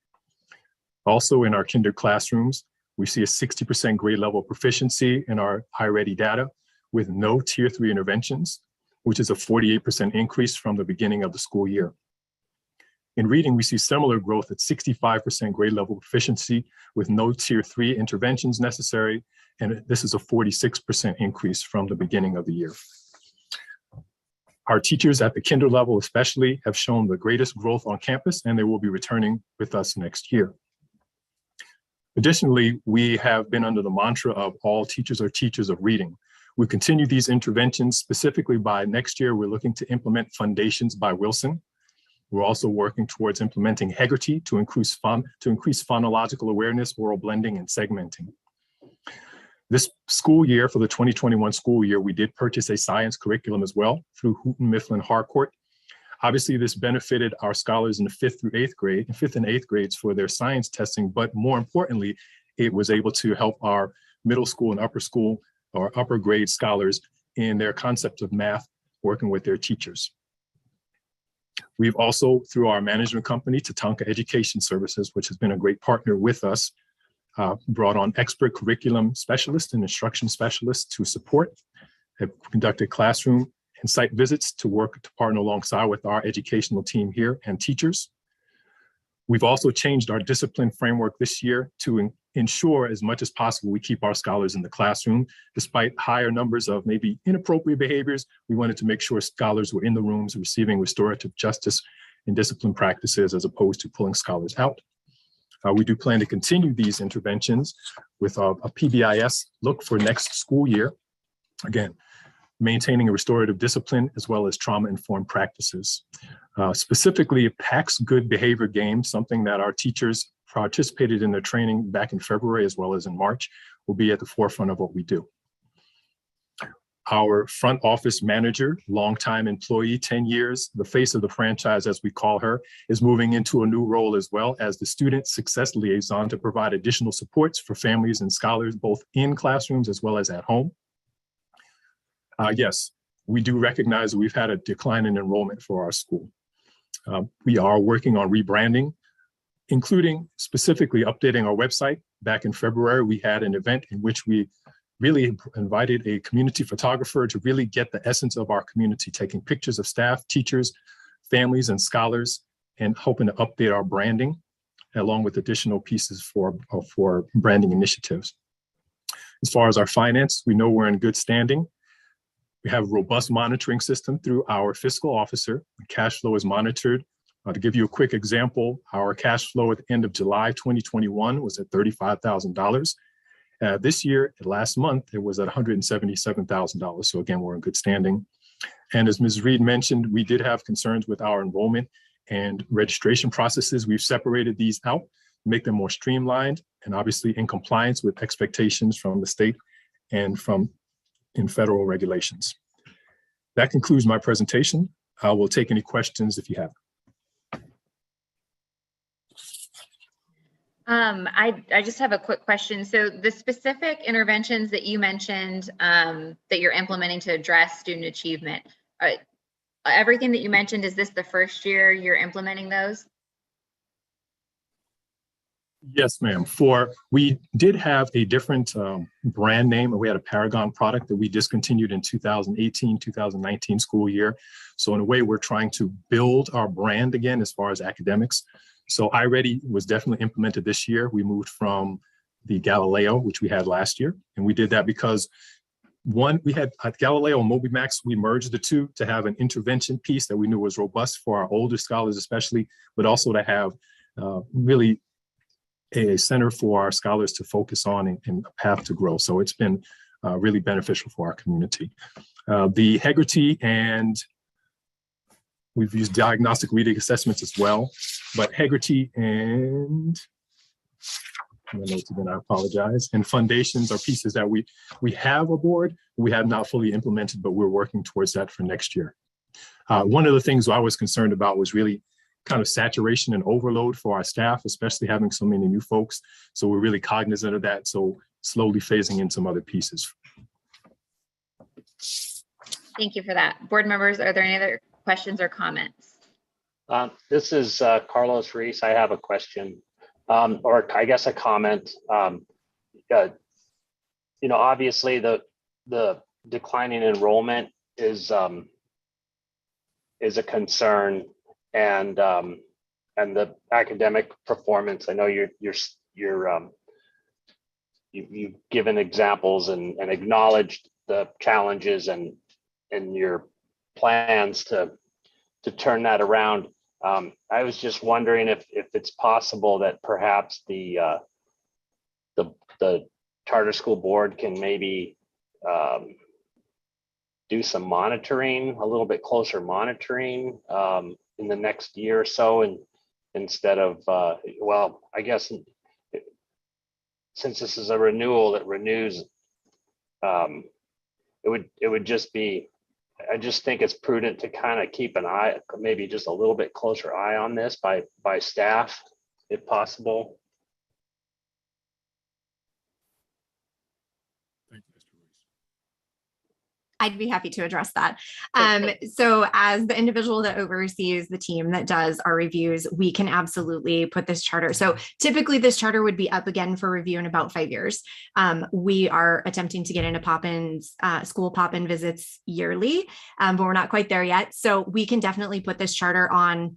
Also in our kinder classrooms, we see a 60% grade level proficiency in our Ready data with no tier 3 interventions, which is a 48% increase from the beginning of the school year. In reading, we see similar growth at 65% grade level proficiency with no tier 3 interventions necessary, and this is a 46% increase from the beginning of the year. Our teachers at the kinder level especially have shown the greatest growth on campus, and they will be returning with us next year. Additionally, we have been under the mantra of all teachers are teachers of reading. We continue these interventions specifically by next year. We're looking to implement Foundations by Wilson. We're also working towards implementing Hegarty to increase phonological awareness, oral blending, and segmenting. This school year, for the 2021 school year, we did purchase a science curriculum as well through Houghton Mifflin Harcourt. Obviously, this benefited our scholars in the 5th and 8th grades for their science testing, but more importantly, it was able to help our middle school and upper school or upper grade scholars in their concept of math working with their teachers. We've also, through our management company, Tatanka Education Services, which has been a great partner with us, brought on expert curriculum specialists and instruction specialists to support, have conducted classroom and site visits to work to partner alongside with our educational team here and teachers. We've also changed our discipline framework this year to ensure as much as possible we keep our scholars in the classroom. Despite higher numbers of maybe inappropriate behaviors, we wanted to make sure scholars were in the rooms receiving restorative justice and discipline practices as opposed to pulling scholars out. We do plan to continue these interventions with a PBIS look for next school year. Again, maintaining a restorative discipline as well as trauma-informed practices. Specifically, PAC's Good Behavior Game, something that our teachers participated in their training back in February as well as in March, will be at the forefront of what we do. Our front office manager, longtime employee, 10 years, the face of the franchise, as we call her, is moving into a new role as well as the student success liaison to provide additional supports for families and scholars, both in classrooms as well as at home. Yes, we do recognize that we've had a decline in enrollment for our school. We are working on rebranding, including specifically updating our website. Back in February, we had an event in which we really invited a community photographer to really get the essence of our community, taking pictures of staff, teachers, families, and scholars, and hoping to update our branding, along with additional pieces for branding initiatives. As far as our finance, we know we're in good standing. We have a robust monitoring system through our fiscal officer. Cash flow is monitored. To give you a quick example, our cash flow at the end of July 2021 was at $35,000. This year, last month, it was at $177,000. So again, we're in good standing. And as Ms. Reed mentioned, we did have concerns with our enrollment and registration processes. We've separated these out, make them more streamlined, and obviously in compliance with expectations from the state and in federal regulations. That concludes my presentation. I will take any questions if you have. I just have a quick question. So the specific interventions that you mentioned that you're implementing to address student achievement, everything that you mentioned, is this the first year you're implementing those? Yes, ma'am. We did have a different brand name. We had a Paragon product that we discontinued in 2018, 2019 school year. So in a way, we're trying to build our brand again as far as academics. So iReady was definitely implemented this year. We moved from the Galileo, which we had last year. And we did that because one, we had Galileo and MobiMax, we merged the two to have an intervention piece that we knew was robust for our older scholars especially, but also to have really a center for our scholars to focus on and a path to grow. So it's been really beneficial for our community. The Hegarty, and we've used diagnostic reading assessments as well, but Hegarty and I apologize. And foundations are pieces that we have aboard, we have not fully implemented, but we're working towards that for next year. One of the things I was concerned about was really kind of saturation and overload for our staff, especially having so many new folks. So we're really cognizant of that. So slowly phasing in some other pieces. Thank you for that. Board members, are there any other questions or comments? This is Carlos Reese. I have a question, or I guess a comment. Obviously the declining enrollment is a concern, and the academic performance. I know you've given examples and acknowledged the challenges and your plans to turn that around. I was just wondering if it's possible that perhaps the charter school board can maybe do some monitoring, a little bit closer monitoring in the next year or so, and instead of well, I guess since this is a renewal that renews, it would just be, I just think it's prudent to kind of keep an eye, maybe just a little bit closer eye on this by staff, if possible. I'd be happy to address that. So as the individual that oversees the team that does our reviews, we can absolutely put this charter. So typically this charter would be up again for review in about 5 years. We are attempting to get into pop-ins, school pop-in visits yearly, but we're not quite there yet. So we can definitely put this charter on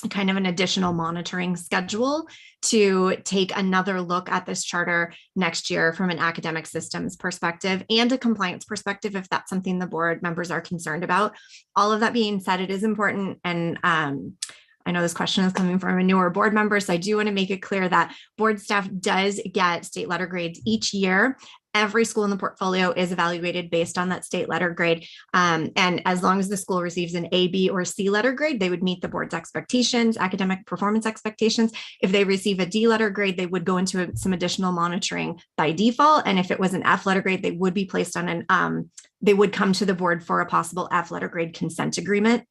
kind of an additional monitoring schedule to take another look at this charter next year from an academic systems perspective and a compliance perspective, if that's something the board members are concerned about. All of that being said, it is important, and I know this question is coming from a newer board member, so I do want to make it clear that board staff does get state letter grades each year. Every school in the portfolio is evaluated based on that state letter grade. And as long as the school receives an A, B, or C letter grade, they would meet the board's expectations, academic performance expectations. If they receive a D letter grade, they would go into some additional monitoring by default. And if it was an F letter grade, they would be placed on they would come to the board for a possible F letter grade consent agreement.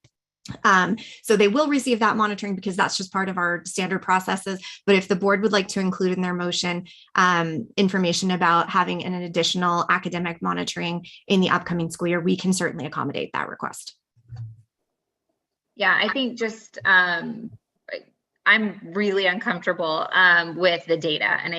So they will receive that monitoring because that's just part of our standard processes. But if the board would like to include in their motion information about having an additional academic monitoring in the upcoming school year, we can certainly accommodate that request. Yeah, I think just I'm really uncomfortable with the data, and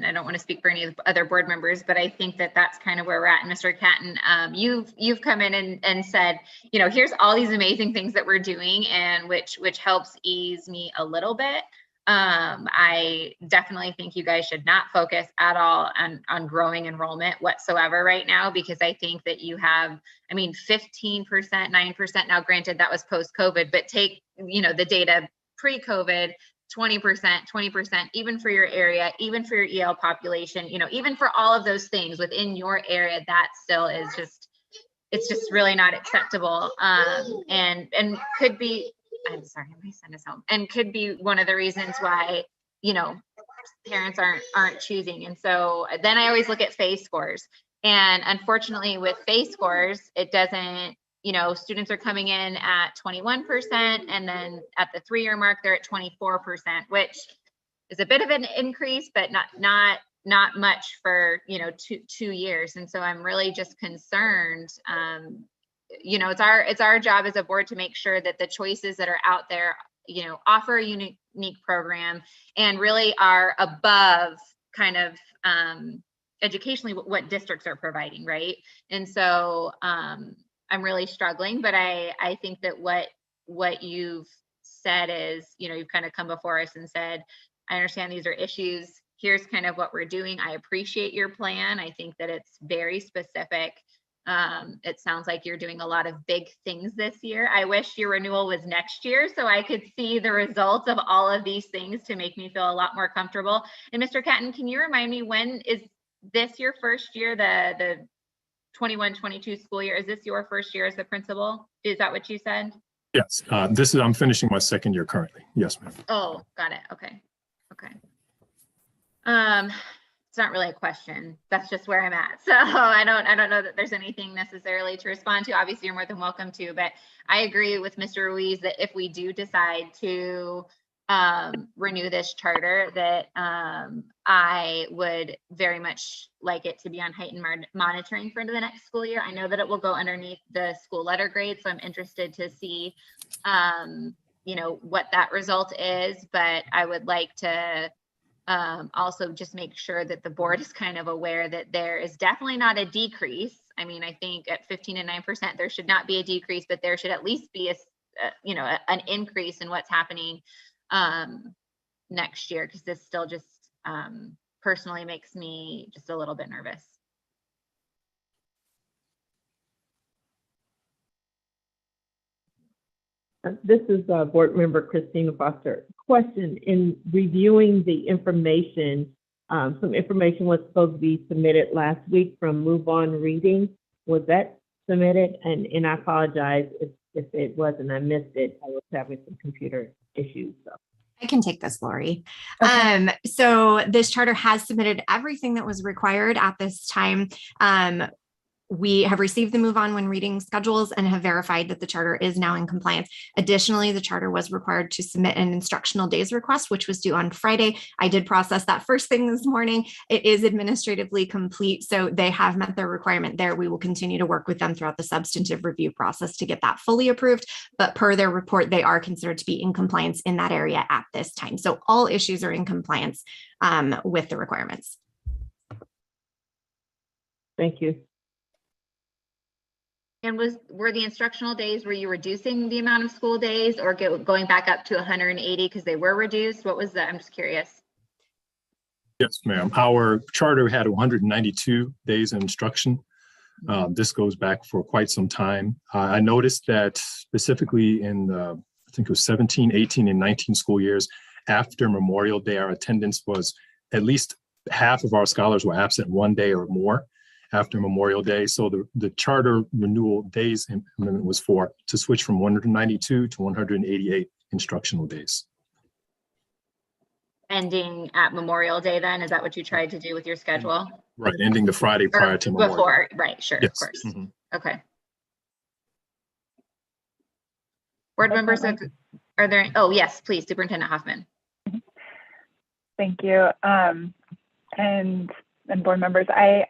I don't want to speak for any of the other board members, but I think that that's kind of where we're at. And Mr. Catton, you've come in and said, here's all these amazing things that we're doing, and which helps ease me a little bit. I definitely think you guys should not focus at all on growing enrollment whatsoever right now, because I think that you have, 15%, 9%. Now, granted, that was post-COVID, but take, the data pre-COVID, 20%, even for your area, even for your EL population, even for all of those things within your area, that still is it's just really not acceptable. And could be, I'm sorry, my son is home, and could be one of the reasons why, parents aren't choosing. And so then I always look at FACE scores. And unfortunately with FACE scores, it doesn't, students are coming in at 21%, and then at the 3-year mark, they're at 24%, which is a bit of an increase, but not much for, 2 years. And so I'm really just concerned. It's our job as a board to make sure that the choices that are out there, offer a unique program and really are above kind of educationally what districts are providing, right? And so I'm really struggling, but I think that what you've said is, you've kind of come before us and said, I understand these are issues. Here's kind of what we're doing. I appreciate your plan. I think that it's very specific. It sounds like you're doing a lot of big things this year. I wish your renewal was next year so I could see the results of all of these things to make me feel a lot more comfortable. And Mr. Catton, can you remind me, when is this your first year, the 21-22 school year? Is this your first year as the principal? Is that what you said? Yes, I'm finishing my 2nd year currently. Yes, ma'am. Oh, got it. Okay. It's not really a question. That's just where I'm at. So I don't know that there's anything necessarily to respond to. Obviously, you're more than welcome to, but I agree with Mr. Ruiz that if we do decide to renew this charter, that I would very much like it to be on heightened monitoring for the next school year. I know that it will go underneath the school letter grade, so I'm interested to see what that result is, but I would like to also just make sure that the board is kind of aware that there is definitely not a decrease. I think at 15 and 9%, there should not be a decrease, but there should at least be an increase in what's happening next year, because this still just personally makes me just a little bit nervous. This is Board Member Christina Foster. Question: in reviewing the information, some information was supposed to be submitted last week from Move On Reading. Was that submitted? And I apologize if it wasn't. I missed it. I was having some computer issues. So. I can take this, Lori. Okay. So this charter has submitted everything that was required at this time. we have received the move on when reading schedules and have verified that the charter is now in compliance. Additionally, the charter was required to submit an instructional days request, which was due on Friday. I did process that first thing this morning. It is administratively complete, so they have met their requirement there. We will continue to work with them throughout the substantive review process to get that fully approved, but per their report, they are considered to be in compliance in that area at this time. So all issues are in compliance with the requirements. Thank you. And were the instructional days, were you reducing the amount of school days or going back up to 180 because they were reduced? What was that? I'm just curious. Yes, ma'am. Our charter had 192 days of instruction. This goes back for quite some time. I noticed that specifically in the, I think it was 17, 18, and 19 school years, after Memorial Day, our attendance was at least half of our scholars were absent one day or more after Memorial Day. So the charter renewal days amendment was to switch from 192 to 188 instructional days. Ending at Memorial Day then? Is that what you tried to do with your schedule? Right, ending the Friday prior to Memorial. Before, right, sure, Yes. of course. Mm-hmm. Okay. Board members, are there, oh yes, please, Superintendent Hoffman. Thank you. And board members, I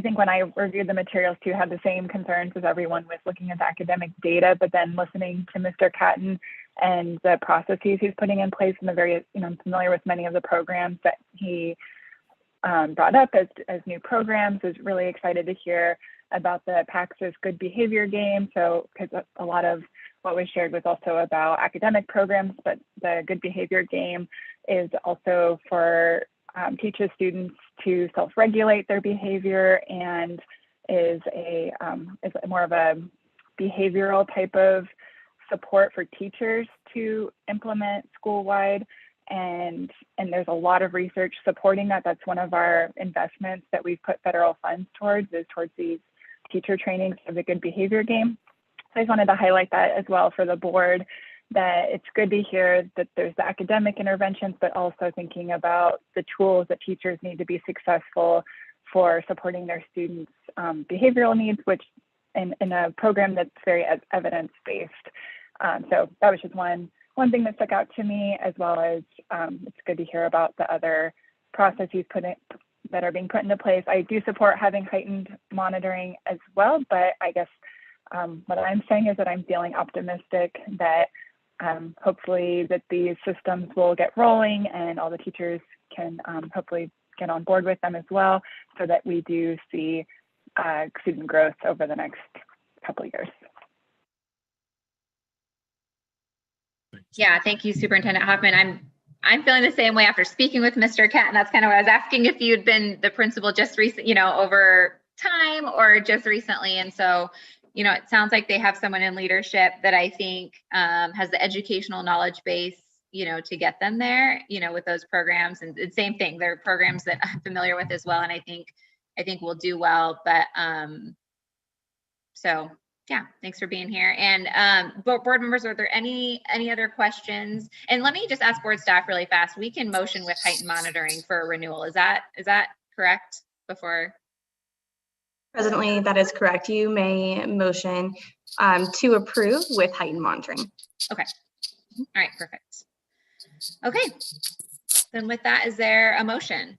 think when I reviewed the materials too, had the same concerns as everyone with looking at the academic data, but then listening to Mr. Catton and the processes he's putting in place and the various, I'm familiar with many of the programs that he brought up as new programs. Was really excited to hear about the PACS's good behavior game. So, because a lot of what was shared was also about academic programs, but the good behavior game is also for teaches students to self-regulate their behavior and is more of a behavioral type of support for teachers to implement school-wide. And there's a lot of research supporting that. That's one of our investments that we've put federal funds towards these teacher trainings of the good behavior game. So I just wanted to highlight that as well for the board, that it's good to hear that there's the academic interventions, but also thinking about the tools that teachers need to be successful for supporting their students' behavioral needs, which in a program that's very evidence-based. So that was just one thing that stuck out to me, as well as it's good to hear about the other processes that are being put into place. I do support having heightened monitoring as well, but I guess what I'm saying is that I'm feeling optimistic that hopefully that these systems will get rolling and all the teachers can hopefully get on board with them as well, so that we do see student growth over the next couple of years. Yeah, thank you, Superintendent Hoffman. I'm feeling the same way after speaking with Mr. Catton. That's kind of what I was asking, if you'd been the principal just recent, over time or just recently. And so, it sounds like they have someone in leadership that I think has the educational knowledge base, to get them there, with those programs. And same thing, they're programs that I'm familiar with as well. And I think we'll do well. But so yeah, thanks for being here. And board members, are there any other questions? And let me just ask board staff really fast. We can motion with heightened monitoring for a renewal. Is that correct? Before. Presently, that is correct. You may motion to approve with heightened monitoring. Okay. All right, perfect. Okay. Then with that, is there a motion?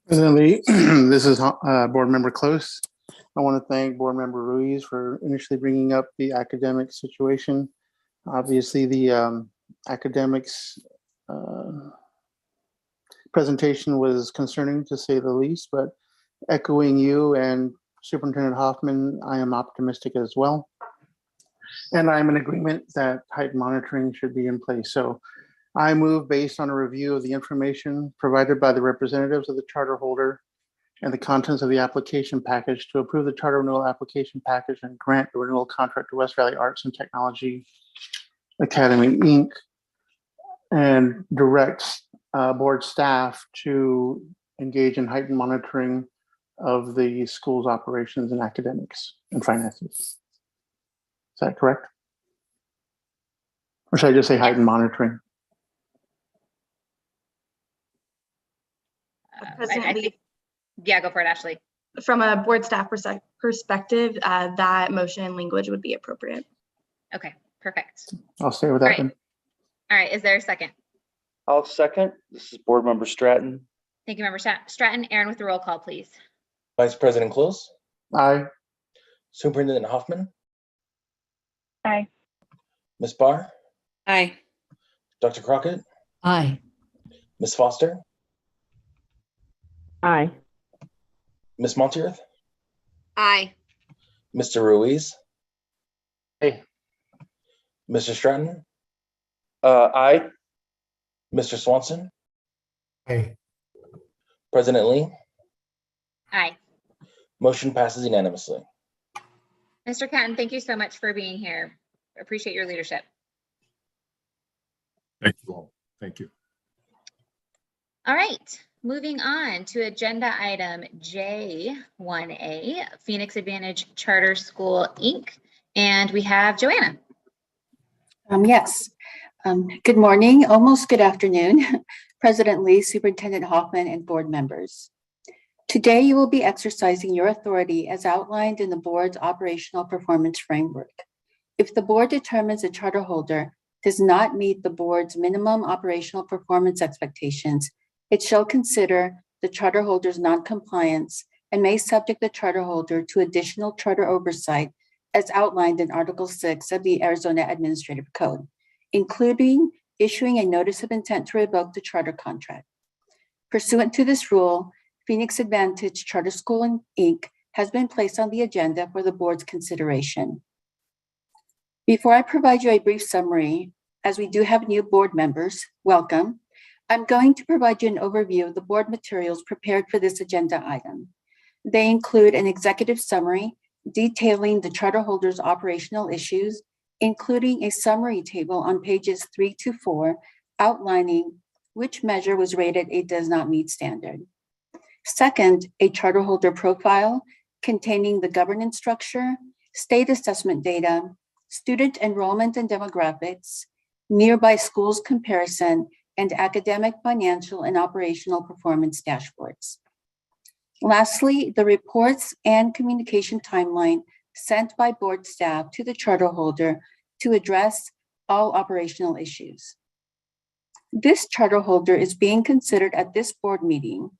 President Lee, this is Board Member Close. I want to thank Board Member Ruiz for initially bringing up the academic situation. Obviously, the academics presentation was concerning, to say the least, but echoing you and Superintendent Hoffman, I am optimistic as well. And I'm in agreement that heightened monitoring should be in place. So I move, based on a review of the information provided by the representatives of the charter holder and the contents of the application package, to approve the charter renewal application package and grant the renewal contract to West Valley Arts and Technology Academy, Inc., and direct board staff to engage in heightened monitoring of the school's operations and academics and finances. Is that correct? Or should I just say heightened monitoring? I think, yeah, go for it, Ashley. from a board staff perspective, that motion language would be appropriate. Okay, perfect. I'll stay with All that right. then. All right, is there a second? I'll second. This is Board Member Stratton. Thank you, Member Stratton. Aaron with the roll call, please. Vice President Close, Aye. Superintendent Hoffman, Aye. Ms. Barr, Aye. Dr. Crockett, Aye. Ms. Foster, Aye. Ms. Monteith, Aye. Mr. Ruiz, Hey, Mr. Stratton, Aye. Mr. Swanson, Aye. President Lee. Aye. Motion passes unanimously. Mr. Catton, thank you so much for being here. Appreciate your leadership. Thank you all. Thank you. All right, moving on to agenda item J1A, Phoenix Advantage Charter School, Inc. And we have Joanna. Yes. Good morning, almost good afternoon, President Lee, Superintendent Hoffman, and board members. Today, you will be exercising your authority as outlined in the board's operational performance framework. If the board determines a charter holder does not meet the board's minimum operational performance expectations, it shall consider the charter holder's non-compliance and may subject the charter holder to additional charter oversight as outlined in Article 6 of the Arizona Administrative Code, including issuing a notice of intent to revoke the charter contract. Pursuant to this rule, Phoenix Advantage Charter School, Inc. has been placed on the agenda for the board's consideration. Before I provide you a brief summary, as we do have new board members, welcome, I'm going to provide you an overview of the board materials prepared for this agenda item. They include an executive summary detailing the charter holder's operational issues, including a summary table on pages 3 to 4, outlining which measure was rated a does not meet standard. Second, a charter holder profile containing the governance structure, state assessment data, student enrollment and demographics, nearby schools comparison, and academic, financial, and operational performance dashboards. Lastly, the reports and communication timeline sent by board staff to the charter holder to address all operational issues. This charter holder is being considered at this board meeting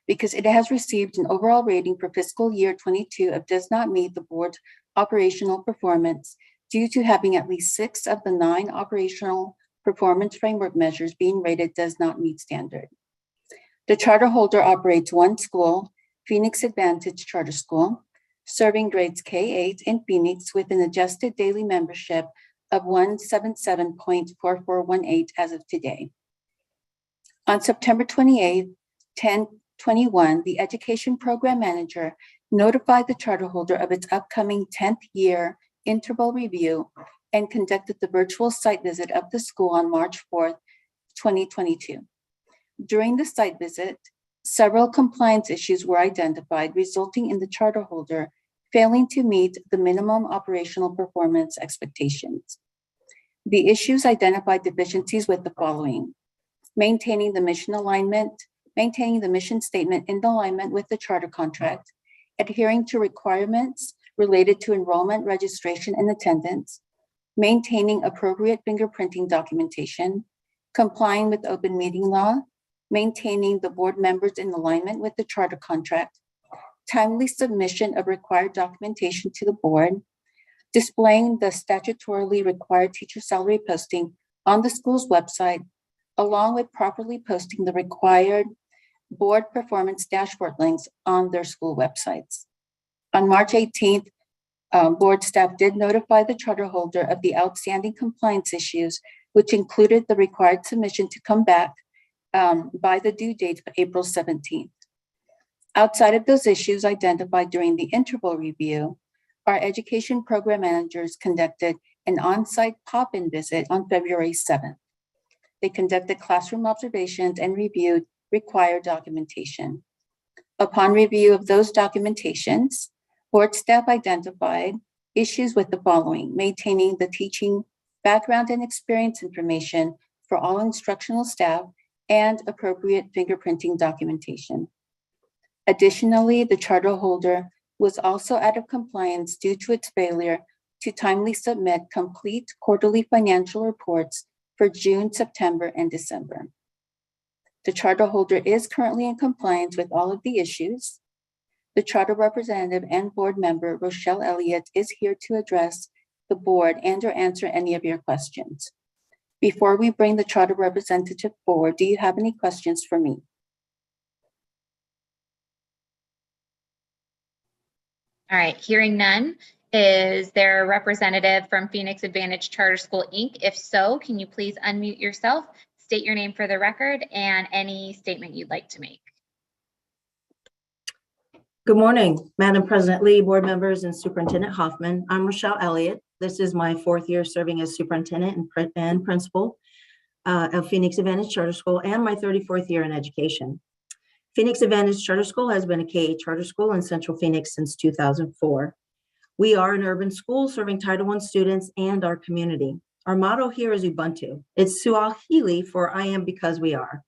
because it has received an overall rating for fiscal year 22 of does not meet the board's operational performance due to having at least 6 of the 9 operational performance framework measures being rated does not meet standard. The charter holder operates one school, Phoenix Advantage Charter School, serving grades K-8 in Phoenix with an adjusted daily membership of 177.4418 as of today. On September 28, 2021, the Education Program Manager notified the charter holder of its upcoming 10th year interval review and conducted the virtual site visit of the school on March 4th, 2022. During the site visit, several compliance issues were identified, resulting in the charter holder failing to meet the minimum operational performance expectations. The issues identified deficiencies with the following: maintaining the mission alignment, maintaining the mission statement in alignment with the charter contract, adhering to requirements related to enrollment, registration, and attendance, maintaining appropriate fingerprinting documentation, complying with open meeting law, maintaining the board members in alignment with the charter contract, timely submission of required documentation to the board, displaying the statutorily required teacher salary posting on the school's website, along with properly posting the required board performance dashboard links on their school websites. On March 18th, board staff did notify the charter holder of the outstanding compliance issues, which included the required submission to come back by the due date of April 17th. Outside of those issues identified during the interval review, our education program managers conducted an on-site pop-in visit on February 7th. They conducted classroom observations and reviewed required documentation. Upon review of those documentations, board staff identified issues with the following: maintaining the teaching background and experience information for all instructional staff and appropriate fingerprinting documentation. Additionally, the charter holder was also out of compliance due to its failure to timely submit complete quarterly financial reports for June, September, and December. The charter holder is currently in compliance with all of the issues. The charter representative and board member, Rochelle Elliott, is here to address the board and or answer any of your questions. Before we bring the charter representative forward, do you have any questions for me? All right, hearing none. Is there a representative from Phoenix Advantage Charter School, Inc.? If so, can you please unmute yourself, state your name for the record, and any statement you'd like to make? Good morning, Madam President Lee, board members, and Superintendent Hoffman. I'm Rochelle Elliott. This is my 4th year serving as superintendent and principal of Phoenix Advantage Charter School, and my 34th year in education. Phoenix Advantage Charter School has been a K-8 charter school in Central Phoenix since 2004. We are an urban school serving Title I students and our community. Our motto here is Ubuntu. It's Swahili for I am because we are.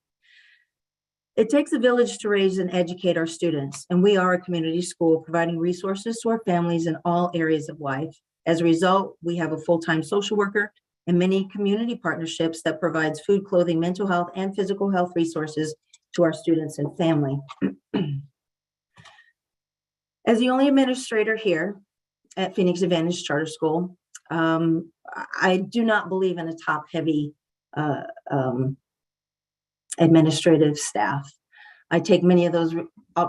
It takes a village to raise and educate our students, and we are a community school providing resources to our families in all areas of life. As a result, we have a full-time social worker and many community partnerships that provides food, clothing, mental health, and physical health resources to our students and family. As the only administrator here at Phoenix Advantage Charter School, I do not believe in a top-heavy administrative staff. I take many of those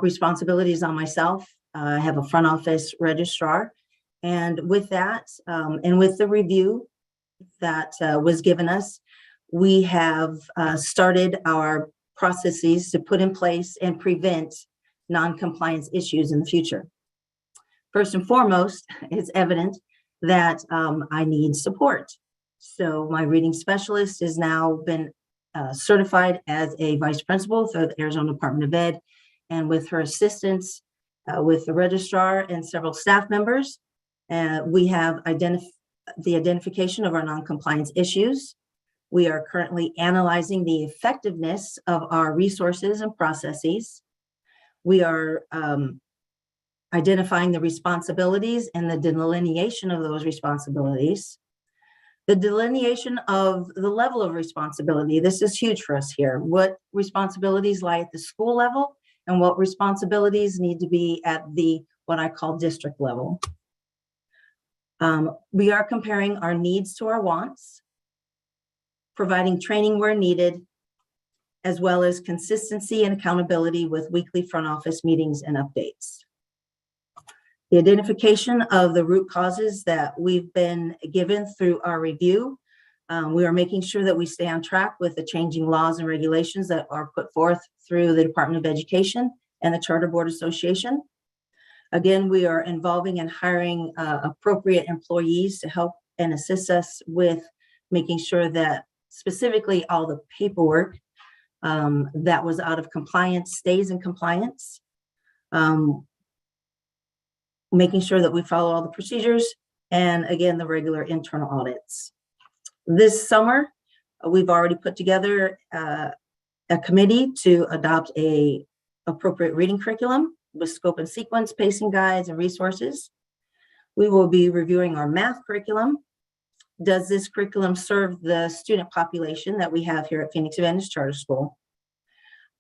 responsibilities on myself. I have a front office registrar, and with that, and with the review that was given us, we have started our processes to put in place and prevent non-compliance issues in the future. First and foremost, it's evident that I need support. So my reading specialist has now been certified as a vice principal through the Arizona Department of Ed, and with her assistance with the registrar and several staff members, we have the identification of our non-compliance issues. We are currently analyzing the effectiveness of our resources and processes. We are identifying the responsibilities and the delineation of those responsibilities. The delineation of the level of responsibility, this is huge for us here. What responsibilities lie at the school level and what responsibilities need to be at the, what I call district level. We are comparing our needs to our wants, providing training where needed, as well as consistency and accountability with weekly front office meetings and updates. The identification of the root causes that we've been given through our review. We are making sure that we stay on track with the changing laws and regulations that are put forth through the Department of Education and the Charter Board Association. Again, we are involving and hiring appropriate employees to help and assist us with making sure that specifically all the paperwork that was out of compliance stays in compliance. Making sure that we follow all the procedures, and again, the regular internal audits. This summer, we've already put together a committee to adopt a appropriate reading curriculum with scope and sequence, pacing guides, and resources. We will be reviewing our math curriculum. Does this curriculum serve the student population that we have here at Phoenix Advantage Charter School?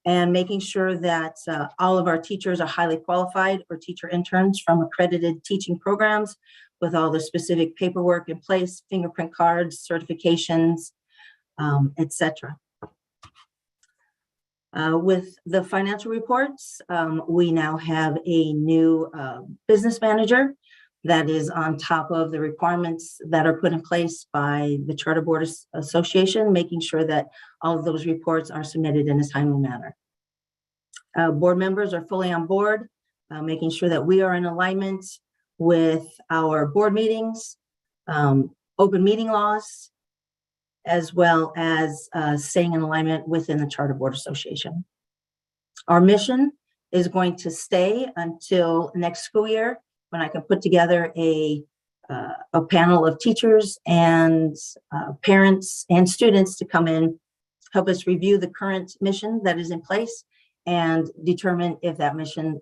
And making sure that all of our teachers are highly qualified or teacher interns from accredited teaching programs with all the specific paperwork in place, fingerprint cards, certifications, etc. With the financial reports, we now have a new business manager that is on top of the requirements that are put in place by the Charter Board Association, making sure that all of those reports are submitted in a timely manner. Board members are fully on board, making sure that we are in alignment with our board meetings, open meeting laws, as well as staying in alignment within the Charter Board Association. Our mission is going to stay until next school year, when I can put together a panel of teachers and parents and students to come in, help us review the current mission that is in place, and determine if that mission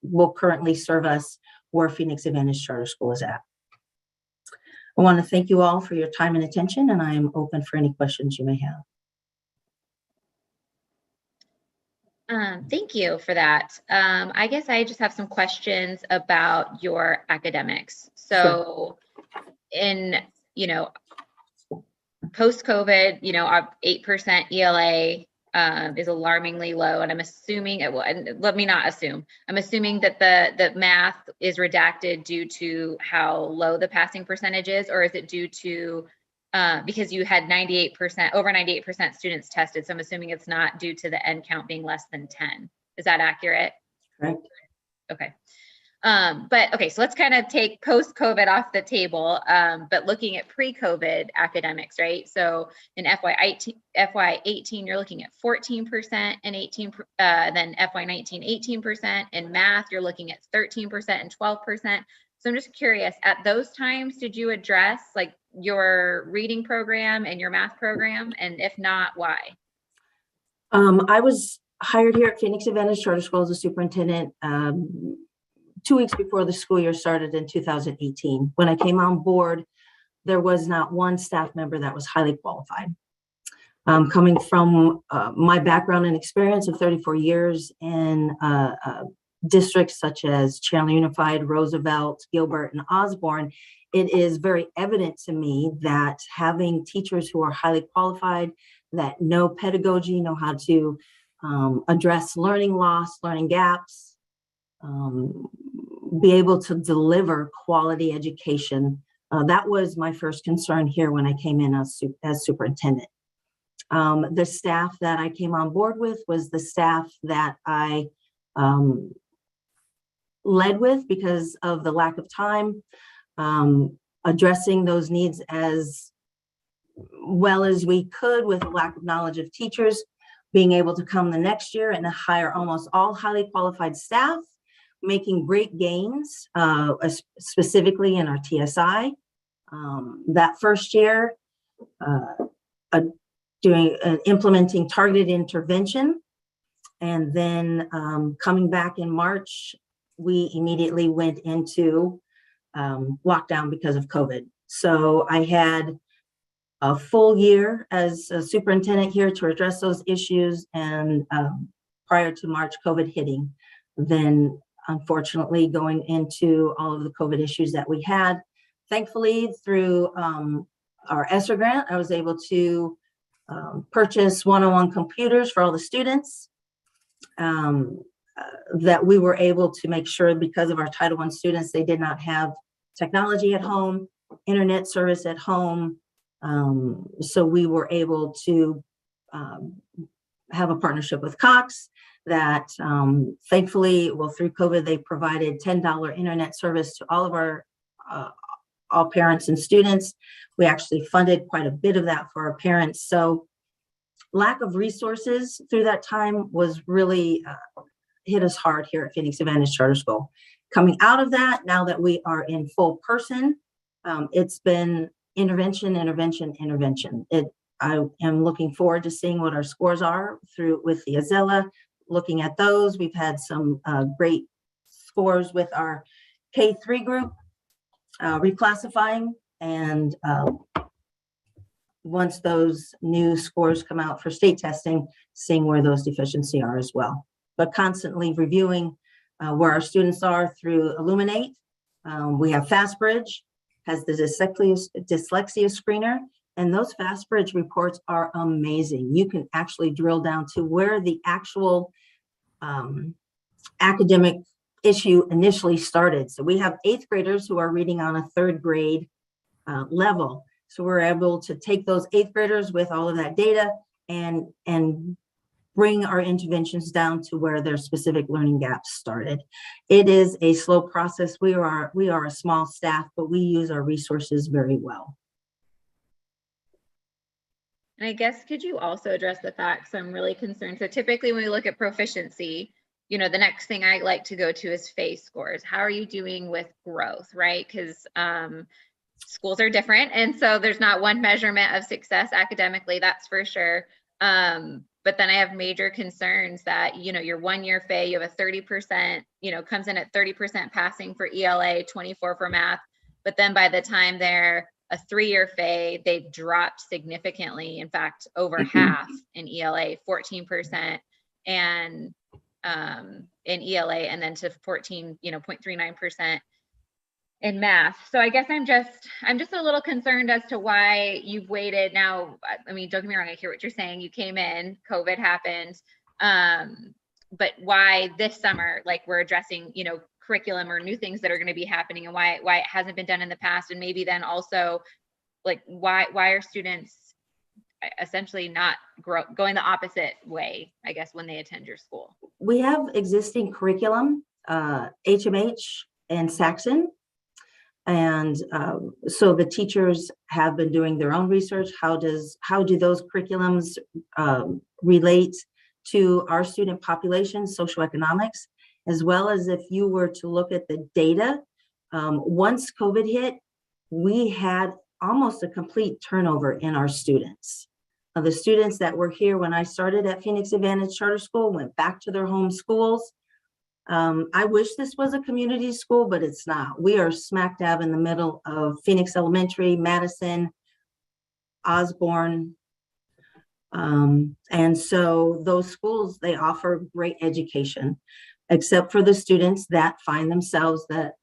will currently serve us where Phoenix Advantage Charter School is at. I want to thank you all for your time and attention, and I am open for any questions you may have. Thank you for that. I guess I just have some questions about your academics. So in, post-COVID, our 8% ELA is alarmingly low. And I'm assuming it will, and let me not assume, I'm assuming that the math is redacted due to how low the passing percentage is, or is it due to because you had 98%, over 98% students tested. So I'm assuming it's not due to the end count being less than 10. Is that accurate? Right. Okay. But okay, so let's kind of take post-COVID off the table, but looking at pre-COVID academics, right? So in FY18, you're looking at 14% and 18, then FY19, 18%. In math, you're looking at 13% and 12%. So I'm just curious, at those times, did you address like your reading program and your math program? And if not, why? I was hired here at Phoenix Advantage Charter School as a superintendent 2 weeks before the school year started in 2018. When I came on board, there was not one staff member that was highly qualified. Coming from my background and experience of 34 years in districts such as Chandler Unified, Roosevelt, Gilbert, and Osborne, it is very evident to me that having teachers who are highly qualified, that know pedagogy, know how to address learning loss, learning gaps, be able to deliver quality education. That was my first concern here when I came in as superintendent. The staff that I came on board with was the staff that I led with because of the lack of time, addressing those needs as well as we could with a lack of knowledge of teachers, being able to come the next year and hire almost all highly qualified staff, making great gains, specifically in our TSI. That first year, implementing targeted intervention, and then coming back in March, we immediately went into lockdown because of COVID. So I had a full year as a superintendent here to address those issues, and prior to March COVID hitting, then unfortunately going into all of the COVID issues that we had. Thankfully, through our ESSER grant, I was able to purchase one-on-one computers for all the students, that we were able to make sure, because of our Title I students, they did not have technology at home, internet service at home. So we were able to have a partnership with Cox that thankfully, well, through COVID, they provided $10 internet service to all of our all parents and students. We actually funded quite a bit of that for our parents. So lack of resources through that time was really hit us hard here at Phoenix Advantage Charter School. Coming out of that, now that we are in full person, it's been intervention. I am looking forward to seeing what our scores are with the Azella. Looking at those, we've had some great scores with our K3 group reclassifying, and once those new scores come out for state testing, seeing where those deficiencies are as well. But constantly reviewing where our students are through Illuminate. We have FastBridge, has the dyslexia screener, and those FastBridge reports are amazing. You can actually drill down to where the actual academic issue initially started. So we have 8th graders who are reading on a 3rd grade level. So we're able to take those 8th graders with all of that data and bring our interventions down to where their specific learning gaps started. It is a slow process. We are a small staff, but we use our resources very well. And I guess, could you also address the facts? I'm really concerned. So typically when we look at proficiency, the next thing I like to go to is FACE scores. How are you doing with growth, right? Because schools are different. And so there's not one measurement of success academically, that's for sure. But then I have major concerns that, your 1 year FAE, you have a 30%, comes in at 30% passing for ELA, 24 for math. But then by the time they're a 3 year FAE, they've dropped significantly. In fact, over half in ELA, 14%, and in ELA, and then to 0.39% in math. So I guess I'm just a little concerned as to why you've waited now. I mean, don't get me wrong, I hear what you're saying. You came in, COVID happened. But why this summer, like we're addressing, curriculum or new things that are going to be happening, and why it hasn't been done in the past. And maybe then also like why are students essentially not going the opposite way, I guess, when they attend your school? We have existing curriculum, HMH and Saxon. And so the teachers have been doing their own research. How do those curriculums relate to our student population, socioeconomics, as well as if you were to look at the data. Once COVID hit, we had almost a complete turnover in our students. The students that were here when I started at Phoenix Advantage Charter School went back to their home schools. I wish this was a community school, but it's not. We are smack dab in the middle of Phoenix Elementary, Madison, Osborne. And so those schools, they offer great education, except for the students that find themselves that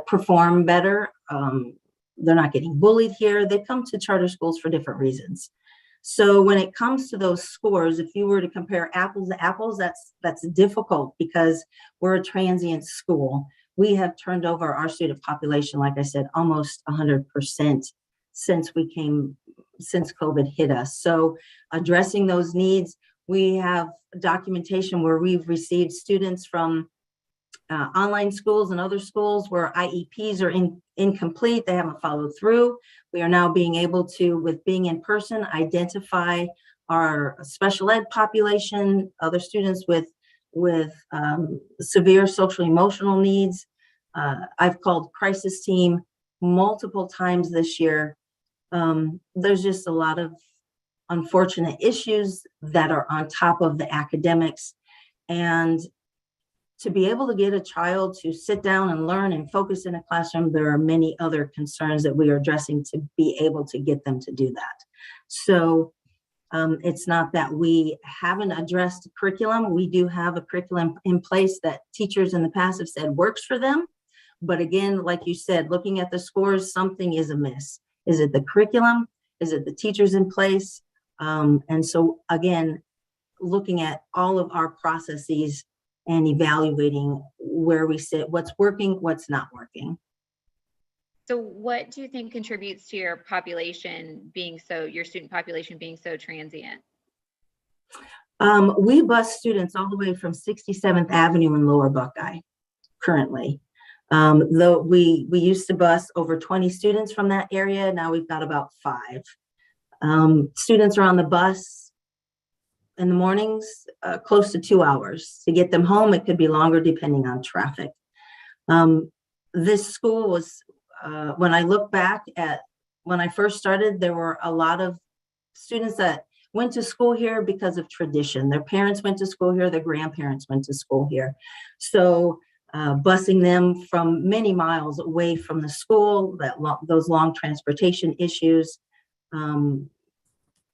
perform better. They're not getting bullied here. They come to charter schools for different reasons. So when it comes to those scores, if you were to compare apples to apples, that's difficult because we're a transient school. We have turned over our student population, like I said, almost 100% since COVID hit us. So addressing those needs, we have documentation where we've received students from online schools and other schools where IEPs are incomplete. They haven't followed through. We are now being able to, with being in person, identify our special ed population, other students with severe social emotional needs. I've called crisis team multiple times this year. There's just a lot of unfortunate issues that are on top of the academics, and to be able to get a child to sit down and learn and focus in a classroom, there are many other concerns that we are addressing to be able to get them to do that. So it's not that we haven't addressed curriculum. We do have a curriculum in place that teachers in the past have said works for them. But again, like you said, looking at the scores, something is amiss. Is it the curriculum? Is it the teachers in place? And so again, looking at all of our processes and evaluating where we sit, what's working, what's not working. So what do you think contributes to your population being your student population being so transient? We bus students all the way from 67th Avenue in Lower Buckeye currently. Though we used to bus over 20 students from that area, now we've got about 5. Students are on the bus in the mornings, close to 2 hours. To get them home, it could be longer depending on traffic. This school was, when I look back at when I first started, there were a lot of students that went to school here because of tradition. Their parents went to school here, their grandparents went to school here. So busing them from many miles away from the school, those long transportation issues.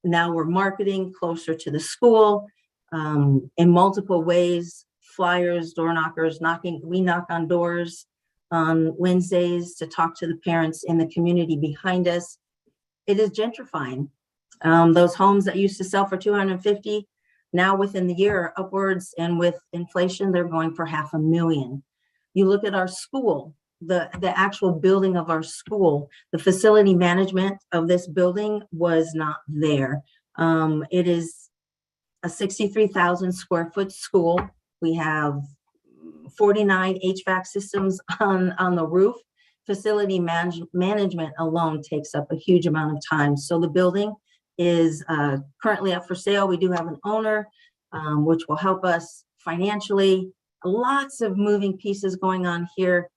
Now we're marketing closer to the school in multiple ways, flyers, door knockers, we knock on doors on Wednesdays to talk to the parents in the community behind us. It is gentrifying. Those homes that used to sell for $250,000, now within the year are upwards, and with inflation, they're going for $500,000. You look at our school, the actual building of our school, the facility management of this building was not there. It is a 63,000 square foot school. We have 49 HVAC systems on the roof. Facility management alone takes up a huge amount of time. So the building is currently up for sale. We do have an owner, which will help us financially. Lots of moving pieces going on here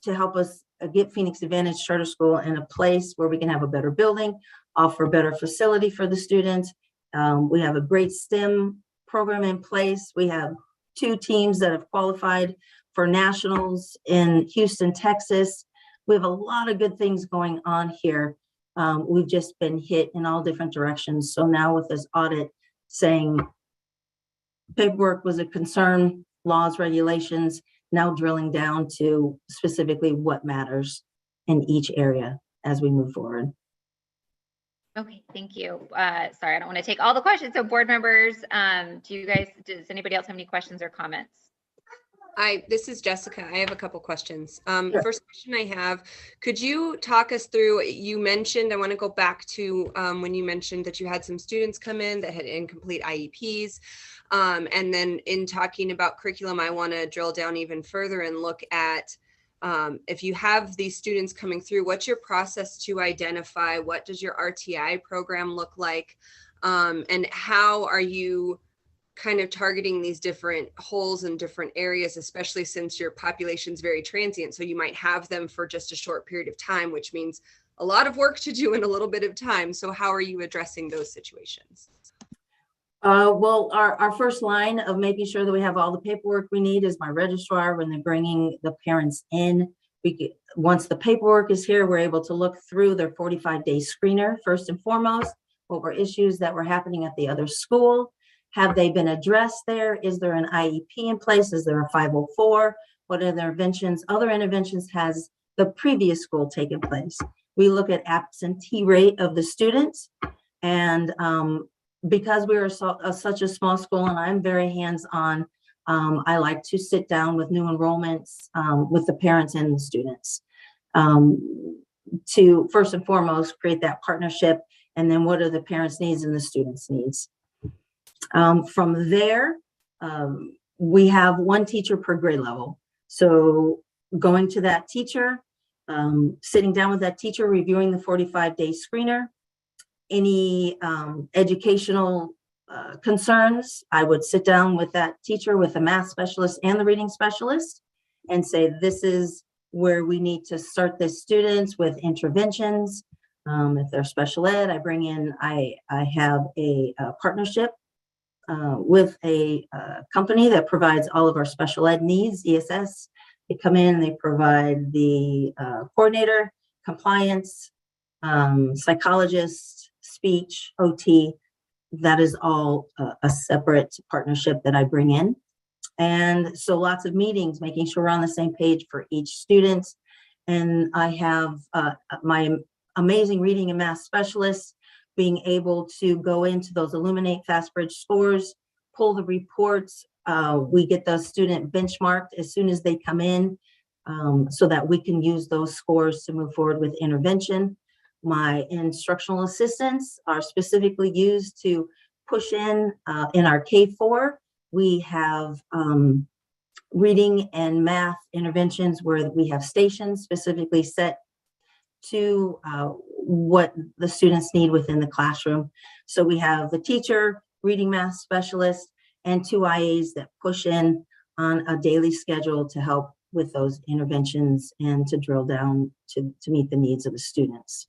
to help us get Phoenix Advantage Charter School in a place where we can have a better building, offer a better facility for the students. We have a great STEM program in place. We have 2 teams that have qualified for nationals in Houston, Texas. We have a lot of good things going on here. We've just been hit in all different directions. So now with this audit saying paperwork was a concern, laws, regulations, now drilling down to specifically what matters in each area as we move forward. Okay, thank you. Sorry, I don't want to take all the questions. So board members, does anybody else have any questions or comments? This is Jessica. I have a couple questions. Sure. First question I have, could you talk us through, you mentioned, I want to go back to when you mentioned that you had some students come in that had incomplete IEPs. And then in talking about curriculum, I want to drill down even further and look at if you have these students coming through, what's your process to identify, what does your RTI program look like? And how are you kind of targeting these different holes in different areas, especially since your population is very transient. So you might have them for just a short period of time, which means a lot of work to do in a little bit of time. So how are you addressing those situations? Well, our first line of making sure that we have all the paperwork we need is my registrar. When they're bringing the parents in, once the paperwork is here, we're able to look through their 45-day screener first and foremost. What were issues that were happening at the other school? Have they been addressed there? Is there an IEP in place? Is there a 504? What other interventions? Other interventions has the previous school taken place? We look at absentee rate of the students, and because we are such a small school and I'm very hands-on, I like to sit down with new enrollments with the parents and the students to first and foremost create that partnership, and then what are the parents' needs and the students' needs. From there, we have 1 teacher per grade level. So going to that teacher, sitting down with that teacher, reviewing the 45-day screener, any educational concerns, I would sit down with that teacher, with the math specialist and the reading specialist, and say, this is where we need to start the students with interventions. If they're special ed, I have a partnership with a company that provides all of our special ed needs, ESS. They come in, they provide the coordinator, compliance, psychologist, speech, OT. That is all a separate partnership that I bring in. And so lots of meetings, making sure we're on the same page for each student. And I have my amazing reading and math specialists being able to go into those Illuminate FastBridge scores, pull the reports. We get the student benchmarked as soon as they come in so that we can use those scores to move forward with intervention. My instructional assistants are specifically used to push in our K4. We have reading and math interventions where we have stations specifically set to what the students need within the classroom. So we have the teacher, reading math specialist, and 2 IAs that push in on a daily schedule to help with those interventions and to drill down to meet the needs of the students.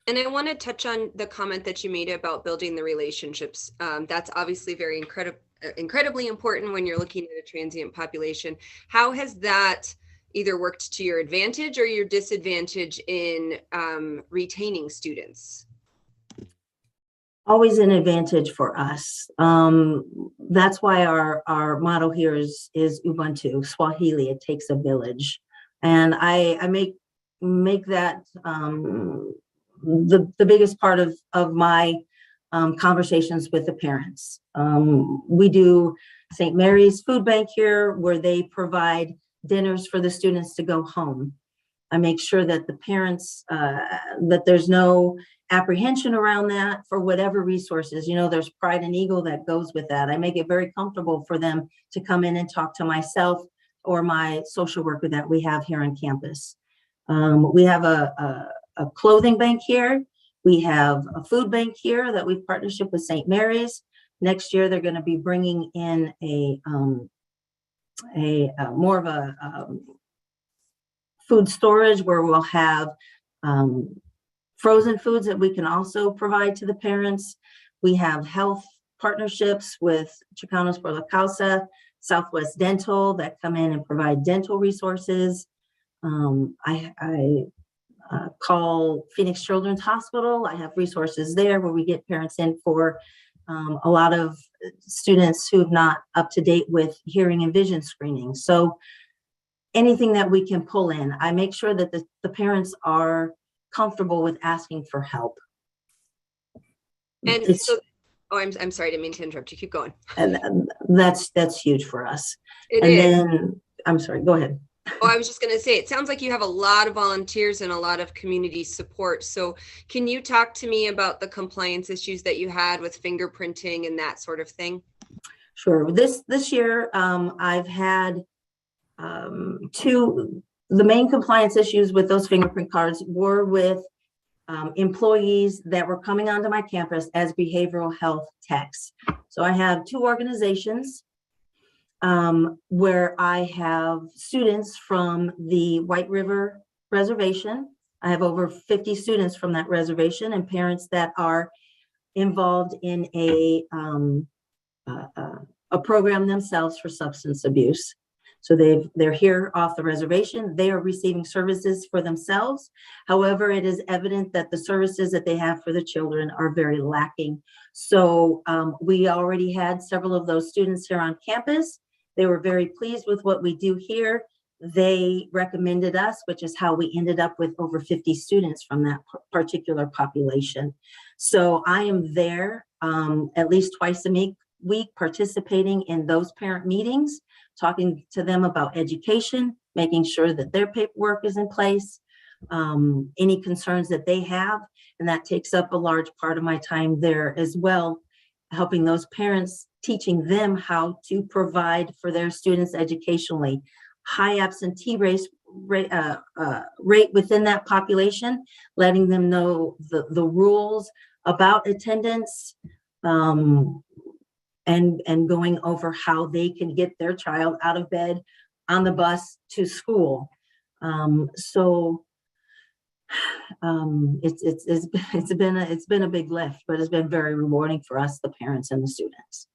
And I want to touch on the comment that you made about building the relationships. That's obviously very incredibly important when you're looking at a transient population. How has that either worked to your advantage or your disadvantage in retaining students? Always an advantage for us. That's why our motto here is Ubuntu, Swahili, it takes a village. And I make that the biggest part of my conversations with the parents. We do St. Mary's Food Bank here, where they provide dinners for the students to go home. I make sure that the parents, that there's no apprehension around that for whatever resources. You know, there's pride and ego that goes with that. I make it very comfortable for them to come in and talk to myself or my social worker that we have here on campus. We have a clothing bank here. We have a food bank here that we've partnership with St. Mary's. Next year, they're going to be bringing in a more of a food storage where we'll have frozen foods that we can also provide to the parents. We have health partnerships with Chicanos por la Causa, Southwest Dental that come in and provide dental resources. I call Phoenix Children's Hospital. I have resources there where we get parents in for a lot of students who have not up to date with hearing and vision screening. So anything that we can pull in, I make sure that the parents are comfortable with asking for help. And so, oh, I'm sorry, I didn't mean to interrupt you. Keep going. And that's huge for us. It and is. Then, I'm sorry, go ahead. Oh, I was just going to say, it sounds like you have a lot of volunteers and a lot of community support. So can you talk to me about the compliance issues that you had with fingerprinting and that sort of thing? Sure. This year, I've had the main compliance issues with those fingerprint cards were with employees that were coming onto my campus as behavioral health techs. So I have 2 organizations where I have students from the White River Reservation. I have over 50 students from that reservation and parents that are involved in a program themselves for substance abuse. So they're here off the reservation. They are receiving services for themselves. However, it is evident that the services that they have for the children are very lacking. So we already had several of those students here on campus. They were very pleased with what we do here. They recommended us, which is how we ended up with over 50 students from that particular population. So I am there at least twice a week participating in those parent meetings, talking to them about education, making sure that their paperwork is in place, any concerns that they have, and that takes up a large part of my time there as well, helping those parents, teaching them how to provide for their students educationally. High absentee rate within that population, letting them know the rules about attendance, and going over how they can get their child out of bed on the bus to school. It's been a big lift, but it's been very rewarding for us, the parents and the students.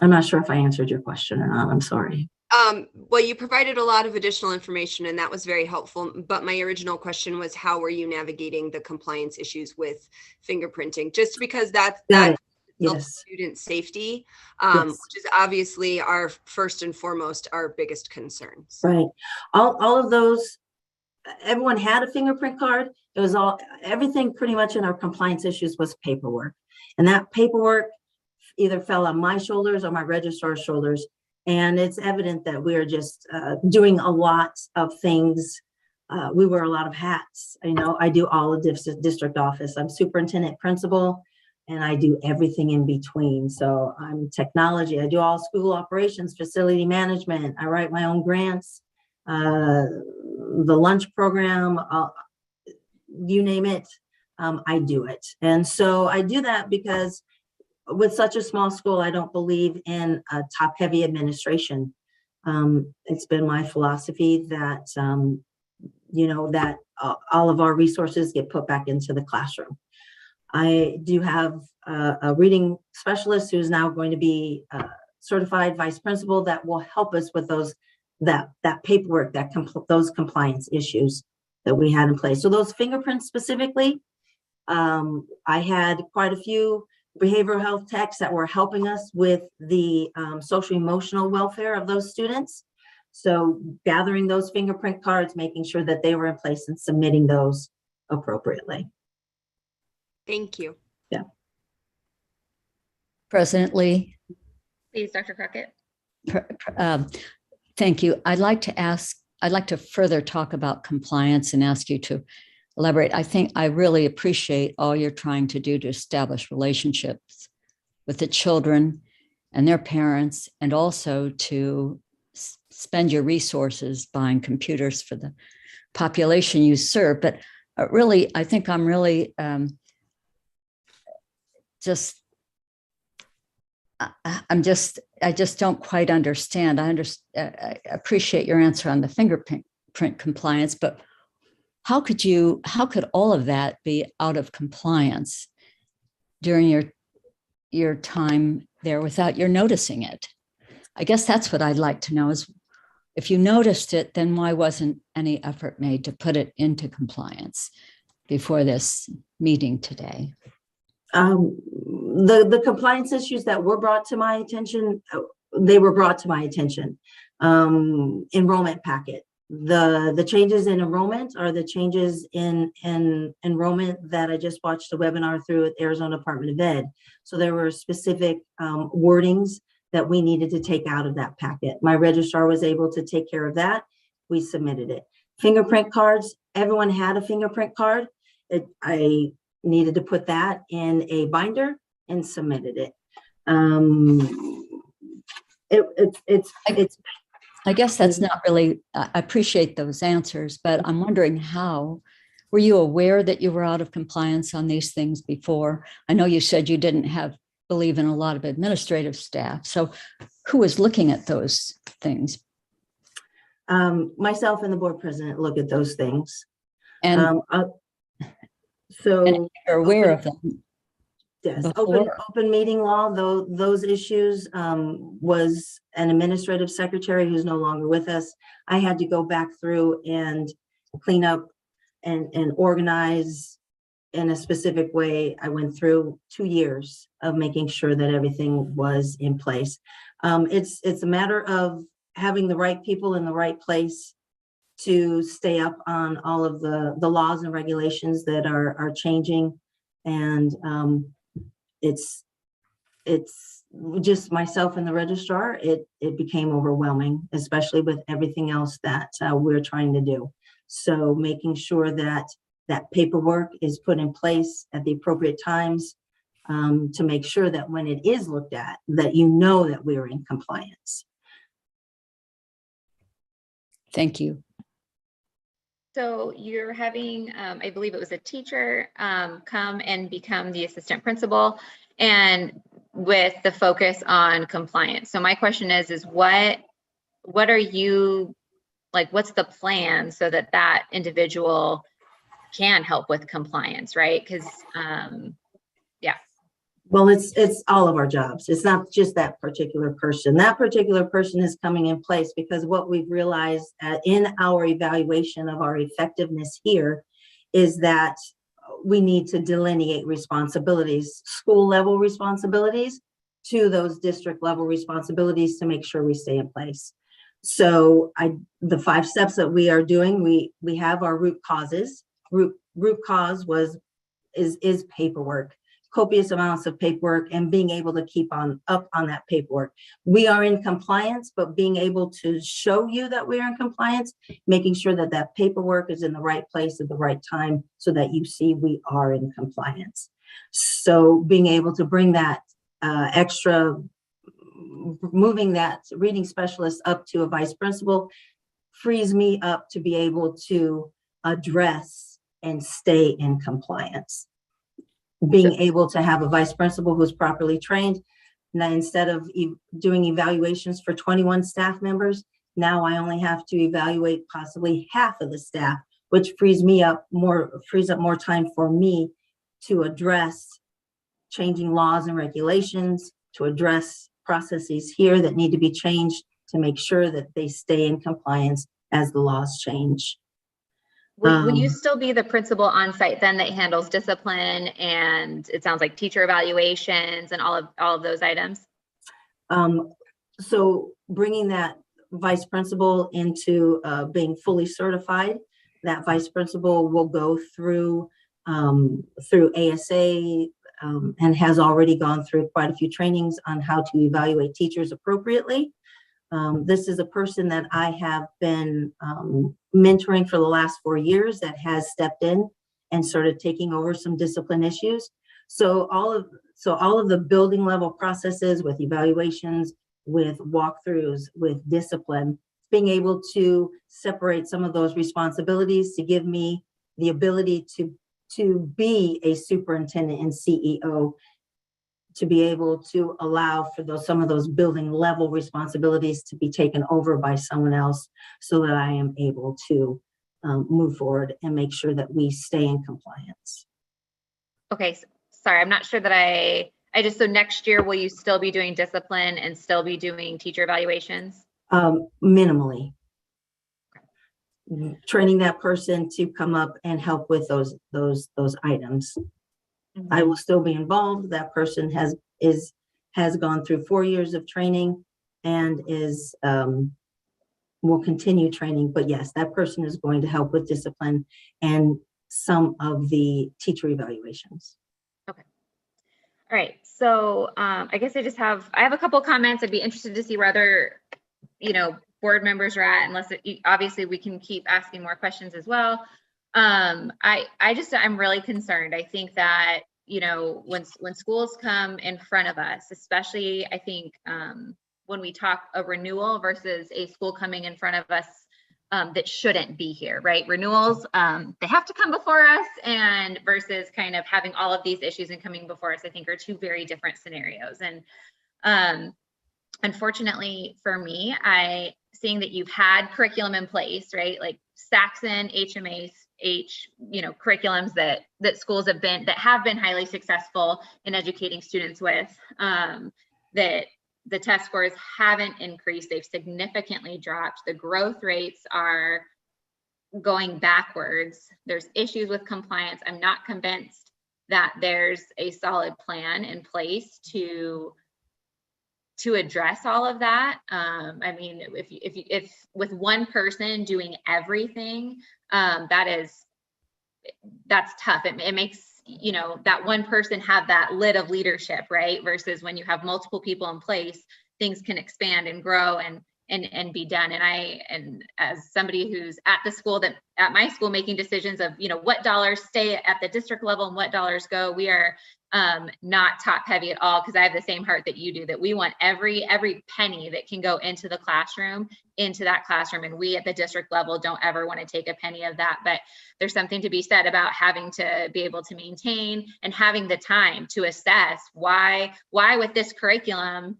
I'm not sure if I answered your question or not. I'm sorry. Well, you provided a lot of additional information and that was very helpful. But my original question was, how were you navigating the compliance issues with fingerprinting? Just because that's yes. Student safety, Yes. which is obviously our first and foremost, our biggest concerns. Right. All of those, everyone had a fingerprint card. It was everything pretty much in our compliance issues was paperwork. And that paperwork either fell on my shoulders or my registrar's shoulders. And it's evident that we are just doing a lot of things. We wear a lot of hats. I do all of district office. I'm superintendent principal, and I do everything in between. So I'm technology. I do all school operations, facility management. I write my own grants, the lunch program, you name it, I do it. And so I do that because with such a small school, I don't believe in a top-heavy administration. It's been my philosophy that, that all of our resources get put back into the classroom. I do have a reading specialist who's now going to be a certified vice principal that will help us with that paperwork, those compliance issues that we had in place. So those fingerprints specifically, I had quite a few behavioral health techs that were helping us with the social emotional welfare of those students. So gathering those fingerprint cards, making sure that they were in place and submitting those appropriately. Thank you. Yeah. President Lee. Please, Dr. Crockett. Thank you. I'd like to further talk about compliance and ask you to elaborate. I really appreciate all you're trying to do to establish relationships with the children and their parents, and also to spend your resources buying computers for the population you serve. But really, I think I'm really I just don't quite understand. I appreciate your answer on the fingerprint compliance, but how could all of that be out of compliance during your your time there without your noticing it? I guess that's what I'd like to know is if you noticed it, then why wasn't any effort made to put it into compliance before this meeting today? The compliance issues that were brought to my attention, they were brought to my attention. Enrollment packet. The changes in enrollment are the changes in enrollment that I just watched a webinar through at Arizona Department of Ed. So there were specific wordings that we needed to take out of that packet. My registrar was able to take care of that. We submitted it. Fingerprint cards, everyone had a fingerprint card. I needed to put that in a binder and submitted it. I guess that's not really, I appreciate those answers, but I'm wondering how, were you aware that you were out of compliance on these things before? I know you said you didn't believe in a lot of administrative staff. So who was looking at those things? Myself and the board president look at those things. And so you're aware of them. Yes, open meeting law, though those issues was an administrative secretary who's no longer with us. I had to go back through and clean up and organize in a specific way. I went through 2 years of making sure that everything was in place. It's a matter of having the right people in the right place to stay up on all of the laws and regulations that are changing. And it's just myself and the registrar. It became overwhelming, especially with everything else that we're trying to do. So making sure that paperwork is put in place at the appropriate times to make sure that when it is looked at, that you know that we're in compliance. Thank you. So you're having, I believe it was a teacher, come and become the assistant principal, and with the focus on compliance. So my question is what are you, like, what's the plan so that that individual can help with compliance, right? Because, yeah. Well, it's all of our jobs. It's not just that particular person. That particular person is coming in place because what we've realized in our evaluation of our effectiveness here is that we need to delineate responsibilities, school level responsibilities to those district level responsibilities to make sure we stay in place. So the 5 steps that we are doing, we have our root causes. Root cause is paperwork. Copious amounts of paperwork and being able to keep up on that paperwork. We are in compliance, but being able to show you that we are in compliance, making sure that that paperwork is in the right place at the right time so that you see we are in compliance. So being able to bring that moving that reading specialist up to a vice principal frees me up to be able to address and stay in compliance. Being able to have a vice principal who's properly trained. Now, instead of doing evaluations for 21 staff members, now I only have to evaluate possibly half of the staff, which frees up more time for me to address changing laws and regulations, to address processes here that need to be changed to make sure that they stay in compliance as the laws change. Would you still be the principal on site then that handles discipline and it sounds like teacher evaluations and all of those items? So bringing that vice principal into being fully certified, that vice principal will go through ASA and has already gone through quite a few trainings on how to evaluate teachers appropriately. This is a person that I have been mentoring for the last 4 years that has stepped in and started taking over some discipline issues. So all of the building level processes with evaluations, with walkthroughs, with discipline, being able to separate some of those responsibilities to give me the ability to be a superintendent and CEO, to be able to allow for some of those building level responsibilities to be taken over by someone else so that I am able to move forward and make sure that we stay in compliance. Okay, sorry, I'm not sure that I so next year, will you still be doing discipline and still be doing teacher evaluations? Minimally. Training that person to come up and help with those items. I will still be involved. That person has gone through 4 years of training and will continue training. But yes, that person is going to help with discipline and some of the teacher evaluations. Okay. All right. So I guess I have a couple of comments. I'd be interested to see where other, board members are at, unless obviously we can keep asking more questions as well. I'm really concerned. I think that, when schools come in front of us, especially I think when we talk a renewal versus a school coming in front of us that shouldn't be here, right? Renewals, they have to come before us, and versus kind of having all of these issues and coming before us, I think are two very different scenarios. And unfortunately for me, seeing that you've had curriculum in place, right? Like Saxon, HMAs, curriculums that schools have been highly successful in educating students with, that the test scores haven't increased. They've significantly dropped. The growth rates are going backwards. There's issues with compliance. I'm not convinced that there's a solid plan in place to address all of that. I mean, if with one person doing everything, that's tough. It makes, that one person have that lid of leadership, right? Versus when you have multiple people in place, things can expand and grow and be done. And as somebody who's at my school making decisions of, what dollars stay at the district level and what dollars go, we are not top heavy at all, because I have the same heart that you do, that we want every penny that can go into the classroom, into that classroom. And we at the district level don't ever want to take a penny of that. But there's something to be said about having to be able to maintain and having the time to assess why with this curriculum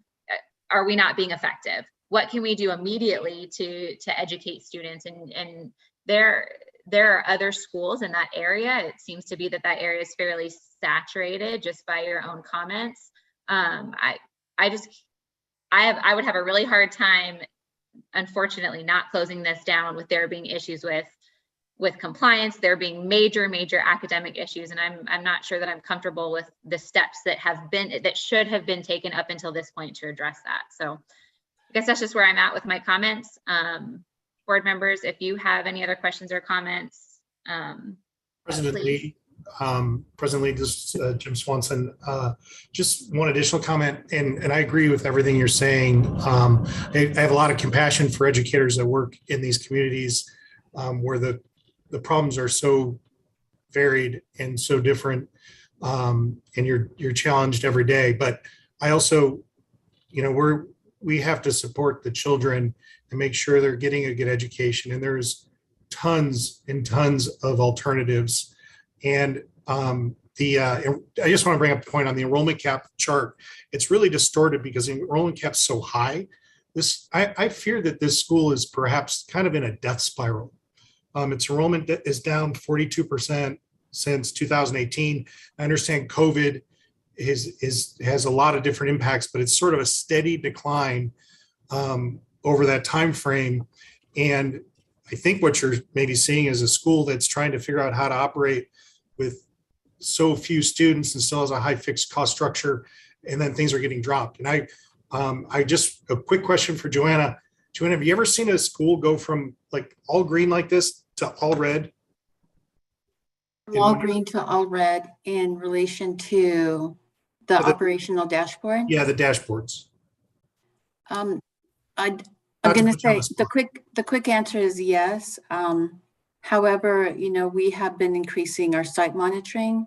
are we not being effective? What can we do immediately to educate students? And there are other schools in that area. It seems to be that area is fairly saturated just by your own comments. I would have a really hard time, unfortunately, not closing this down with there being issues with compliance, there being major academic issues. And I'm not sure that I'm comfortable with the steps that should have been taken up until this point to address that. So I guess that's just where I'm at with my comments. Board members, if you have any other questions or comments, President Lee, this is Jim Swanson. Just one additional comment, and I agree with everything you're saying. I have a lot of compassion for educators that work in these communities where the problems are so varied and so different, and you're challenged every day. But I also, we have to support the children and make sure they're getting a good education. And there's tons and tons of alternatives. And I just want to bring up the point on the enrollment cap chart. It's really distorted because the enrollment cap's so high. I fear that this school is perhaps kind of in a death spiral. Its enrollment is down 42% since 2018. I understand COVID has a lot of different impacts, but it's sort of a steady decline over that time frame. And I think what you're maybe seeing is a school that's trying to figure out how to operate with so few students and still has a high fixed cost structure, and then things are getting dropped. And I just, a quick question for Joanna. Joanna, have you ever seen a school go from like all green like this to all red? All green to all red in relation to the operational dashboard? Yeah, the dashboards. I'm going to say the quick answer is yes. However, we have been increasing our site monitoring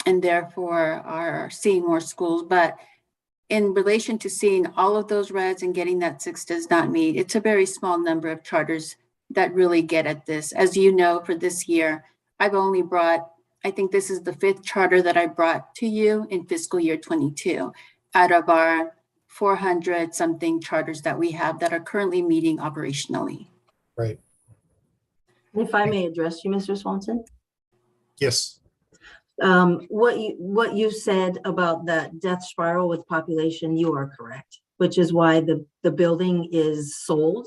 and therefore are seeing more schools. But in relation to seeing all of those reds and getting that 6 does not meet, it's a very small number of charters that really get at this. As you know, for this year, I've only brought, I think this is the 5th charter that I brought to you in fiscal year 22 out of our 400 something charters that we have that are currently meeting operationally. Right. If I may address you, Mr. Swanson? Yes. What you said about that death spiral with population, you are correct, which is why the building is sold.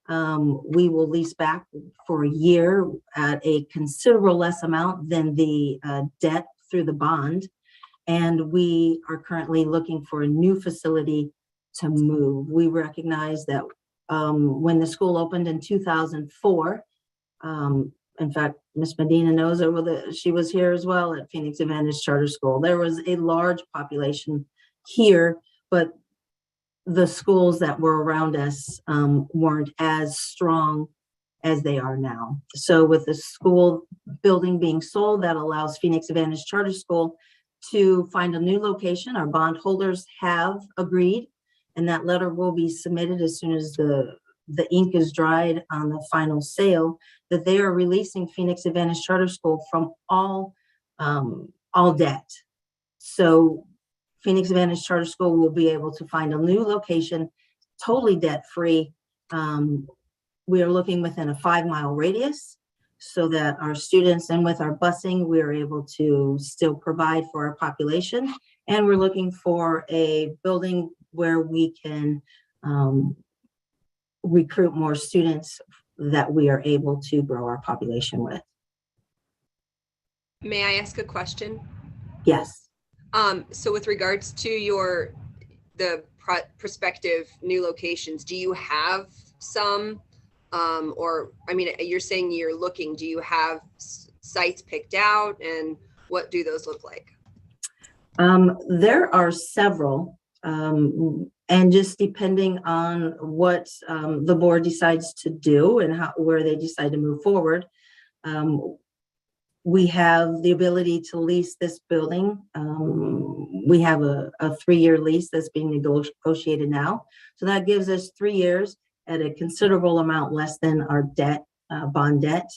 We will lease back for a year at a considerable less amount than the debt through the bond. And we are currently looking for a new facility to move. We recognize that when the school opened in 2004, in fact, Ms. Medina knows she was here as well at Phoenix Advantage Charter School. There was a large population here, but the schools that were around us weren't as strong as they are now. So with the school building being sold, that allows Phoenix Advantage Charter School to find a new location. Our bondholders have agreed, and that letter will be submitted as soon as the ink is dried on the final sale, that they are releasing Phoenix Advantage Charter School from all debt. So Phoenix Advantage Charter School will be able to find a new location, totally debt-free. We are looking within a 5-mile radius so that our students, and with our busing, we are able to still provide for our population. And we're looking for a building where we can recruit more students that we are able to grow our population with. May I ask a question? Yes. So with regards to the prospective new locations, do you have some, or I mean, you're saying you're looking, do you have sites picked out, and what do those look like? There are several, and just depending on what the board decides to do and where they decide to move forward, we have the ability to lease this building. We have a 3-year lease that's being negotiated now. So that gives us 3 years at a considerable amount less than our debt, bond debt,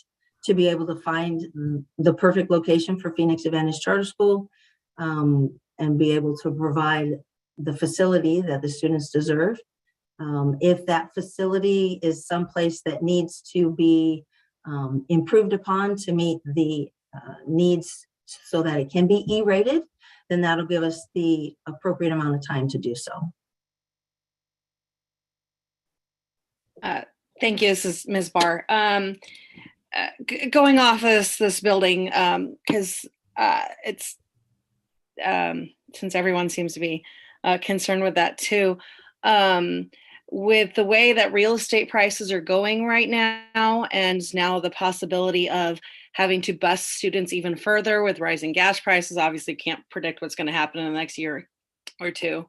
to be able to find the perfect location for Phoenix Advantage Charter School, and be able to provide the facility that the students deserve. If that facility is someplace that needs to be improved upon to meet the needs so that it can be E-rated, then that'll give us the appropriate amount of time to do so. Thank you. This is Ms. Barr. Going off this building, because it's since everyone seems to be concerned with that too. With the way that real estate prices are going right now, and now the possibility of having to bus students even further with rising gas prices, obviously can't predict what's going to happen in the next year or two.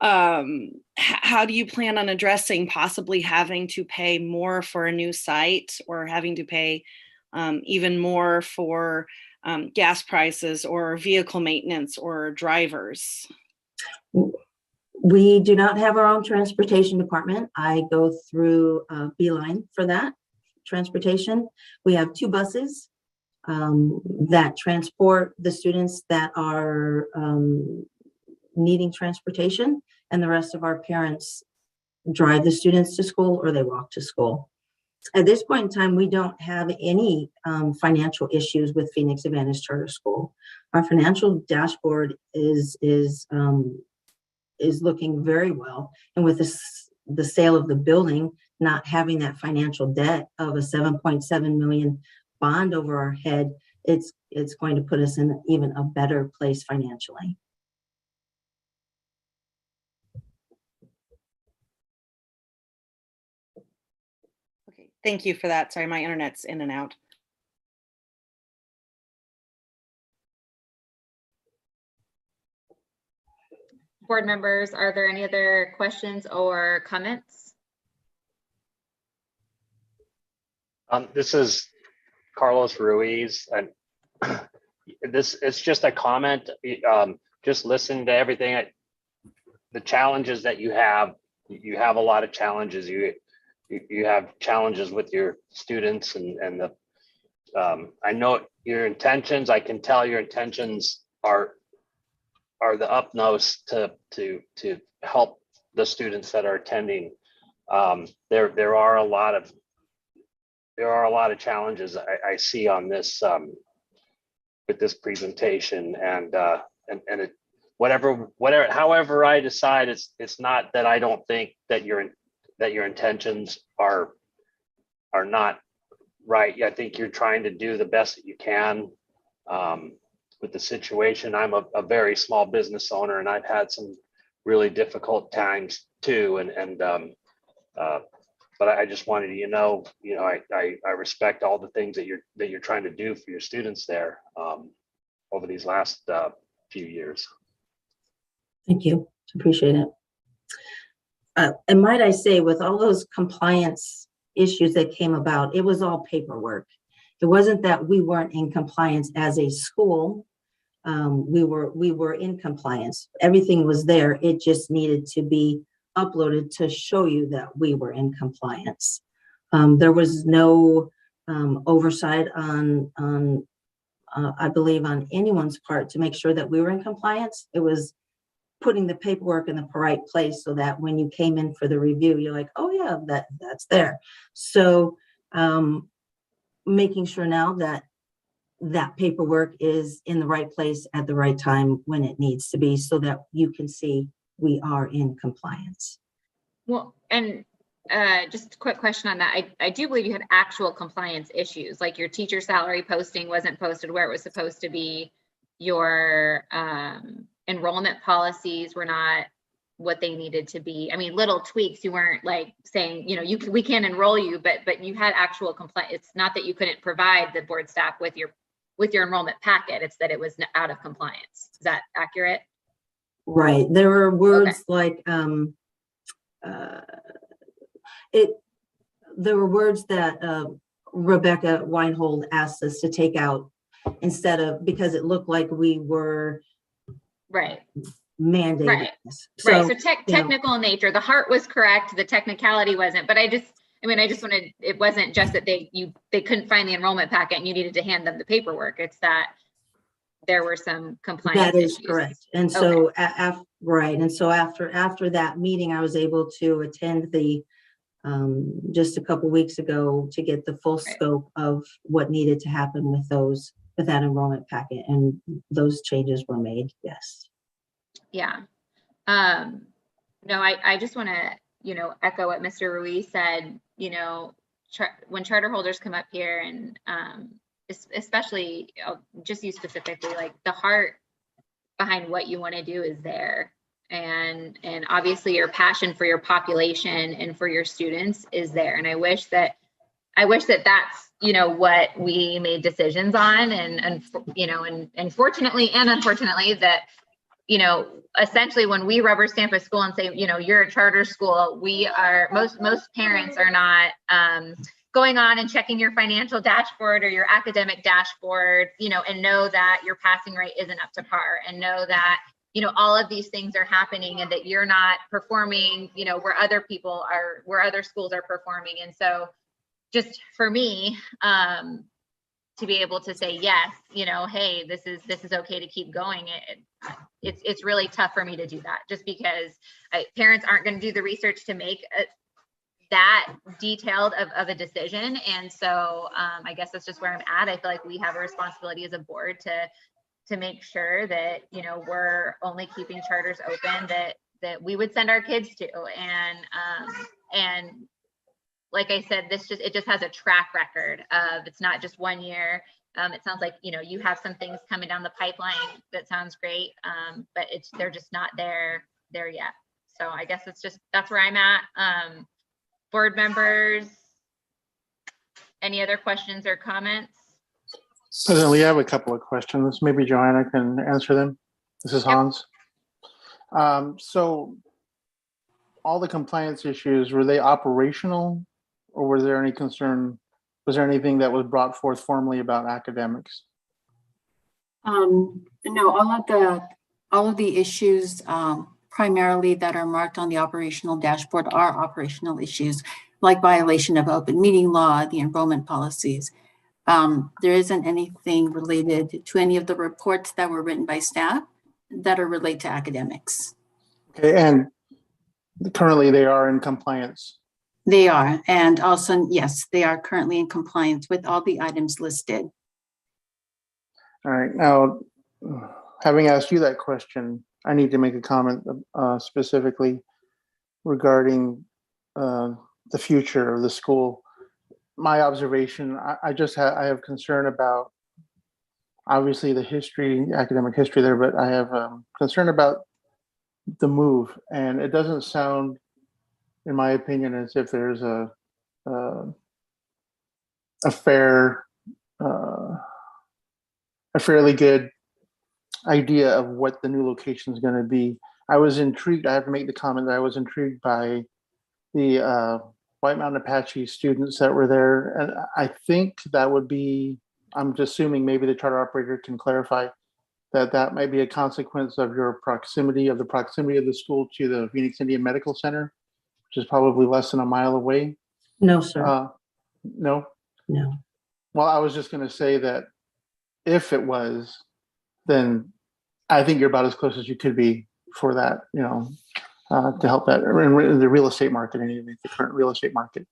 How do you plan on addressing possibly having to pay more for a new site, or having to pay even more for gas prices or vehicle maintenance or drivers? We do not have our own transportation department. I go through Beeline for that transportation. We have 2 buses that transport the students that are needing transportation, and the rest of our parents drive the students to school or they walk to school. At this point in time, we don't have any financial issues with Phoenix Advantage Charter School. Our financial dashboard is looking very well, and with the sale of the building, not having that financial debt of a $7.7 million bond over our head, it's going to put us in even a better place financially. Okay, thank you for that. Sorry, my internet's in and out. Board members, are there any other questions or comments? This is Carlos Ruiz, and it's just a comment. Just listen to everything. The challenges that you have a lot of challenges. You have challenges with your students, and I know your intentions. I can tell your intentions are the utmost to help the students that are attending. There are a lot of challenges I see on this this presentation, and it, however I decide, it's not that I don't think that your intentions are not right. I think you're trying to do the best that you can with the situation. I'm a very small business owner, and I've had some really difficult times too. But I just wanted you to know, I respect all the things that you're trying to do for your students there over these last few years. Thank you. Appreciate it. And might I say, with all those compliance issues that came about, it was all paperwork. It wasn't that we weren't in compliance as a school. We were in compliance. Everything was there. It just needed to be uploaded to show you that we were in compliance. There was no oversight on I believe on anyone's part to make sure that we were in compliance. It was putting the paperwork in the right place so that when you came in for the review, you're like, oh yeah, that's there. So making sure now that that paperwork is in the right place at the right time when it needs to be, so that you can see we are in compliance. Well, and just a quick question on that. I do believe you had actual compliance issues, like your teacher salary posting wasn't posted where it was supposed to be. Your enrollment policies were not what they needed to be. I mean, little tweaks. You weren't like saying, we can't enroll you, but you had actual compliance. It's not that you couldn't provide the board staff with your enrollment packet. It's that it was out of compliance. Is that accurate? Right. There were words like there were words that Rebecca Weinhold asked us to take out instead of, because it looked like we were mandating. Right. So, So technical in nature. The heart was correct. The technicality wasn't. But I just wanted, it wasn't just that they couldn't find the enrollment packet and you needed to hand them the paperwork. It's that there were some compliance that is issues. correct. And so right. And so after that meeting, I was able to attend the just a couple weeks ago to get the full scope of what needed to happen with that enrollment packet, and those changes were made. Yes. Yeah. No, I just want to, echo what Mr. Ruiz said. When charter holders come up here, and especially, I'll just use specifically, like the heart behind what you want to do is there. And obviously your passion for your population and for your students is there. And I wish that that's, what we made decisions on, and fortunately and unfortunately that, essentially when we rubber stamp a school and say, you're a charter school, most parents are not going on and checking your financial dashboard or your academic dashboard, and know that your passing rate isn't up to par, and know that, all of these things are happening and that you're not performing, where other schools are performing. And so just for me, to be able to say, yes, hey, this is okay to keep going. It's really tough for me to do that, just because parents aren't going to do the research to make that detailed of a decision. And so I guess that's just where I'm at. I feel like we have a responsibility as a board to make sure that, we're only keeping charters open that we would send our kids to. And like I said, it just has a track record of, it's not just 1 year. It sounds like, you have some things coming down the pipeline that sounds great, but they're just not there yet. So I guess that's where I'm at. Board members, any other questions or comments? President Lee, I have a couple of questions. Maybe Joanna can answer them. This is Hans. So all the compliance issues, were they operational, or was there any concern? Was there anything that was brought forth formally about academics? No, all of the issues primarily that are marked on the operational dashboard are operational issues, like violation of open meeting law, the enrollment policies. There isn't anything related to any of the reports that were written by staff that are related to academics. Okay, and currently they are in compliance. They are, and also, yes, they are currently in compliance with all the items listed. All right, now, having asked you that question, I need to make a comment specifically regarding the future of the school. My observation, I have concern about obviously the history, academic history there, but I have concern about the move, and it doesn't sound, in my opinion, as if there's a fairly good idea of what the new location is going to be. I was intrigued. I have to make the comment that I was intrigued by the White Mountain Apache students that were there, and I think that would be. I'm just assuming maybe the charter operator can clarify that might be a consequence of your proximity of the school to the Phoenix Indian Medical Center, which is probably less than a mile away. No, sir. No. No. Well, I was just going to say that if it was, then I think you're about as close as you could be for that, to help that in the real estate market, anyway, the current real estate market.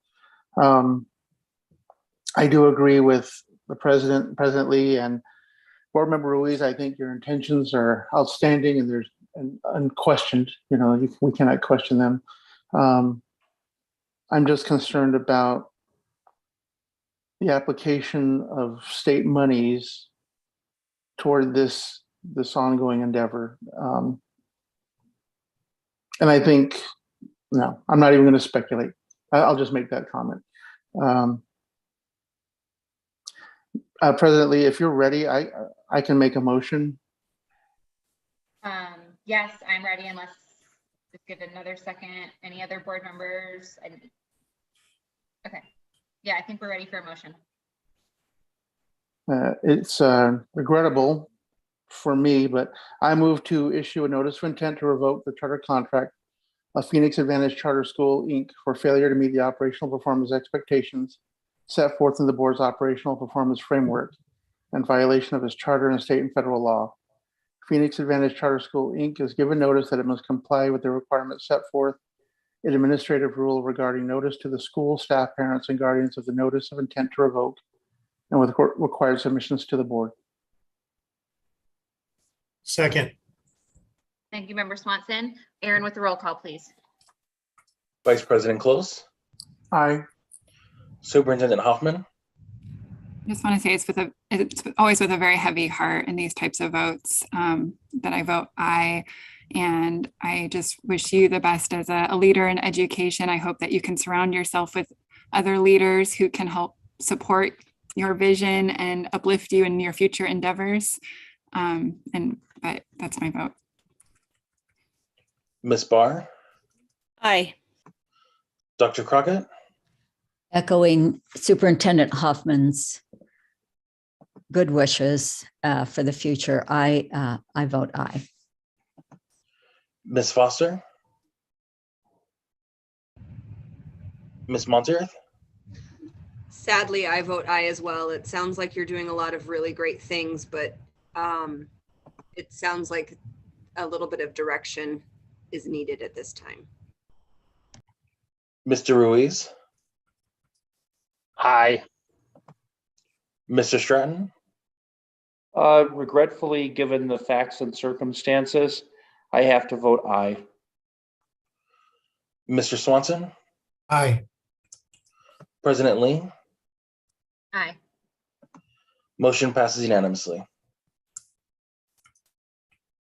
I do agree with the President Lee and Board Member Ruiz. I think your intentions are outstanding and there's unquestioned. We cannot question them. I'm just concerned about the application of state monies toward this ongoing endeavor. And I think, no, I'm not even going to speculate. I'll just make that comment. President Lee, if you're ready, I can make a motion. Yes, I'm ready, unless just give it another second. Any other board members? Okay. Yeah, I think we're ready for a motion. It's regrettable for me, but I move to issue a notice of intent to revoke the charter contract of Phoenix Advantage Charter School, Inc. for failure to meet the operational performance expectations set forth in the board's operational performance framework and violation of its charter and state and federal law. Phoenix Advantage Charter School, Inc. is given notice that it must comply with the requirements set forth in administrative rule regarding notice to the school, staff, parents, and guardians of the notice of intent to revoke and with required submissions to the board. Second. Thank you, Member Swanson. Aaron, with the roll call, please. Vice President Close. Aye. Superintendent Hoffman. I just want to say it's always with a very heavy heart in these types of votes that I vote aye. And I just wish you the best as a leader in education. I hope that you can surround yourself with other leaders who can help support your vision and uplift you in your future endeavors. But that's my vote. Ms. Barr. Aye. Dr. Crockett. Echoing Superintendent Hoffman's good wishes for the future, I vote aye. Ms. Foster. Ms. Monteith. Sadly, I vote aye as well. It sounds like you're doing a lot of really great things, but it sounds like a little bit of direction is needed at this time. Mr. Ruiz. Aye. Mr. Stratton. Regretfully, given the facts and circumstances, I have to vote aye. Mr. Swanson. Aye. President Lee. Aye. Motion passes unanimously.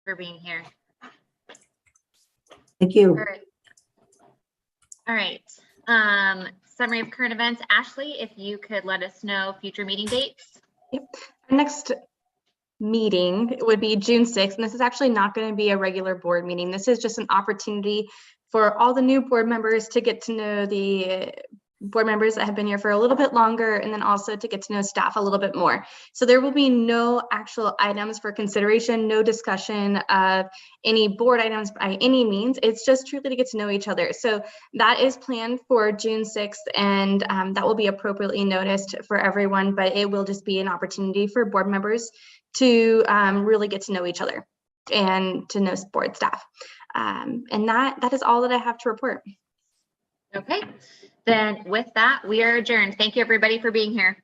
For being here. Thank you. All right. Summary of current events. Ashley, if you could let us know future meeting dates. Yep. Our next meeting would be June 6th, and this is actually not going to be a regular board meeting. This is just an opportunity for all the new board members to get to know the board members that have been here for a little bit longer, and then also to get to know staff a little bit more. So there will be no actual items for consideration, no discussion of any board items by any means. It's just truly to get to know each other. So that is planned for June 6th, and that will be appropriately noticed for everyone, but it will just be an opportunity for board members to really get to know each other and to know board staff. And that is all that I have to report. Okay. Then with that, we are adjourned. Thank you, everybody, for being here.